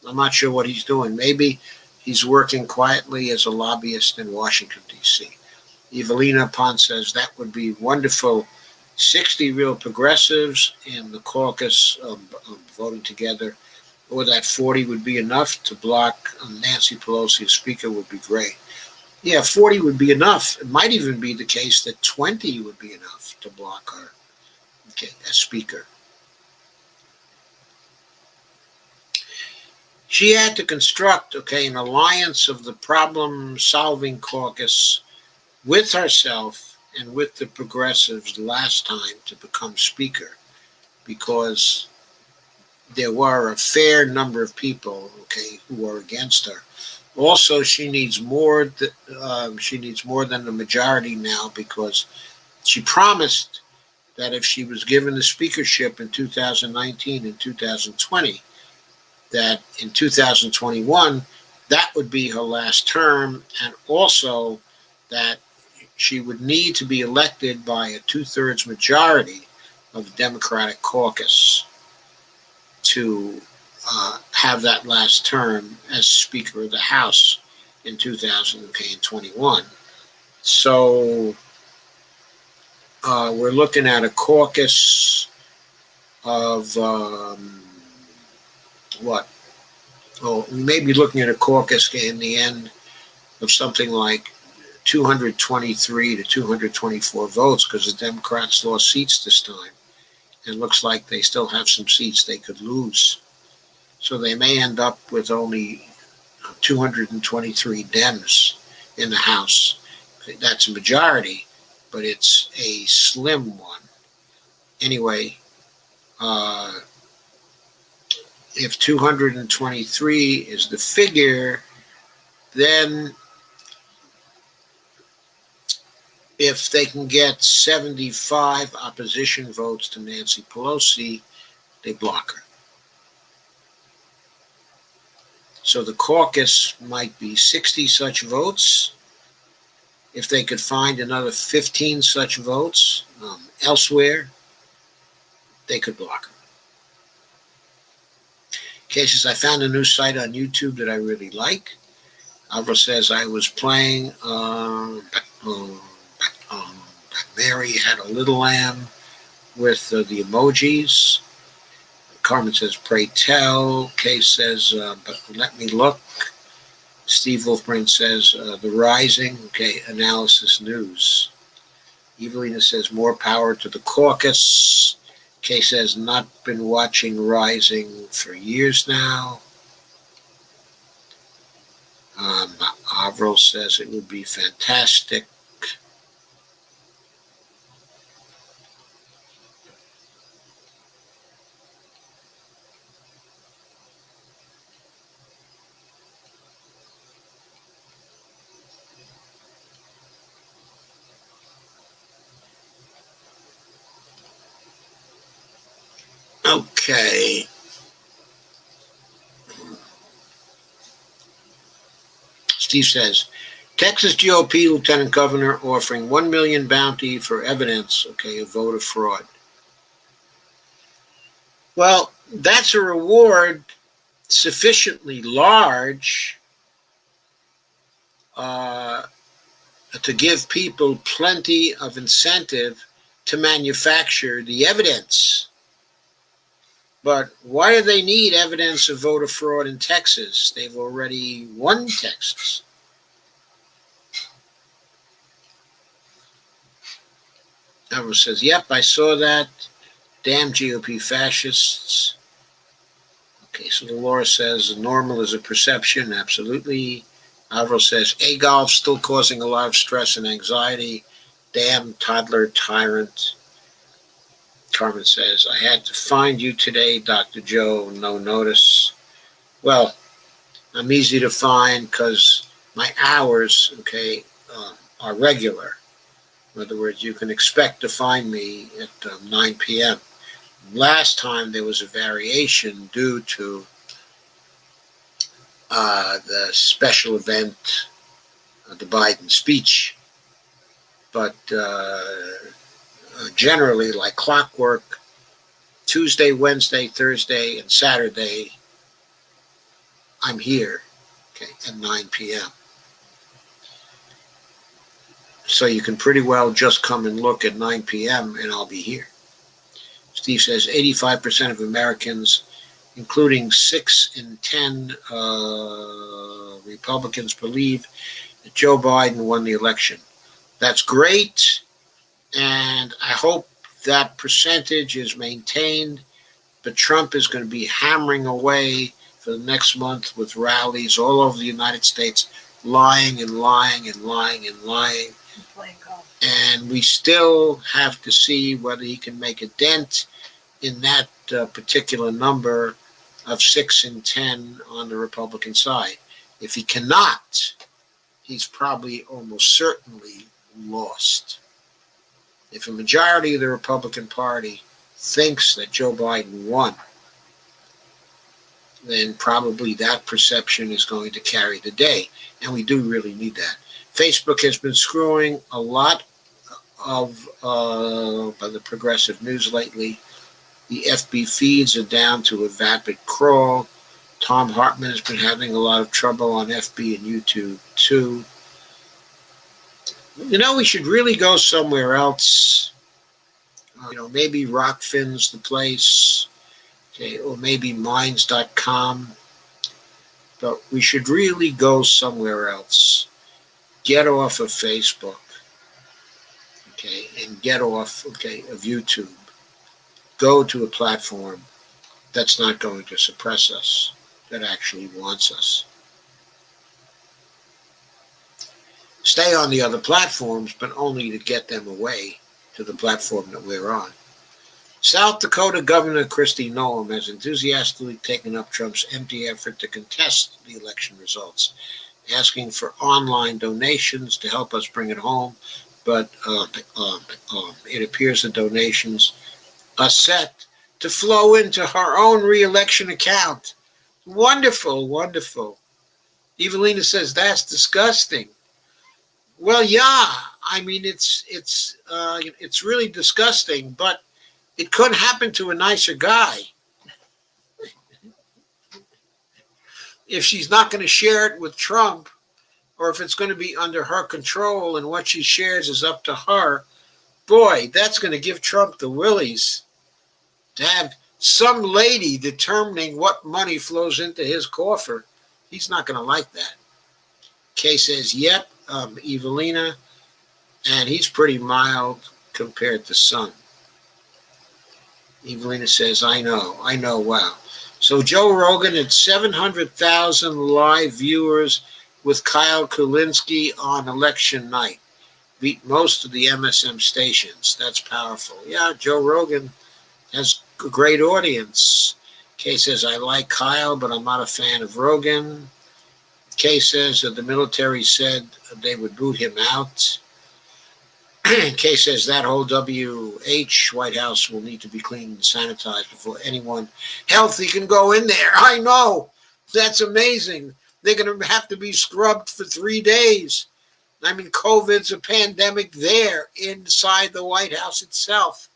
I'm not sure what he's doing. Maybe he's working quietly as a lobbyist in Washington, D.C. Evelina Pont says, that would be wonderful, 60 real progressives in the caucus of voting together, or that 40 would be enough to block Nancy Pelosi as Speaker would be great. Yeah, 40 would be enough. It might even be the case that 20 would be enough to block her, okay, as Speaker. She had to construct, okay, an alliance of the problem-solving caucus with herself and with the progressives last time to become Speaker, because there were a fair number of people, okay, who were against her. Also, she needs more. She needs more than the majority now, because she promised that if she was given the speakership in 2019 and 2020, that in 2021, that would be her last term, and also that she would need to be elected by a 2/3 majority of the Democratic caucus to have that last term as Speaker of the House in 2021. So we're looking at a caucus of what? Well, we may be looking at a caucus in the end of something like 223 to 224 votes, because the Democrats lost seats this time. It looks like they still have some seats they could lose. So they may end up with only 223 Dems in the House. That's a majority, but it's a slim one. Anyway, if 223 is the figure, then if they can get 75 opposition votes to Nancy Pelosi, they block her. So the caucus might be 60 such votes. If they could find another 15 such votes elsewhere, they could block her. Cases, I found a new site on YouTube that I really like. Alvaro says, I was playing Mary Had a Little Lamb with the emojis. Carmen says, pray tell. Kay says, but let me look. Steve Wolfbrain says, The Rising. Okay, Analysis News. Evelina says, more power to the caucus. Kay says, not been watching Rising for years now. Avril says, it would be fantastic. Okay. Steve says, Texas GOP Lieutenant Governor offering $1 million bounty for evidence, okay, of voter fraud. Well, that's a reward sufficiently large to give people plenty of incentive to manufacture the evidence. But why do they need evidence of voter fraud in Texas? They've already won Texas. Alvaro says, yep, I saw that. Damn GOP fascists. Okay, so Dolores says, normal is a perception. Absolutely. Alvaro says, golf still causing a lot of stress and anxiety. Damn toddler tyrant. Carmen says, I had to find you today, Dr. Joe, no notice. Well, I'm easy to find because my hours, okay, are regular. In other words, you can expect to find me at 9 p.m. Last time there was a variation due to the special event, the Biden speech. But generally, like clockwork, Tuesday, Wednesday, Thursday, and Saturday, I'm here, okay, at 9 p.m. So you can pretty well just come and look at 9 p.m. and I'll be here. Steve says 85% of Americans, including 6 in 10 Republicans, believe that Joe Biden won the election. That's great, and I hope that percentage is maintained, but Trump is going to be hammering away for the next month with rallies all over the United States, lying and lying and lying and lying. And we still have to see whether he can make a dent in that particular number of 6 in 10 on the Republican side. If he cannot, he's probably almost certainly lost. If a majority of the Republican Party thinks that Joe Biden won, then probably that perception is going to carry the day. And we do really need that. Facebook has been screwing a lot of by the progressive news lately. The FB feeds are down to a vapid crawl. Tom Hartman has been having a lot of trouble on FB and YouTube too. We should really go somewhere else. Maybe Rockfin's the place, okay, or maybe Minds.com. But we should really go somewhere else. Get off of Facebook, okay, and get off, okay, of YouTube. Go to a platform that's not going to suppress us, that actually wants us. Stay on the other platforms, but only to get them away to the platform that we're on. South Dakota Governor Kristi Noem has enthusiastically taken up Trump's empty effort to contest the election results, asking for online donations to help us bring it home, but it appears the donations are set to flow into her own re-election account. Wonderful, wonderful. Evelina says, that's disgusting. Well, yeah, I mean, it's really disgusting, but it could happen to a nicer guy. If she's not going to share it with Trump, or if it's going to be under her control and what she shares is up to her, boy, that's going to give Trump the willies to have some lady determining what money flows into his coffer. He's not going to like that. Kay says, yep, Evelina, and he's pretty mild compared to Sun. Evelina says, I know, wow. So Joe Rogan had 700,000 live viewers with Kyle Kulinski on election night. Beat most of the MSM stations. That's powerful. Yeah, Joe Rogan has a great audience. Kay says, I like Kyle, but I'm not a fan of Rogan. Kay says that the military said they would boot him out. Kay says that whole White House will need to be cleaned and sanitized before anyone healthy can go in there. I know. That's amazing. They're going to have to be scrubbed for 3 days. I mean, COVID's a pandemic there inside the White House itself.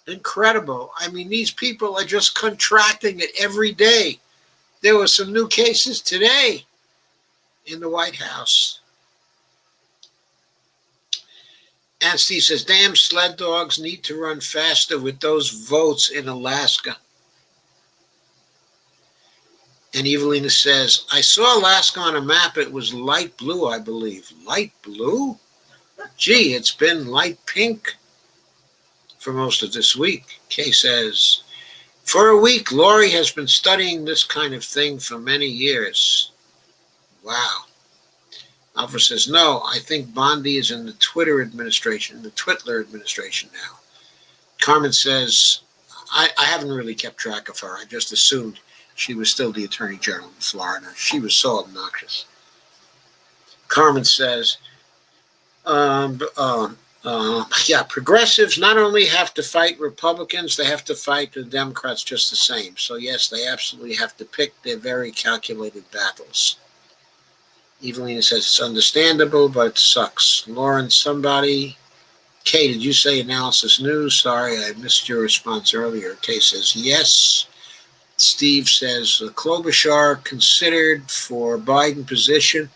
Incredible. I mean, these people are just contracting it every day. There were some new cases today in the White House. And Steve says, damn sled dogs need to run faster with those votes in Alaska. And Evelina says, I saw Alaska on a map. It was light blue, I believe. Light blue? Gee, it's been light pink for most of this week. Kay says, for a week, Lori has been studying this kind of thing for many years. Wow. Alfred says, no, I think Bondi is in the Twitter administration, the Twitler administration now. Carmen says, I haven't really kept track of her. I just assumed she was still the Attorney General in Florida. She was so obnoxious. Carmen says, progressives not only have to fight Republicans, they have to fight the Democrats just the same. So yes, they absolutely have to pick their very calculated battles. Evelina says it's understandable, but it sucks. Lauren, somebody. Kay, did you say Analysis News? Sorry, I missed your response earlier. Kay says yes. Steve says Klobuchar considered for Biden position.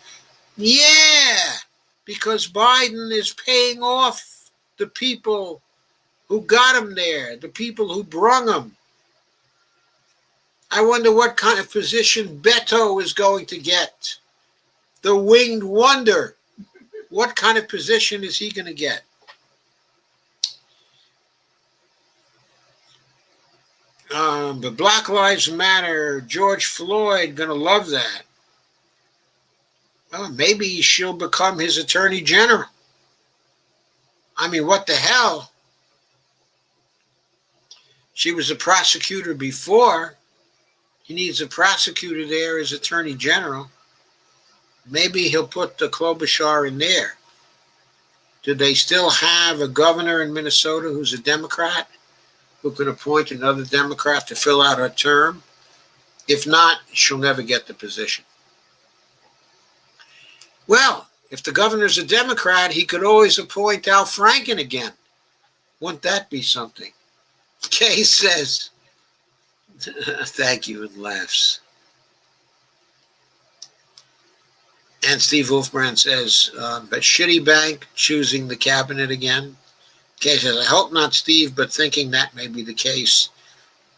Yeah, because Biden is paying off the people who got him there, the people who brung him. I wonder what kind of position Beto is going to get. The winged wonder. What kind of position is he going to get? But Black Lives Matter, George Floyd, going to love that. Well, maybe she'll become his attorney general. I mean, what the hell? She was a prosecutor before. He needs a prosecutor there as attorney general. Maybe he'll put the Klobuchar in there. Do they still have a governor in Minnesota who's a Democrat who can appoint another Democrat to fill out her term? If not, she'll never get the position. Well, if the governor's a Democrat, he could always appoint Al Franken again. Wouldn't that be something? Kay says, thank you, and laughs. And Steve Wolfbrand says, but shitty bank choosing the cabinet again. Kay says, I hope not, Steve, but thinking that may be the case.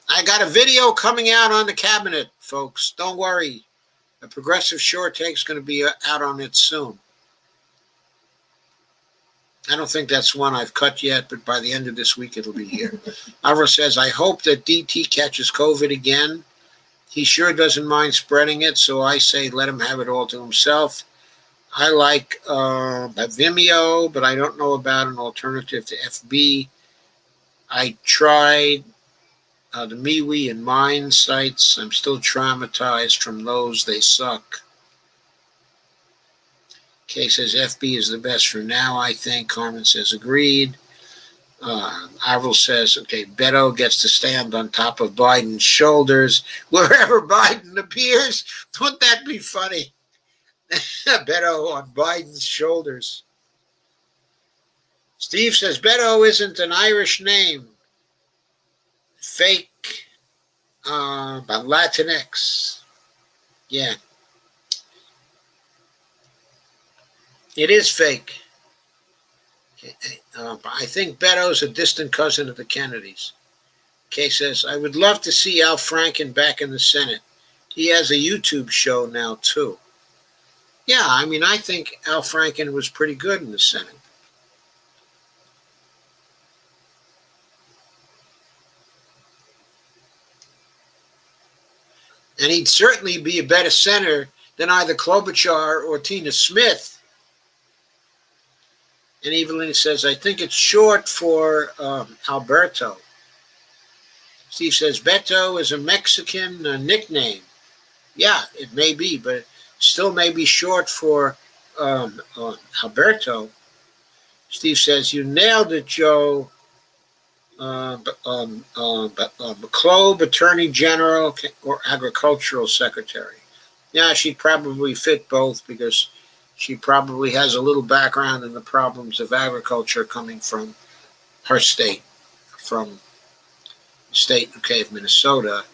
I got a video coming out on the cabinet, folks. Don't worry. A progressive short take's going to be out on it soon. I don't think that's one I've cut yet, but by the end of this week, it'll be here. Alvaro says, I hope that DT catches COVID again. He sure doesn't mind spreading it, so I say let him have it all to himself. I like Vimeo, but I don't know about an alternative to FB. I tried the MeWe and Mine sites. I'm still traumatized from those. They suck. Kay says FB is the best for now, I think. Carmen says agreed. Avril says, okay, Beto gets to stand on top of Biden's shoulders wherever Biden appears. Wouldn't that be funny? Beto on Biden's shoulders. Steve says Beto isn't an Irish name. Fake, but Latinx. Yeah. It is fake. I think Beto's a distant cousin of the Kennedys. Kay says, I would love to see Al Franken back in the Senate. He has a YouTube show now, too. Yeah, I mean, I think Al Franken was pretty good in the Senate. And he'd certainly be a better senator than either Klobuchar or Tina Smith. And Evelyn says, I think it's short for Alberto. Steve says, Beto is a Mexican nickname. Yeah, it may be, but it still may be short for Alberto. Steve says, you nailed it, Joe. McClobe, Attorney General, or Agricultural Secretary. Yeah, she'd probably fit both because she probably has a little background in the problems of agriculture coming from her state, from the state, okay, of Minnesota.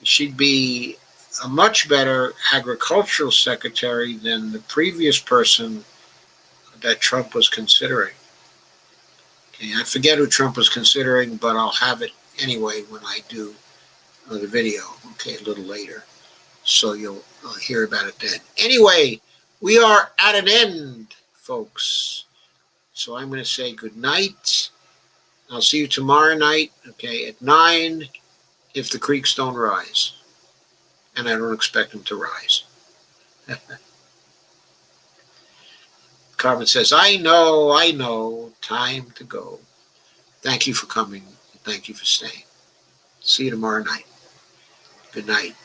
She'd be a much better agricultural secretary than the previous person that Trump was considering. Okay, I forget who Trump was considering, but I'll have it anyway when I do the video, okay, a little later. So you'll hear about it then. Anyway, we are at an end, folks. So I'm going to say good night. I'll see you tomorrow night, okay, at 9, if the creeks don't rise. And I don't expect them to rise. Carmen says, I know, time to go. Thank you for coming. Thank you for staying. See you tomorrow night. Good night.